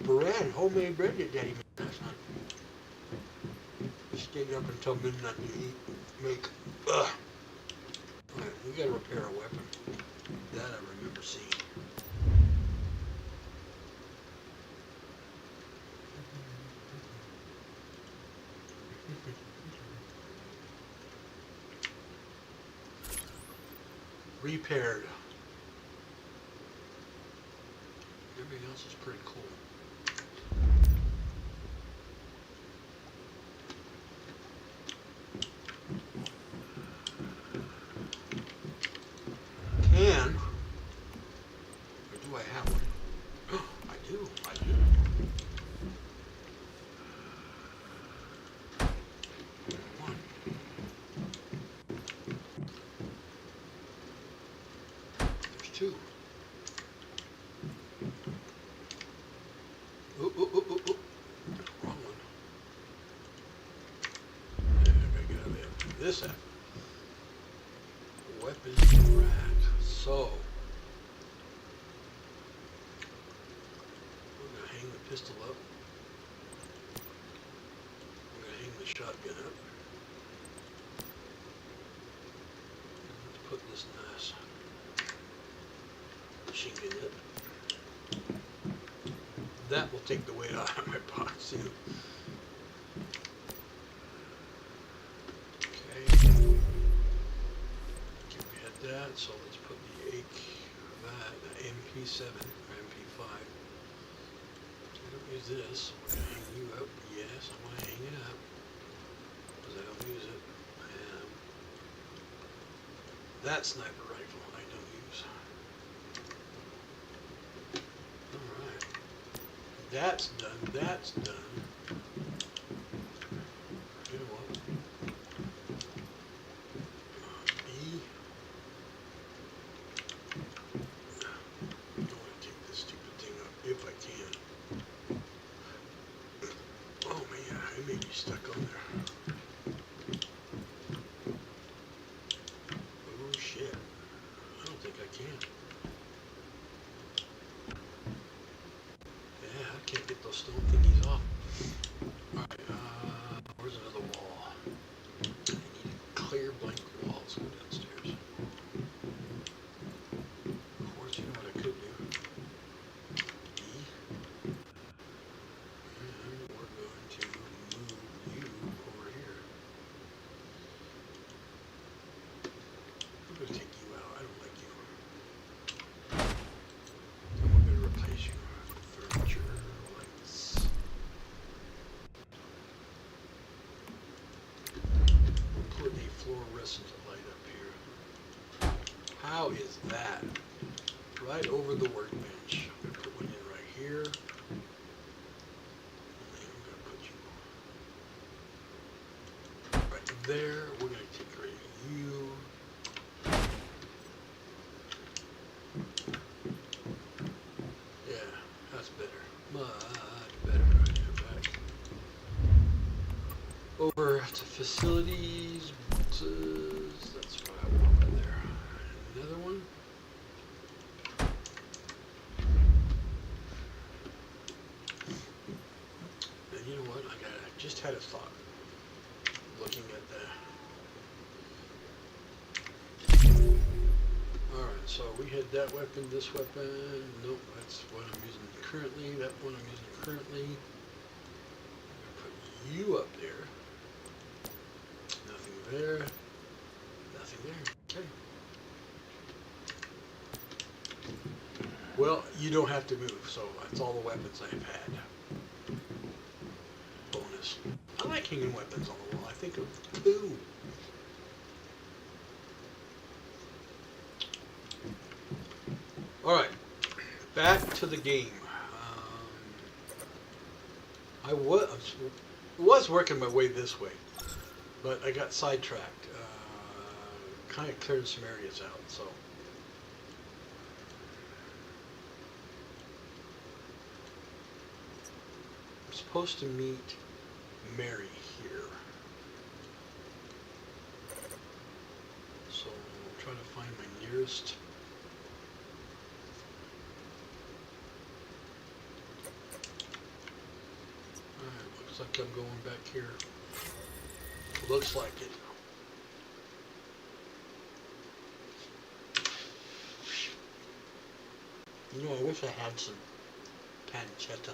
bread, homemade bread that Daddy made last night. He stayed up until midnight to make. Ugh. Alright, we gotta repair our weapon. That I remember seeing. Repaired. Everything else is pretty cool. Can, or do I have one? I do. One. There's two. Oh, wrong one. There we go. This up. Weapons rack. So we're gonna hang the pistol up. We're gonna hang the shotgun up. Let's put this nice machine gun up. That will take the weight out of my box, you know. Okay. That, so let's put the the MP7 or MP5. I don't use this. We're going to hang you up. Yes, I want to hang it up because I don't use it. And that sniper rifle I don't use. Alright. That's done. that right over the workbench. I'm going to put one in right here. And then I'm going to put you right there. We're going to take right you. Yeah, that's better. Much better. Right. Over to facilities. That's what I want right there. Another one. And you know what? I just had a thought. Looking at the. Alright, so we had that weapon, this weapon. Nope, that's what I'm using currently. That one I'm using currently. I'm going to put you up there. Nothing there. Nothing there. Okay. Well, you don't have to move, so that's all the weapons I've had. Bonus. I like hanging weapons on the wall. I think of cool. Alright, back to the game. I was working my way this way, but I got sidetracked. Kind of cleared some areas out, so. I'm supposed to meet Mary here. So I'm trying to find my nearest. Alright, looks like I'm going back here. Looks like it. You know, I wish I had some pancetta.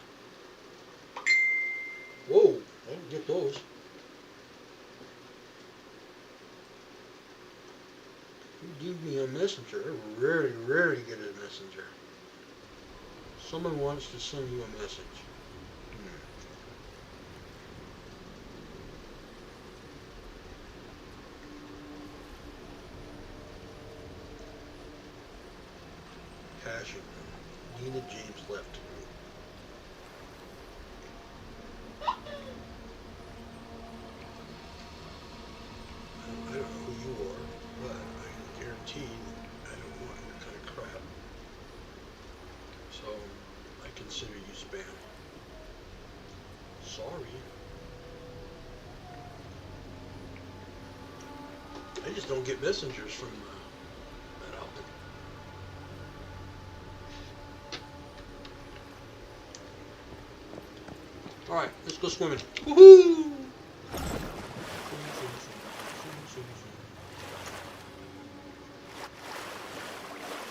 Whoa, I didn't get those. You give me a messenger. I rarely get a messenger. Someone wants to send you a message. Passion. Nina James left. I don't know who you are, but I guarantee I don't want your kind of crap. So I consider you spam. Sorry. I just don't get messengers from that outfit. Alright, let's go swimming. Woohoo!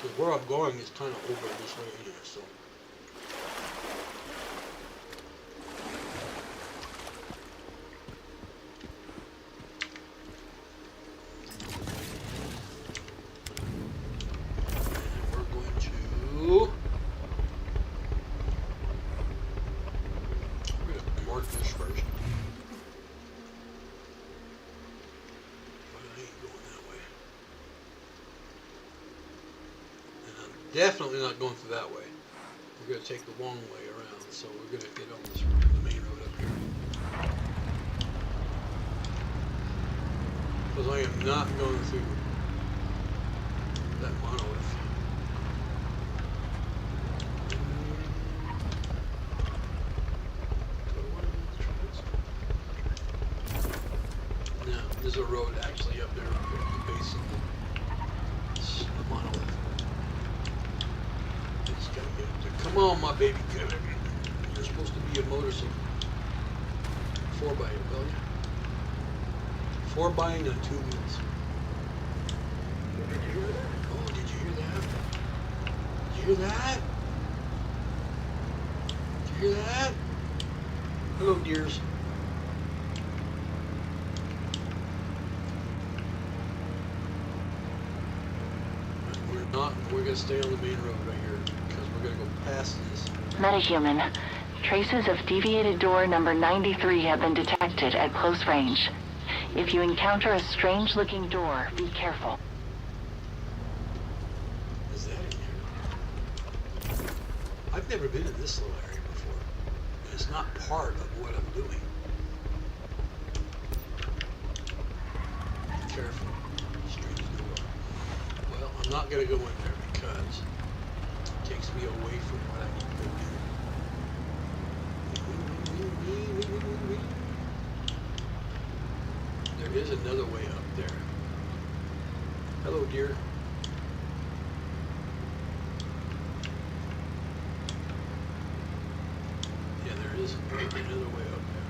Because where I'm going is kind of over this way anyway, so. Definitely not going through that way. We're going to take the long way around, so we're going to get on this the main road up here. Because I am not going through that monolith. No, there's a road actually up there at the base of the monolith. Come on, my baby. You're supposed to be a motorcycle. 4x, will you? 4x and 2 wheels. Did you hear that? Oh, did you hear that? Did you hear that? Did you hear that? Hello, dears. We're going to stay on the main road right here because we're going to go past this. Metahuman. Traces of deviated door number 93 have been detected at close range. If you encounter a strange-looking door, be careful. I've never been in this little area before. It's not part of what I'm doing. Be careful. Strange door. Well, I'm not going to go in there because it takes me away from what I need to go do. There is another way up there. Hello, dear. Yeah, there is another way up there.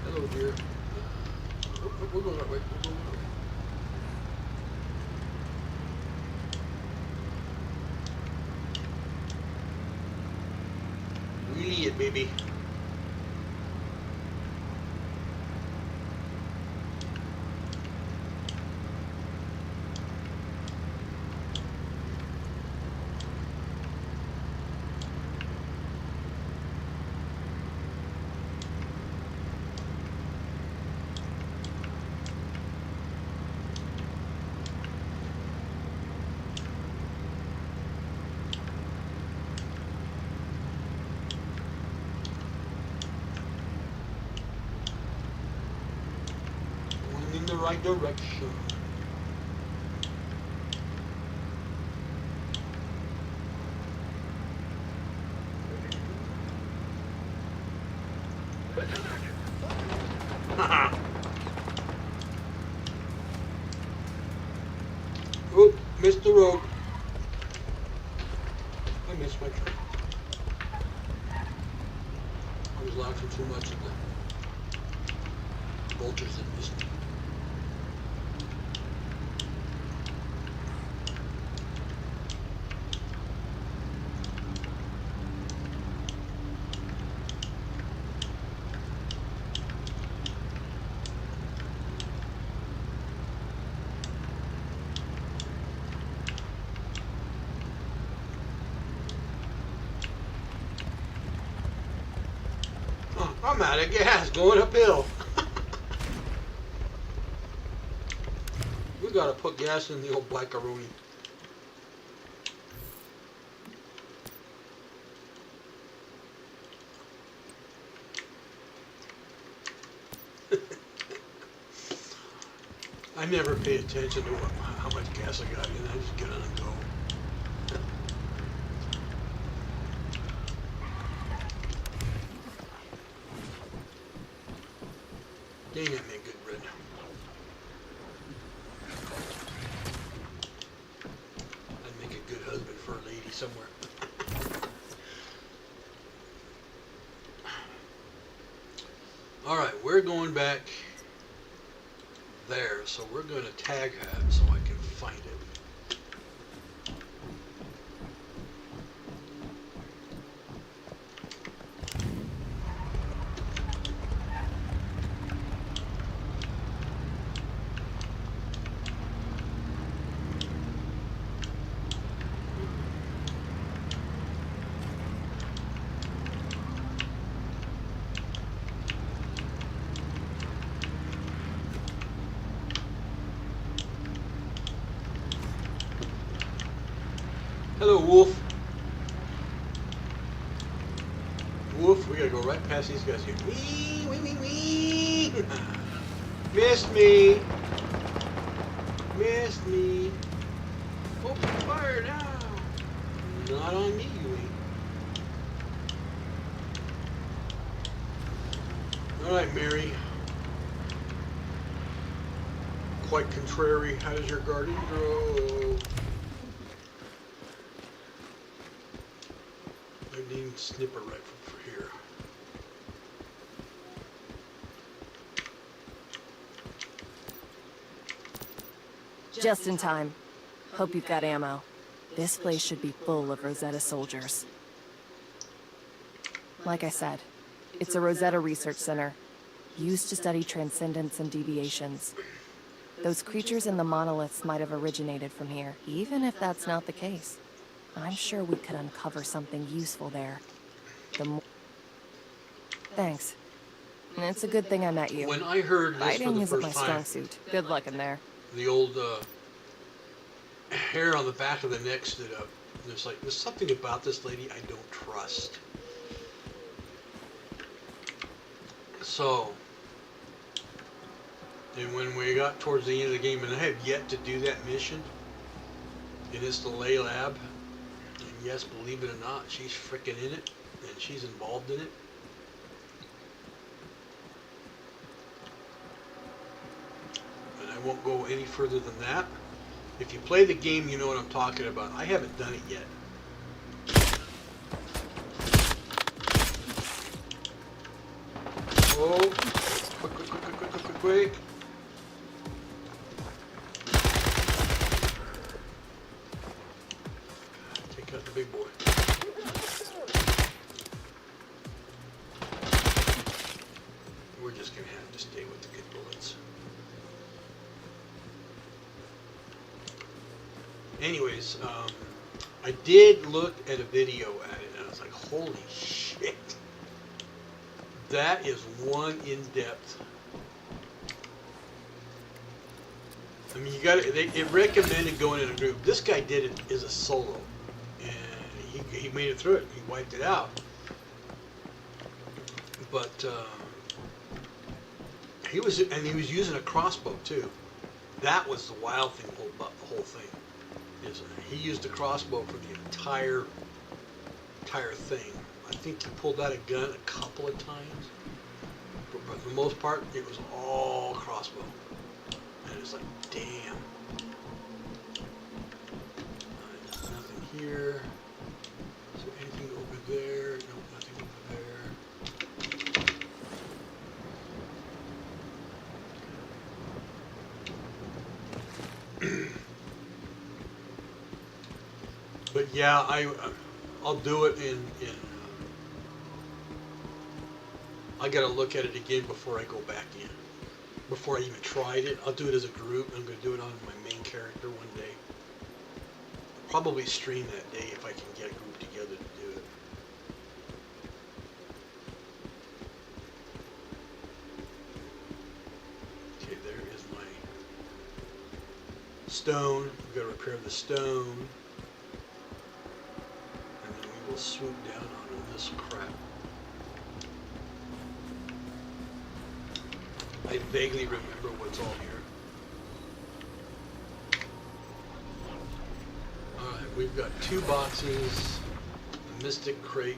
Hello, dear. We're going that way. We're going that way. Wheelie it, baby. In the right direction. Oh, missed the road. I missed my turn. I was laughing too much at the vultures that missed me. I'm out of gas going uphill. We gotta put gas in the old blackaroni. I never pay attention to how much gas I got in. I just get on and go. Dang, that made good bread. I'd make a good husband for a lady somewhere. Alright, we're going back there, so we're going to tag that so I can find it. Hello, Wolf. Wolf, we gotta go right past these guys here. Wee, wee, wee, wee. Missed me. Missed me. Open fire now. Not on me, you ain't. Alright, Mary. Quite contrary. How does your garden grow? I need a snipper rifle for here. Just in time. Hope you've got ammo. This place should be full of Rosetta soldiers. Like I said, it's a Rosetta research center, used to study transcendence and deviations. Those creatures in the monoliths might have originated from here, even if that's not the case. I'm sure we could uncover something useful there. The more... Thanks. It's a good thing I met you. When I heard this for Fighting the isn't my first time, strong suit. Good luck in there. the old hair on the back of the neck stood up. There's like, there's something about this lady I don't trust. So, and when we got towards the end of the game, and I have yet to do that mission, and it's the Lay Lab, and yes, believe it or not, she's freaking in it, and she's involved in it. And I won't go any further than that. If you play the game, you know what I'm talking about. I haven't done it yet. Oh, quick, quick, quick, quick, quick, quick, quick, quick. Take out the big boy. We're just gonna have to stay with the good bullets. Anyways, I did look at a video at it, and I was like, holy shit. That is one in-depth. I mean, you got it recommended going in a group. This guy did it as a solo, and he made it through it. He wiped it out. But he was using a crossbow too. That was the wild thing about the whole thing. Is he used a crossbow for the entire thing. I think he pulled out a gun a couple of times, but for the most part, it was all crossbow. And it's like, damn. There's nothing here. Is there anything over there? No, nothing over there. But yeah, I'll do it in I gotta look at it again before I go back in. Before I even tried it, I'll do it as a group. I'm gonna do it on my main character one day. Probably stream that day if I can get a group together to do it. Okay, there is my stone. We've got to repair the stone. And then we will swoop down onto this crap. I vaguely remember what's all here. Alright, we've got 2 boxes, a Mystic Crate.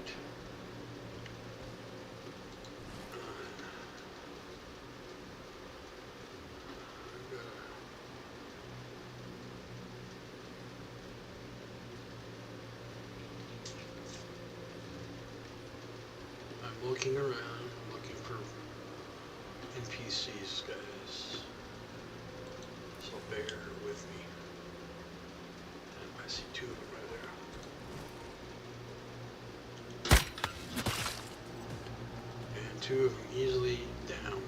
I'm looking around, looking for NPCs, guys, so bear with me. And I see 2 of them right there. And 2 of them easily downed.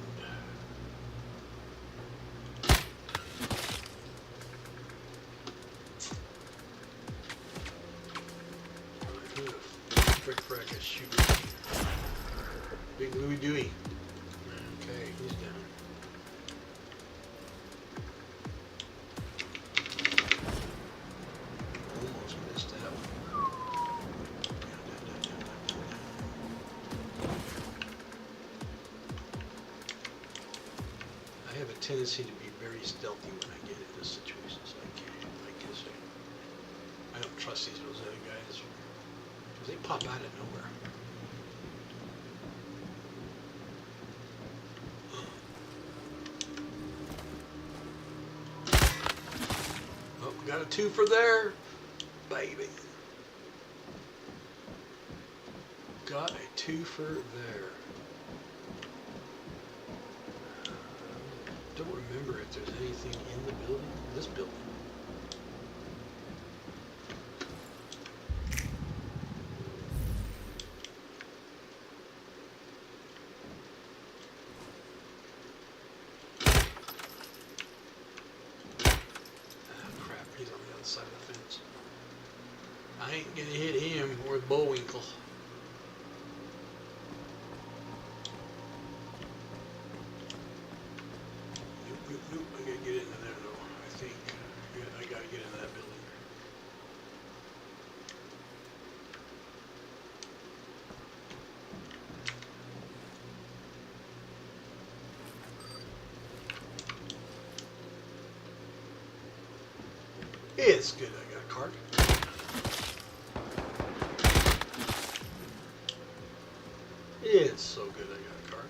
Who the frick frack is shooting? Big Louie Dewey. Okay, he's down. Almost missed that one. I have a tendency to be very stealthy when I get into situations like this. I don't trust these Rosetta guys because they pop out of nowhere. Got a 2 for there, baby. Got a 2 for there. Don't remember if there's anything in the building. This building. Side of the fence. I ain't gonna hit him or the Bullwinkle. Nope, I gotta get into there though, I think. Yeah, I gotta get into that building. It's good I got a card. It's so good I got a card.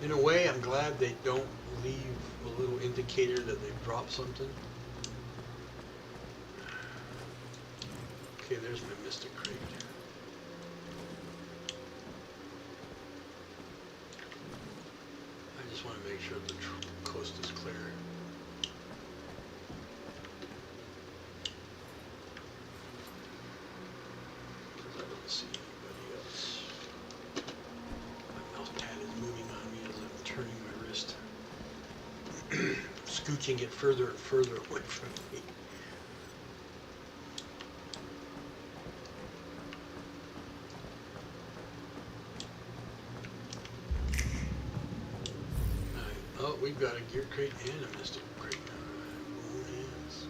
In a way, I'm glad they don't leave a little indicator that they've dropped something. Okay, there's my Mystic Crate. I just want to make sure the coast is clear. Because I don't see anybody else. My mouse pad is moving on me as I'm turning my wrist. Scooching it further and further away from me. Oh, we've got a gear crate and a Mystic Crate. Oh, yes.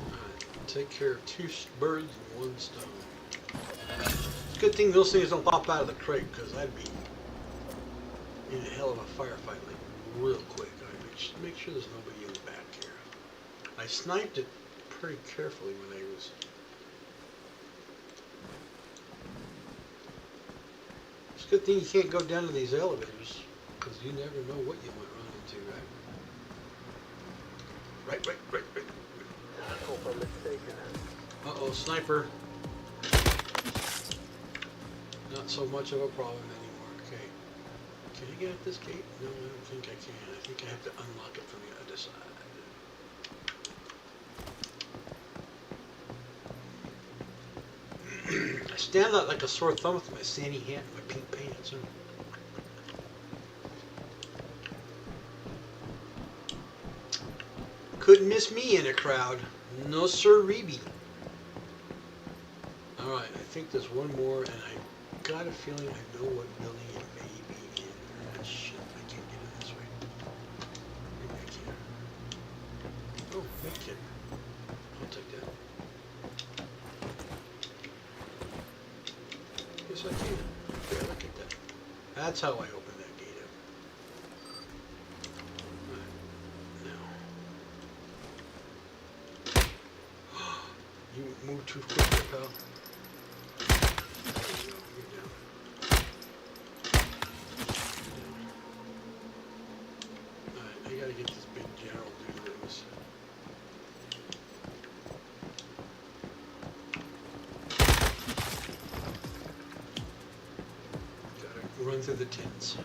Alright, take care of two birds and one stone. It's a good thing those things don't pop out of the crate, because I'd be in a hell of a firefight like real quick. I make sure there's nobody in the back here. I sniped it pretty carefully when I was. It's a good thing you can't go down to these elevators, because you never know what you might run into, right? Right. I hope I'm mistaken. Uh-oh, sniper. Not so much of a problem anymore. Okay. Can I get at this gate? No, I don't think I can. I think I have to unlock it from the other side. I stand out like a sore thumb with my sandy hat and my pink pants. Couldn't miss me in a crowd. No sir-reebie. Alright, I think there's one more, and I got a feeling I know what building it may be in. Ah, shit, I can't get in this way. Maybe I can. Oh, thank you. I'll take that. Yes, I can. Yeah, look at that. That's how I open that gate up. Now. You move too quickly, pal. There you go. You're down. Alright, I gotta get this big general dude loose. Gotta run through the tents.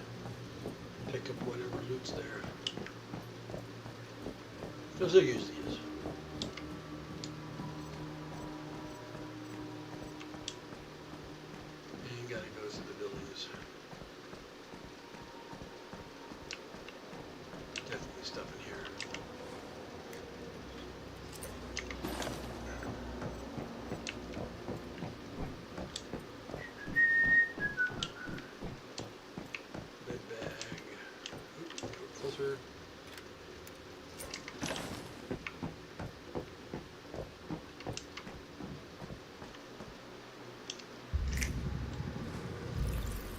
Pick up whatever loot's there. Because there usually is. And gotta go to the buildings. Definitely stuff in here. Bed bag. Oop, go closer.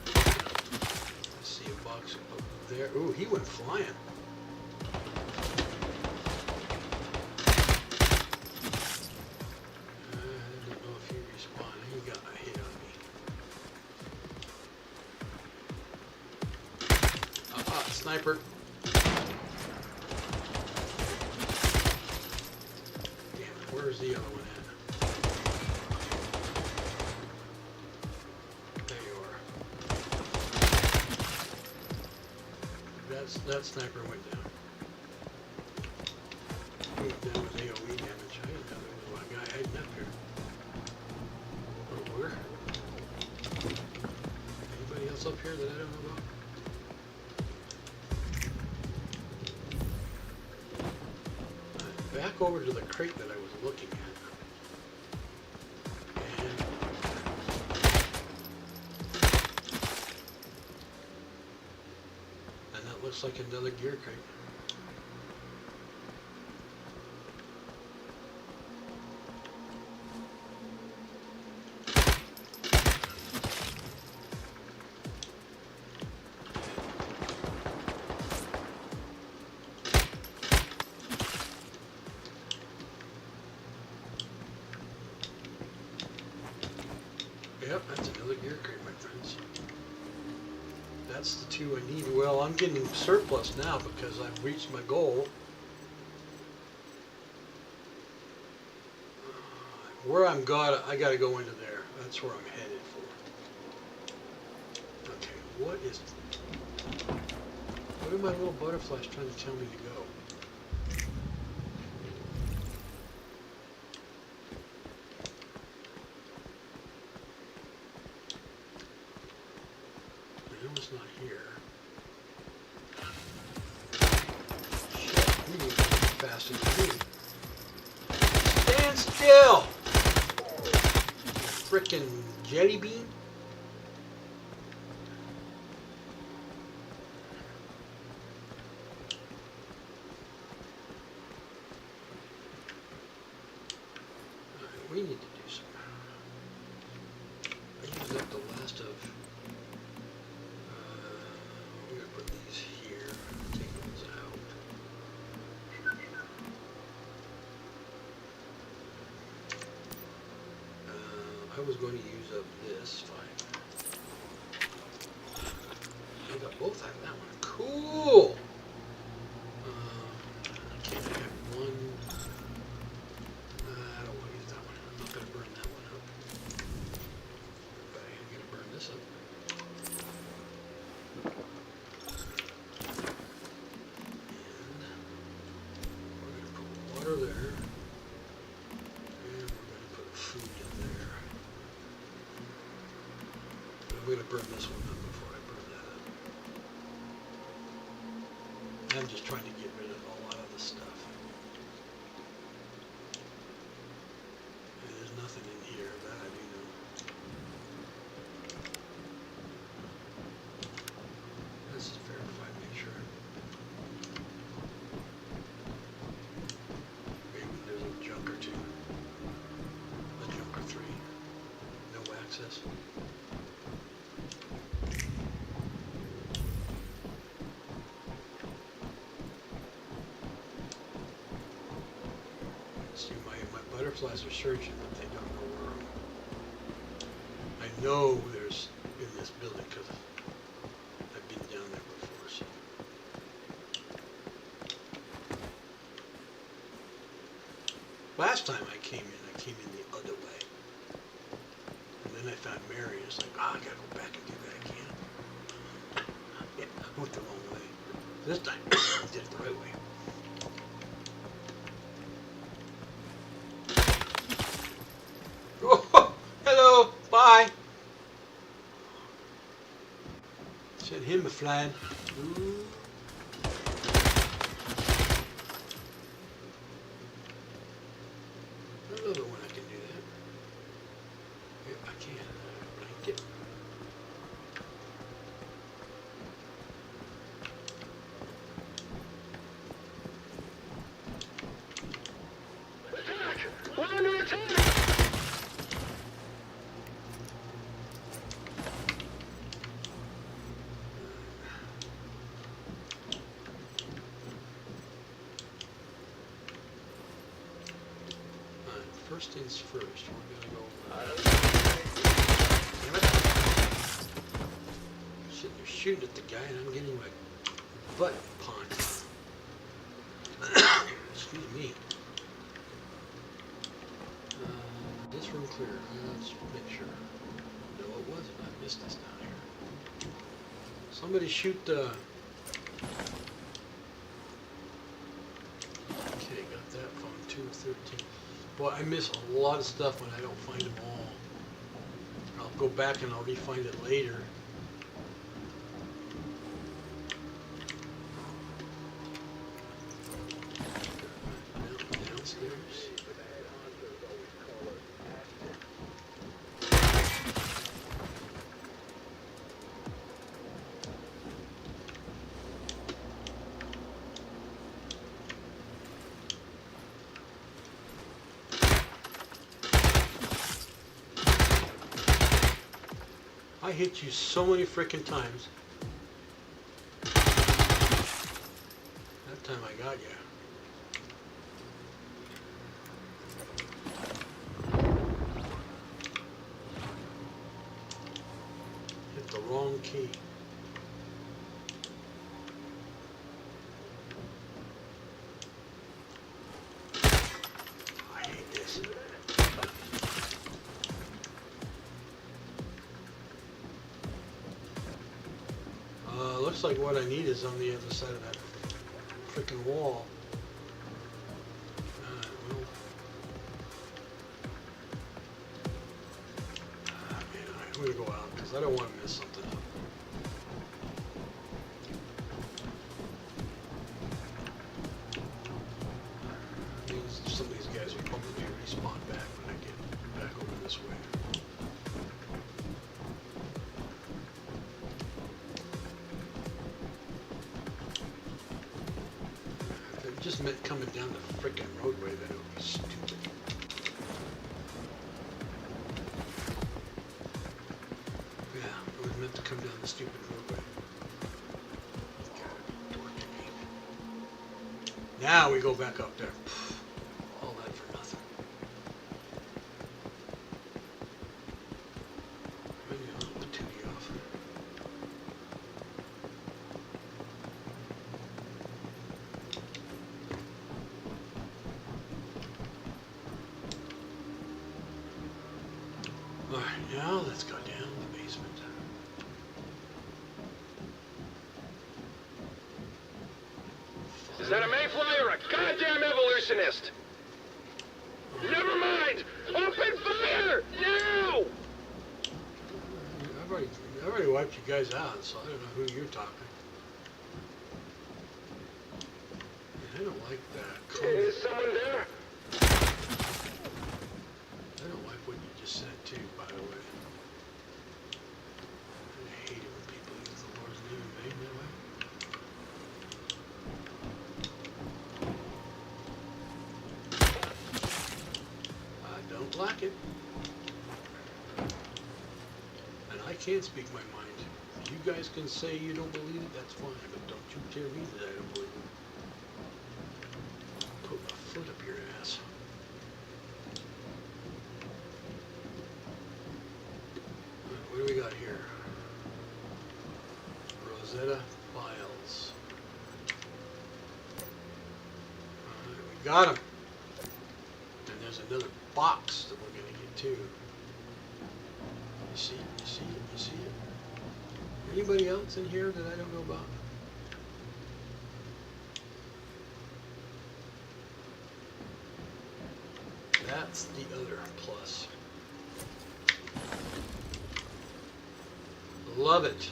I see a box up there. Ooh, he went flying. I don't know if he respawned. He got a hit on me. Sniper. Damn it, where's the other one at? There you are. That sniper went down. He went down with AoE damage. I didn't know there was one guy hiding up here. Oh, where? Anybody else up here that I don't know about? back over to the crate that I was looking at. And that looks like another gear crate. Yep, that's another gear crate, my friends. That's the two I need. Well, I'm getting surplus now because I've reached my goal. Where I gotta go into there. That's where I'm headed for. Okay, what are my little butterflies trying to tell me to go? It's not here. Shit, you move faster than me. Stand still! Frickin' jelly bean. Alright, we need to do some. I used up the last of. I'm going to put these here, take those out. I was going to use up this fine. I got both out of that one. Cool! Okay, I have one. I don't want to use that one. I'm not going to burn that one up. But I am going to burn this up. Water there, and we're going to put food in there. I'm going to burn this one up before I burn that up. I'm just trying to get rid of a lot of the stuff. And there's nothing in here that I do know. Let's just verify, make sure. There's a junk or two. A junk or three. No access. See, my butterflies are searching, but they don't know where I know there's in this building because I've been down there before, so. Last time I came in the other way. And then I found Mary, and it's like, I gotta go back and do that again. Yeah, I went the wrong way. This time, I did it the right way. Oh, hello, bye. Send him a flag. Ooh. I don't know when I can do that. Yep, I can. Blanket. We're under attack! First things first, we're gonna go. Damn it! I'm sitting there shooting at the guy, and I'm getting my butt punched. Excuse me. This room clear. Let's make sure. No, it wasn't. I missed this down here. Somebody shoot the. Okay, got that phone. 213. Boy, I miss a lot of stuff when I don't find them all. I'll go back and I'll re-find it later. Down, down. I hit you so many freaking times. That time I got you. Hit the wrong key. I hate this. Looks like what I need is on the other side of that freaking wall. Well, man, I'm gonna go out because I don't want to mess something up. Some of these guys will probably respawn back when I get back over this way. Just meant coming down the frickin' roadway, that would be stupid. Yeah, it was meant to come down the stupid roadway. God, torture me. Now we go back up there. All that for nothing. Maybe I'll put the 2D off. Alright, now let's go down the basement. Is that a mayfly or a goddamn evolutionist? Never mind! Open fire! Now! I've already wiped you guys out, so I don't know who you're talking. I don't like that. Is someone there? I don't like what you just said too, by the way. I hate it when people use the Lord's name in vain that way. I don't like it. And I can't speak my mind. You guys can say you don't believe it, that's fine, but don't you tell me that I don't believe it. Put my foot up your ass. What do we got here? Rosetta files. Alright, we got them. And there's another box that we're going to get too. You see it? You see it? You see it? Anybody else in here that I don't know about? That's the other plus. Love it.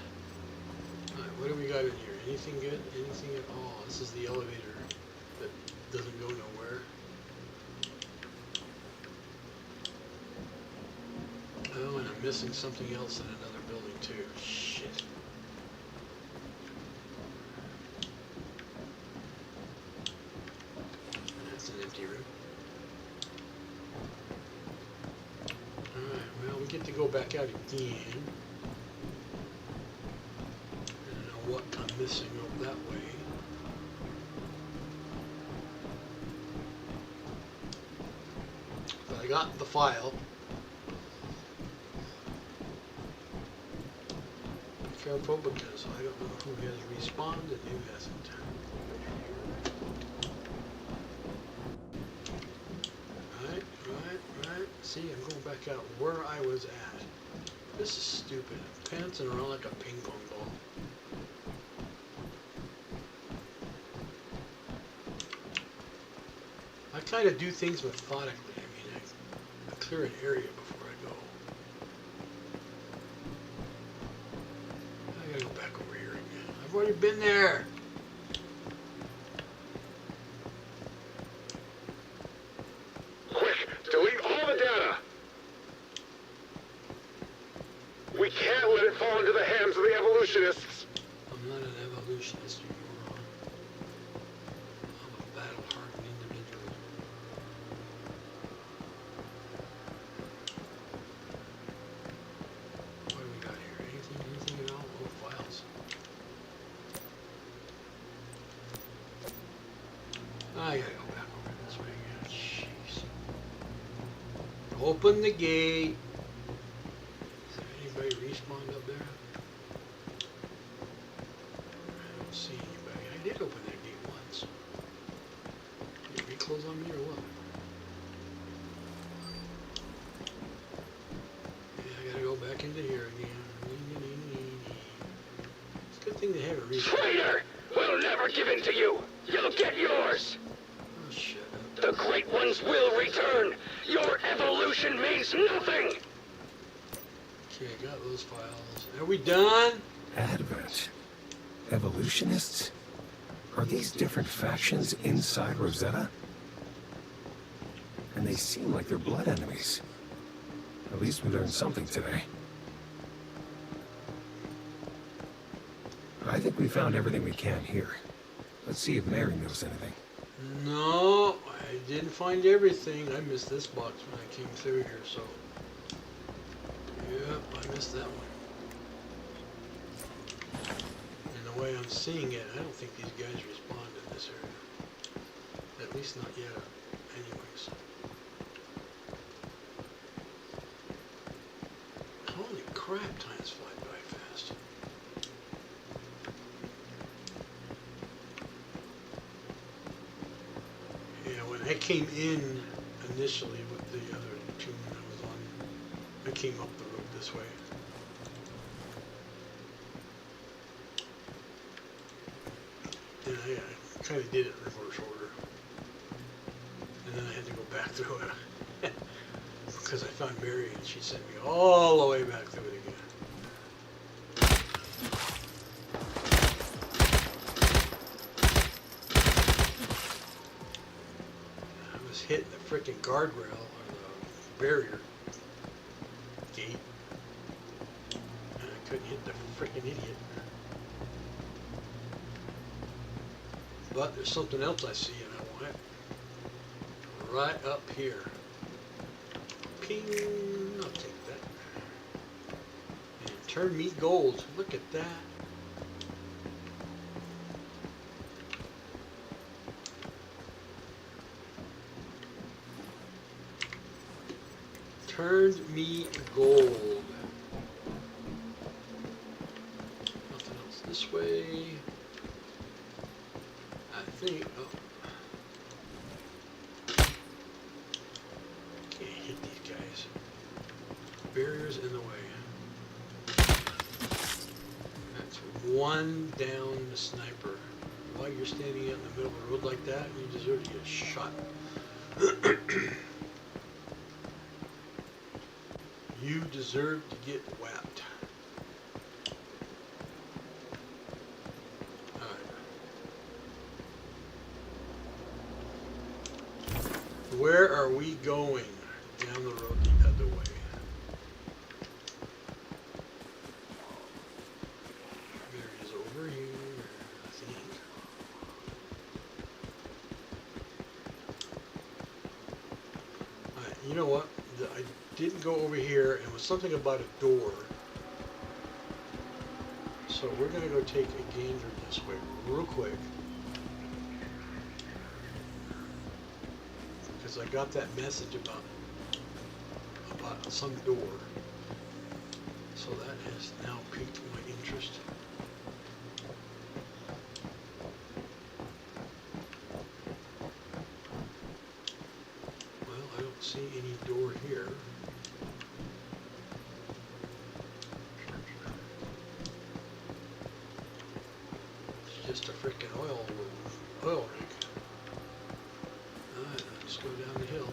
Alright, what do we got in here? Anything good? Anything at all? This is the elevator that doesn't go nowhere. Oh, and I'm missing something else in another building too. Shit. That's an empty room. Alright, well, we get to go back out again. I don't know what I'm missing over that way. But I got the file. Be careful because I don't know who has respawned and who hasn't. Right. See, I'm going back out where I was at. This is stupid. I'm pantsing around like a ping pong ball. I kind of do things methodically. I mean, I clear an area before I go. I gotta go back over here again. I've already been there. Quick! Delete all the data! We can't let it fall into the hands of the evolutionists! I'm not an evolutionist, you moron. I'm a battle-hardened individual. What do we got here? Open the gate. Is there anybody respawned up there? I don't see anybody. I did open that gate once. Did it reclose on me or what? Yeah, I gotta go back into here again. It's a good thing they have it respawned. Traitor! We'll never give in to you! You'll get yours! Oh, shut up. The Great Ones will return! Your evolution means nothing! Okay, I got those files. Are we done? Advent. Evolutionists? Are these different factions inside Rosetta? And they seem like they're blood enemies. At least we learned something today. I think we found everything we can here. Let's see if Mary knows anything. No, I didn't find everything. I missed this box when I came through here, so. Yep, I missed that one. And the way I'm seeing it, I don't think these guys respond in this area. At least not yet, anyways. Holy crap, time's flying by fast. Yeah, when I came in initially with the other tune I was on, I came up the road this way. And I kind of did it in reverse order. And then I had to go back through it. Because I found Mary and she sent me all the way back through it again. I was hitting the frickin' guardrail or the barrier gate. And I couldn't hit the frickin' idiot. But there's something else I see and I want it. Right up here. Ping! I'll take that. And turn me gold. Look at that. Turned me gold. Nothing else this way. I think. Oh. Can't hit these guys. Barriers in the way. That's one down the sniper. While you're standing out in the middle of the road like that, you deserve to get shot. You deserve to get whacked. Where are we going? Down the road the other way. There it is over here, I think. Alright, you know what? I didn't go over here, and it was something about a door. So we're going to go take a gander this way real quick. Because I got that message about some door. So that has now piqued my interest. Well, I don't see any door here. It's just a freaking oil rig. Alright, let's go down the hill.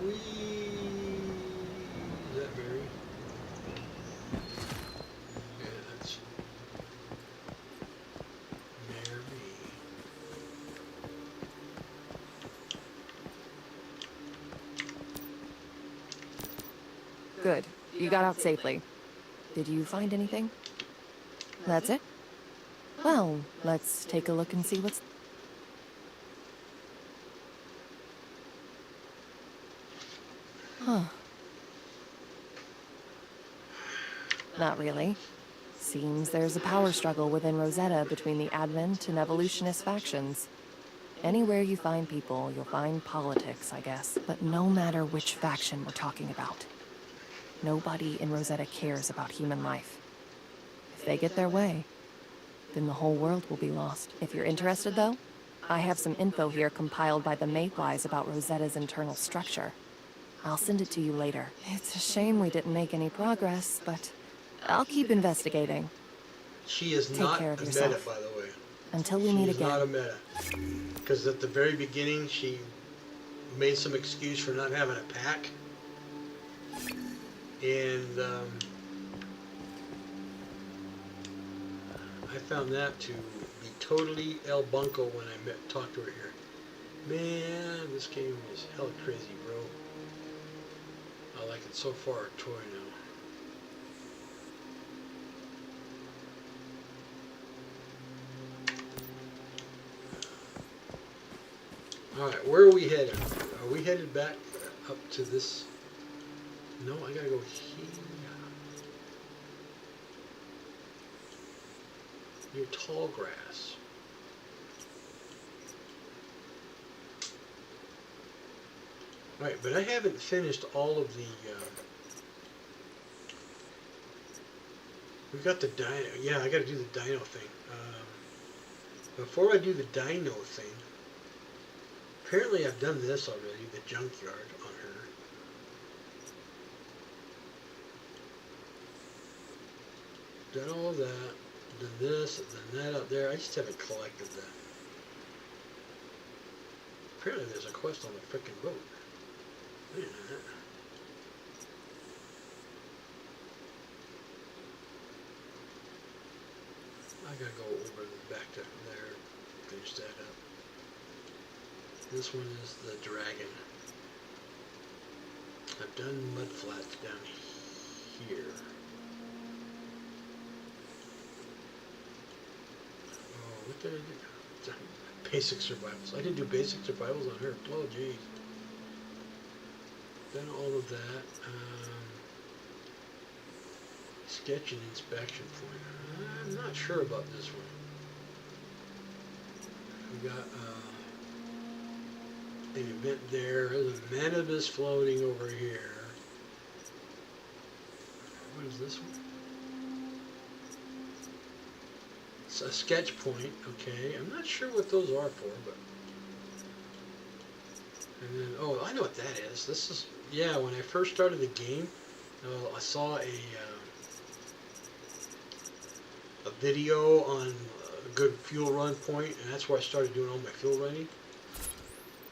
Whee! Is that Mary? Yeah, that's Mary. Good. You got out safely. Did you find anything? That's it? Well, let's take a look and see what's... Huh. Not really. Seems there's a power struggle within Rosetta between the Advent and Evolutionist factions. Anywhere you find people, you'll find politics, I guess. But no matter which faction we're talking about, nobody in Rosetta cares about human life. If they get their way, then the whole world will be lost. If you're interested, though, I have some info here compiled by the Mayflies about Rosetta's internal structure. I'll send it to you later. It's a shame we didn't make any progress, but I'll keep investigating. She is Take not care a of meta, yourself. by the way. Until we She meet is not a again. meta. Because at the very beginning, she made some excuse for not having a pack. And I found that to be totally El Bunko when I talked to her here. Man, this game is hella crazy, bro. I like it so far, a toy now. Alright, where are we headed? Are we headed back up to this? No, I gotta go here. Near tall grass. Right, but I haven't finished all of the, we got the dino, yeah, I gotta do the dino thing. Before I do the dino thing, apparently I've done this already, the junkyard on her. Done all of that, done this, done that out there, I just haven't collected that. Apparently there's a quest on the frickin' boat. Wait a minute. I gotta go over back to there, finish that up. This one is the dragon. I've done mud flats down here. Oh, what did I do? Basic survivals. I didn't do basic survivals on her. Oh, geez. Done all of that. Sketch and inspection point. I'm not sure about this one. We got an event there. There's a Manibus floating over here. What is this one? It's a sketch point. Okay, I'm not sure what those are for, but. And then, oh, I know what that is. This is, yeah, when I first started the game, I saw a video on a good fuel run point, and that's where I started doing all my fuel running.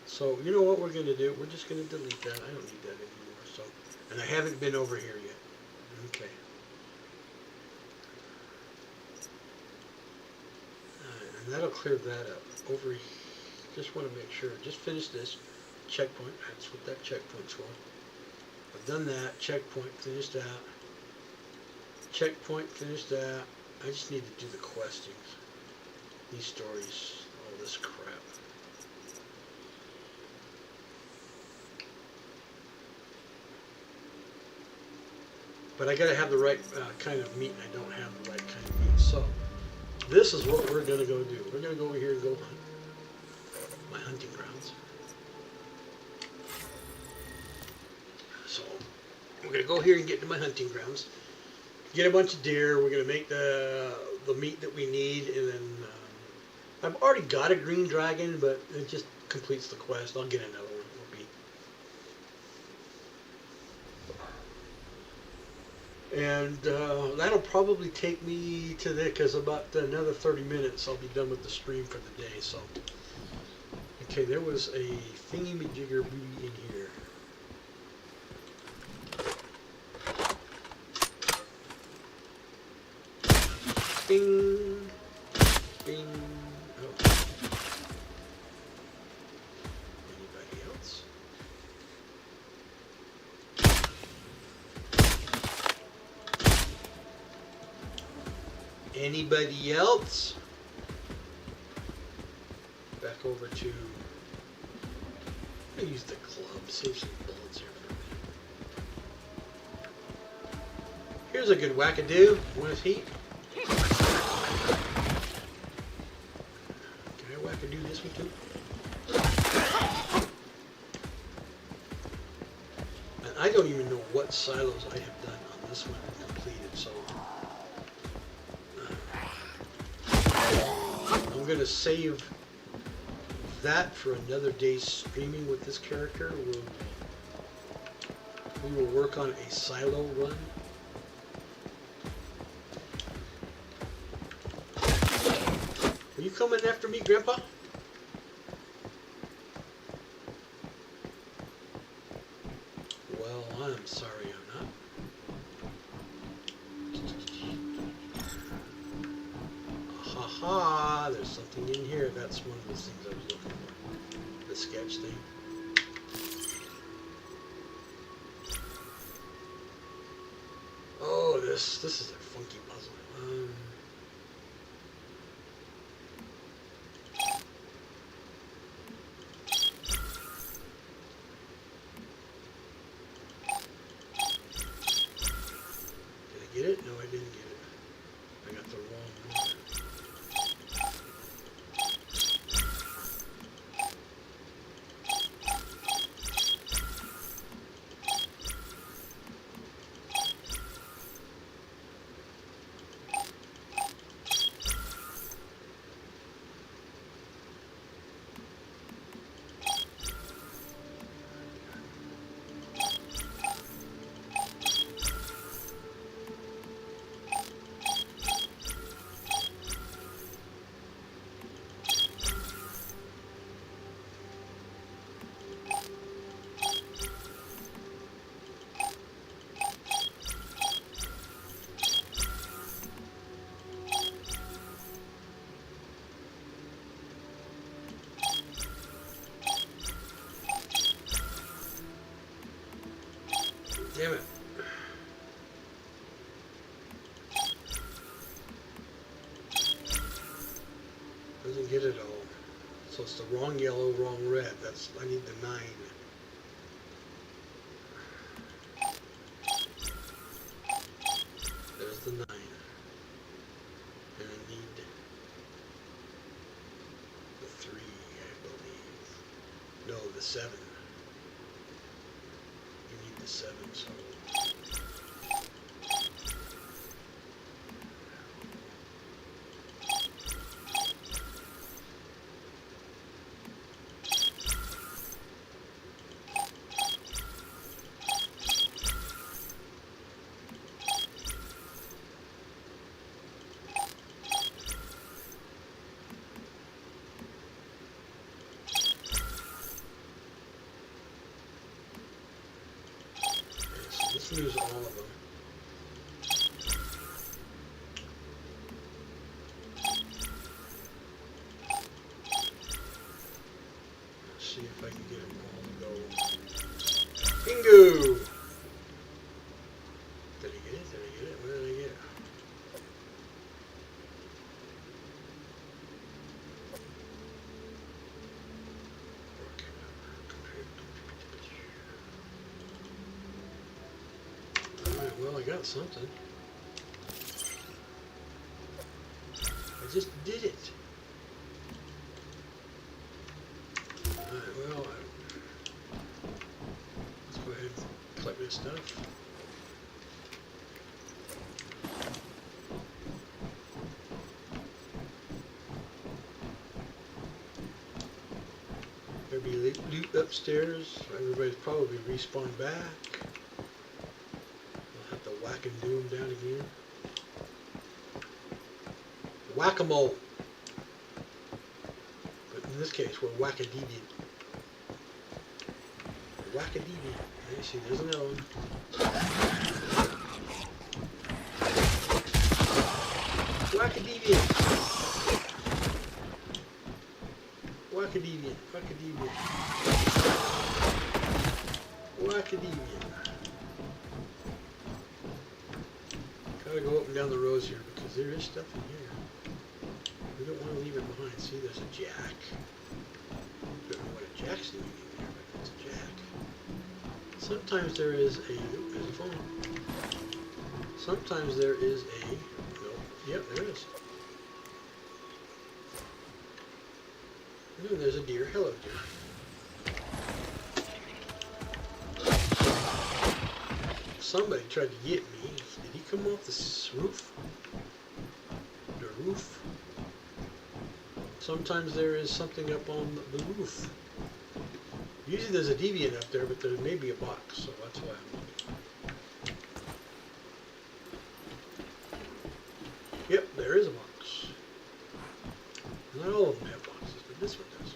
So, you know what we're going to do? We're just going to delete that. I don't need that anymore. So, and I haven't been over here yet. Okay. And that'll clear that up. Over here, just want to make sure. Just finish this. Checkpoint, that's what that checkpoint's for. I've done that, checkpoint, finished that. Checkpoint, finished that. I just need to do the questings. These stories, all this crap. But I gotta have the right kind of meat, and I don't have the right kind of meat. So, this is what we're gonna go do. We're gonna go over here and go hunt. My hunting grounds. So, we're going to go here and get to my hunting grounds, get a bunch of deer, we're going to make the meat that we need, and then I've already got a green dragon, but it just completes the quest. I'll get another one. And that'll probably take me to the, because about another 30 minutes I'll be done with the stream for the day. So, okay, there was a thingy-majigger bee in here. Bing, bing. Oh. Anybody else? Anybody else? Back over to. I'm gonna use the club. Save some bullets here for me. Here's a good wackadoo. Want his heat? Can I wackadoo this one too? I don't even know what silos I have done on this one and completed, so I'm going to save that for another day's streaming with this character. We will work on a silo run. Are you coming after me, Grandpa? Well, I'm sorry I'm not. Ha ha, there's something in here. That's one of the things I was looking for. The sketch thing. Oh, this is a funky puzzle. Did I get it? No, I didn't get it. I got the wrong one. Damn it. Doesn't get it all. So it's the wrong yellow, wrong red. I need the 9. There's the 9. And I need the 3, I believe. No, the 7. You need the 7, so... Let's use all of them. Let's see if I can get them all to go. Bingo! Did I get it? Did I get it? Where did I get it? Well, I got something. I just did it. Alright, well, let's go ahead and collect this stuff. There'll be loot upstairs. Everybody's probably respawned back. Whack and do them down again. Whack-a-mole. But in this case, we're whack-a-deviant. Whack-a-deviant. There, see, there's another one. Whack-a-deviant. Whack-a-deviant. Whack-a-deviant. Whack-a-deviant. Gotta go up and down the rows here because there is stuff in here. We don't want to leave it behind. See, there's a jack. Don't know what a jack's doing in there, but it's a jack. Sometimes there is a... Ooh, there's a phone. Sometimes there is a... No. Yep, there is. Ooh, there's a deer. Hello, deer. somebody tried to get me. Did he come off the roof? The roof? Sometimes there is something up on the roof. Usually there's a deviant up there, but there may be a box, so that's why I'm looking. Yep, there is a box. Not all of them have boxes, but this one does.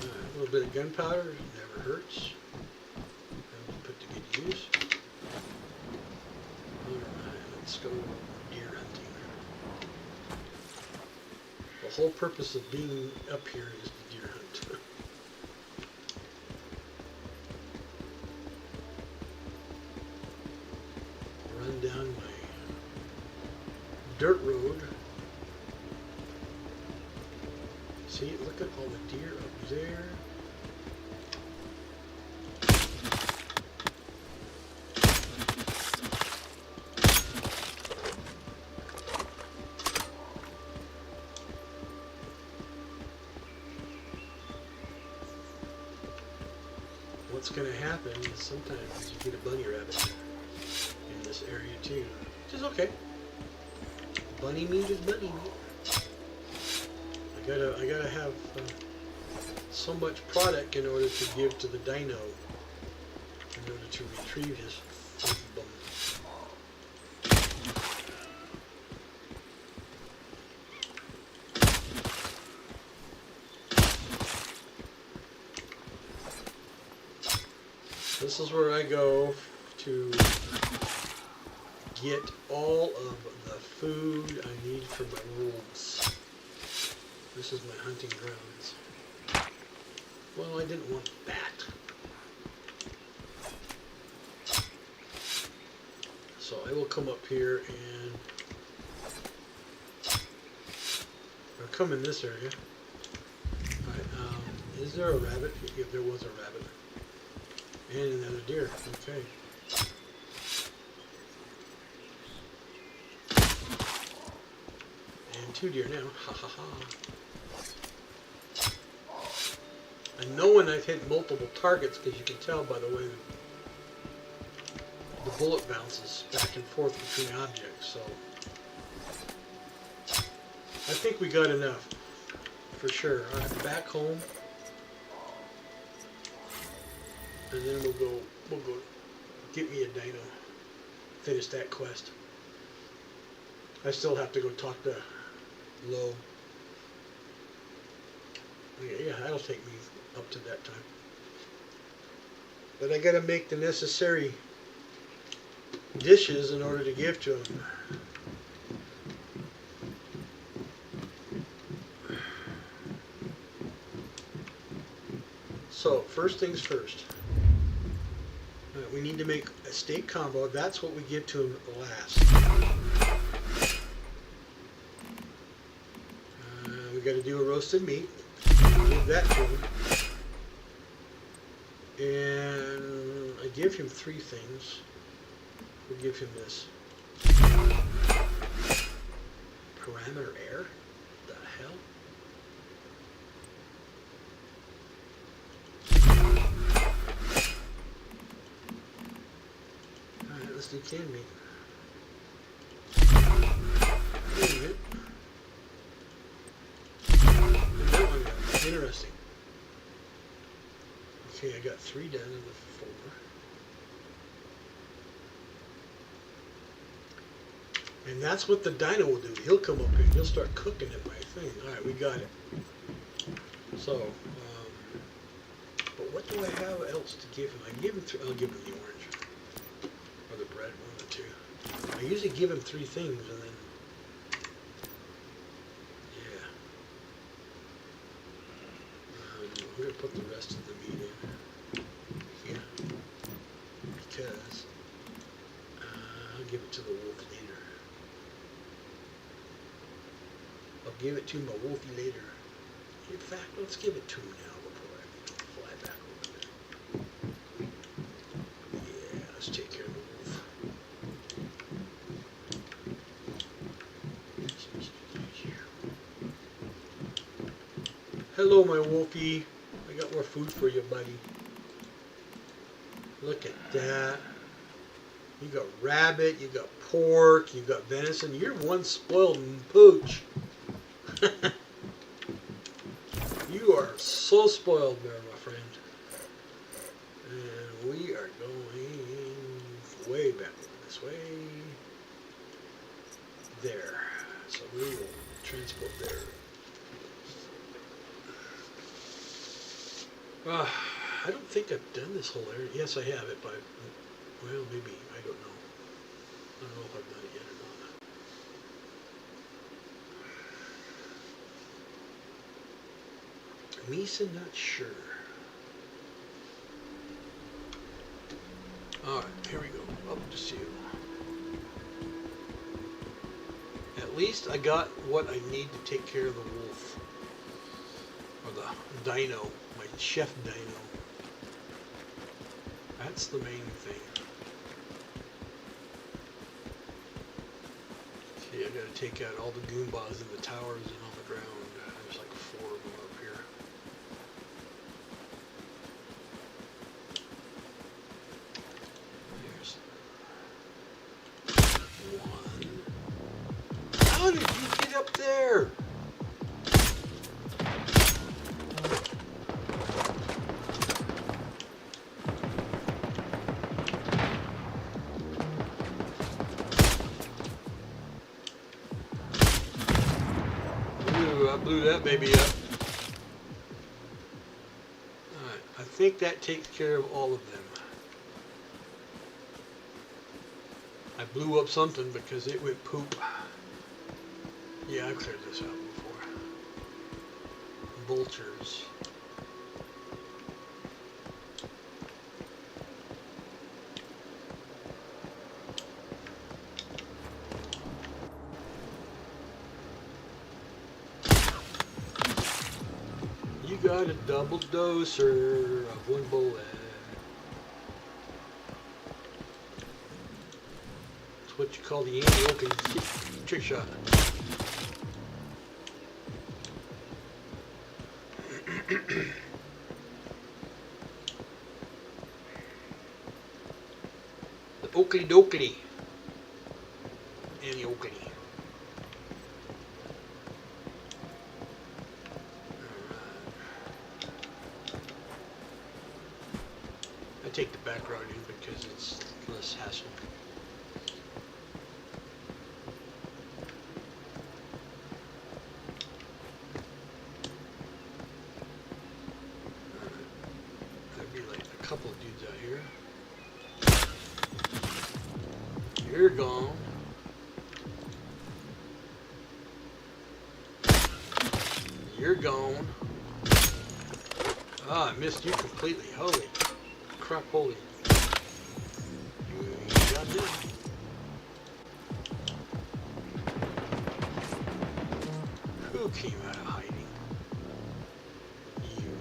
A little bit of gunpowder never hurts. And we'll put to good use. Alright, let's go deer hunting. The whole purpose of being up here is to deer hunt. Run down my dirt road. See, look at all the deer up there. What's going to happen is sometimes you get a bunny rabbit in this area too, which is okay. Bunny meat is bunny meat. I gotta have so much product in order to give to the dino in order to retrieve his bum. This is where I go to get all of the food I need for my wolves. This is my hunting grounds. Well, I didn't want that. So I will come up here and I'll come in this area. Alright, is there a rabbit? Yeah, there was a rabbit. And another deer. Okay. And 2 deer now. Ha ha ha. I know when I've hit multiple targets because you can tell by the way the bullet bounces back and forth between objects. So I think we got enough for sure. Alright, back home. And then we'll go get me a dino. Finish that quest. I still have to go talk to Low. Yeah, that'll take me up to that time. But I gotta make the necessary dishes in order to give to him. So, first things first. We need to make a steak combo. That's what we give to him last. We got to do a roasted meat. Give that to him. And I give him 3 things. We'll give him this. Parameter air? What the hell? Let's do canned meat. Wait a minute. And that one got interesting. Okay, I got 3 done of the 4. And that's what the dino will do. He'll come up here and he'll start cooking at my thing. Alright, we got it. So, but what do I have else to give him? I give him I'll give him the orange. Or the bread, one of the 2. I usually give him 3 things and then, yeah. I'm going to put the rest of the meat in here. Because I'll give it to the wolf later. I'll give it to my wolfie later. In fact, let's give it to him now before I fly back over there. Yeah, let's take care of the wolf. Hello, my wolfie. I got more food for you, buddy. Look at that. You got rabbit, you got pork, you got venison. You're one spoiled pooch. You are so spoiled there, my friend. And we are going way back this way. There. So we will transport there. I don't think I've done this whole area. Yes, I have it, but, well, maybe. I don't know. I don't know if I've done it yet or not. Misa, not sure. Alright, here we go. Up to see you. At least I got what I need to take care of the wolf. Or the dino. My chef dino. That's the main thing. See, I gotta take out all the goombas in the towers and on the ground. There's like 4 of them up here. There's 1. How did you get up there? I blew that baby up. Alright, I think that takes care of all of them. I blew up something because it went poop. Yeah, I've cleared this out before. Vultures. You got a double doser of 1 bullet. It's what you call the anti-oaken trick shot. The Oakley Dokley. Anti-Oakley. I take the back road in because it's less hassle. There'd be like a couple of dudes out here. You're gone. You're gone. Ah, I missed you completely. Holy crap, holy. You got this. Who came out of hiding? You.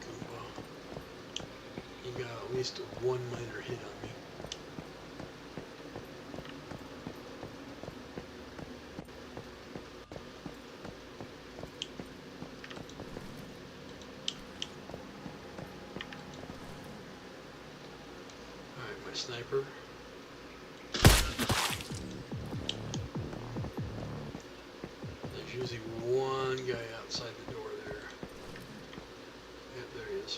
Goomba. You got at least 1 minor hit on me. Sniper. There's usually 1 guy outside the door there. Yep, there he is.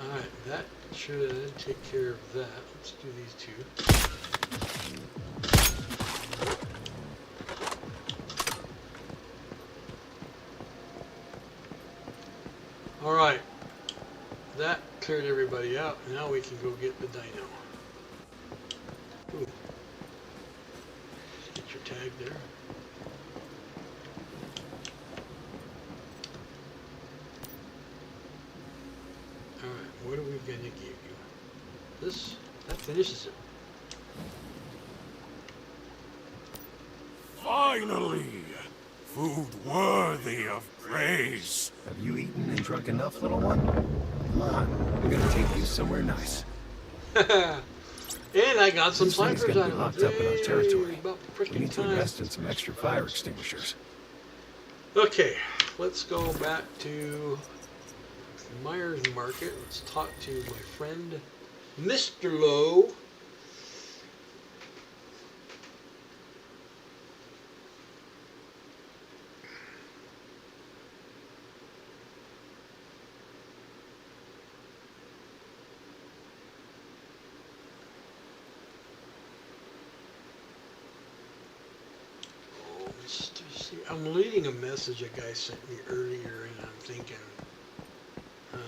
Alright, that should take care of that. Let's do these 2. Alright, that cleared everybody out. Now we can go get the dino. Ooh. Get your tag there. Alright, what are we gonna give you? This, that finishes it. Finally! Food worthy of praise. Have you eaten and drunk enough, little one? Come on, we're gonna take you somewhere nice. And I got some This thing's snipers gonna out be of locked it. up in our territory. About We freaking need to time. invest in some extra fire extinguishers. Okay, let's go back to Myers Market. Let's talk to my friend, Mr. Lowe. I'm reading a message a guy sent me earlier, and I'm thinking, I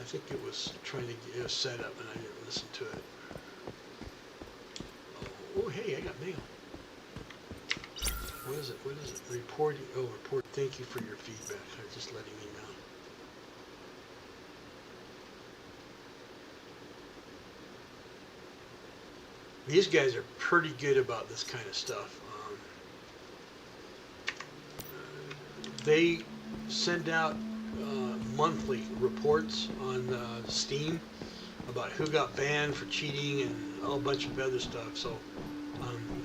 think it was trying to get a setup, and I didn't listen to it. Oh, hey, I got mail. What is it? What is it? Reporting. Oh, report. Thank you for your feedback. Just letting me know. These guys are pretty good about this kind of stuff. They send out monthly reports on Steam about who got banned for cheating and a whole bunch of other stuff. So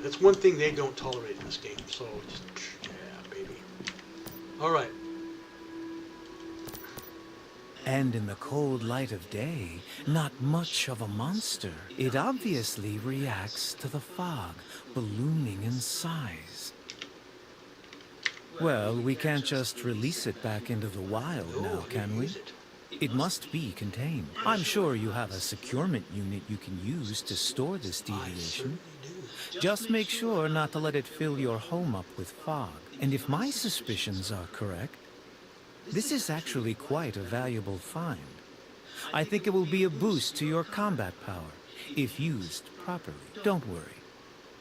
that's one thing they don't tolerate in this game. So just, yeah, baby. All right. And in the cold light of day, not much of a monster. It obviously reacts to the fog, ballooning in size. Well, we can't just release it back into the wild now, can we? It must be contained. I'm sure you have a securement unit you can use to store this deviation. Just make sure not to let it fill your home up with fog. And if my suspicions are correct, this is actually quite a valuable find. I think it will be a boost to your combat power, if used properly. Don't worry.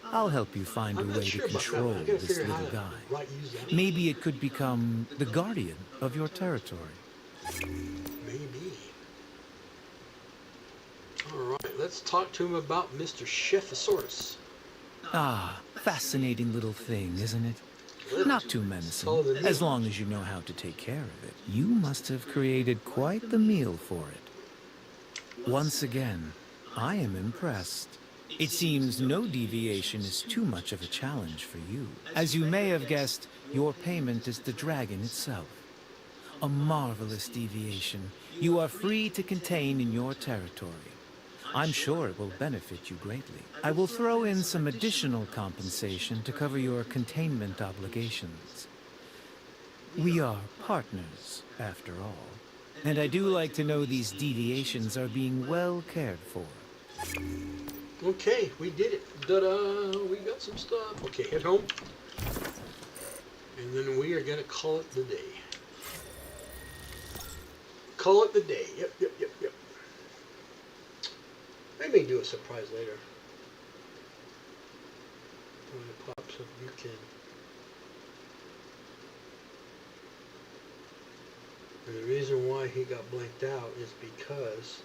I'll help you find a way to control this little guy. Maybe it could become the guardian of your territory. Maybe. Alright, let's talk to him about Mr. Chefosaurus. Ah, fascinating little thing, isn't it? Not too menacing, as long as you know how to take care of it. You must have created quite the meal for it. Once again, I am impressed. It seems no deviation is too much of a challenge for you. As you may have guessed, your payment is the dragon itself. A marvelous deviation you are free to contain in your territory. I'm sure it will benefit you greatly. I will throw in some additional compensation to cover your containment obligations. We are partners, after all. And I do like to know these deviations are being well cared for. Okay, we did it. Ta-da! We got some stuff. Okay, head home. And then we are going to call it the day. Call it the day. Yep. I may do a surprise later. When it pops up, you can. And the reason why he got blanked out is because,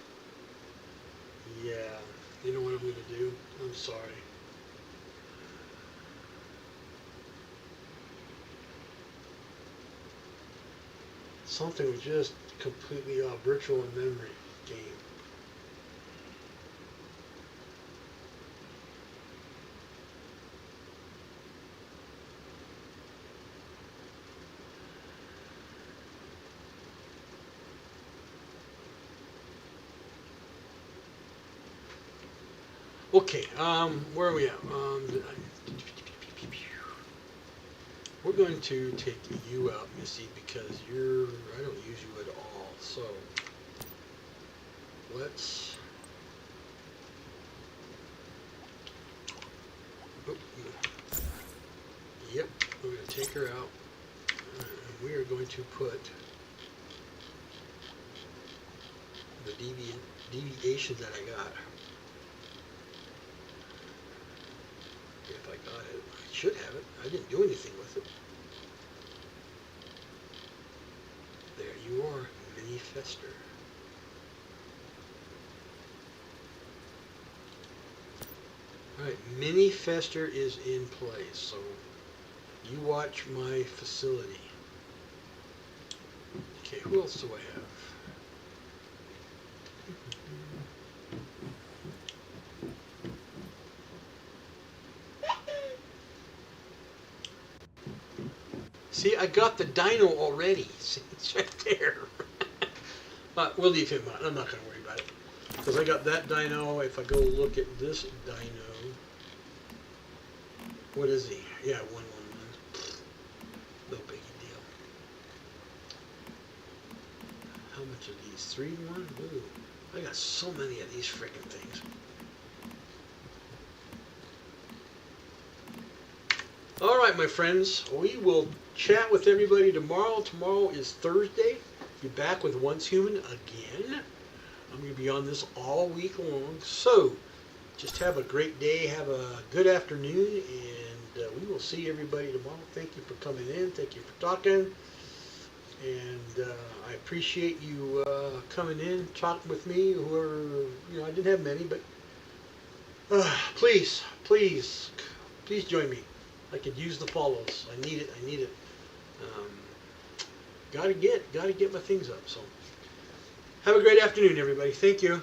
yeah, you know what I'm going to do? I'm sorry. Something was just completely off. Virtual memory game. Okay, where are we at? We're going to take you out, Missy, because I don't use you at all. So, let's, yep, we're going to take her out. And we are going to put the deviations that I got. If I got it, I should have it. I didn't do anything with it. There you are, Mini Fester. Alright, Mini Fester is in place, so you watch my facility. Okay, who else do I have? See, I got the dino already. See, it's right there. We'll leave him out. I'm not going to worry about it. Because I got that dino. If I go look at this dino, what is he? Yeah, 111. No biggie deal. How much are these? 3 to 1? Ooh, I got so many of these freaking things. All right, my friends. We will chat with everybody tomorrow. Tomorrow is Thursday. Be back with Once Human again. I'm going to be on this all week long. So, just have a great day. Have a good afternoon. And we will see everybody tomorrow. Thank you for coming in. Thank you for talking. And I appreciate you coming in, talking with me. Whoever, I didn't have many, but please join me. I could use the follows. I need it. Gotta get my things up. So have a great afternoon, everybody. Thank you.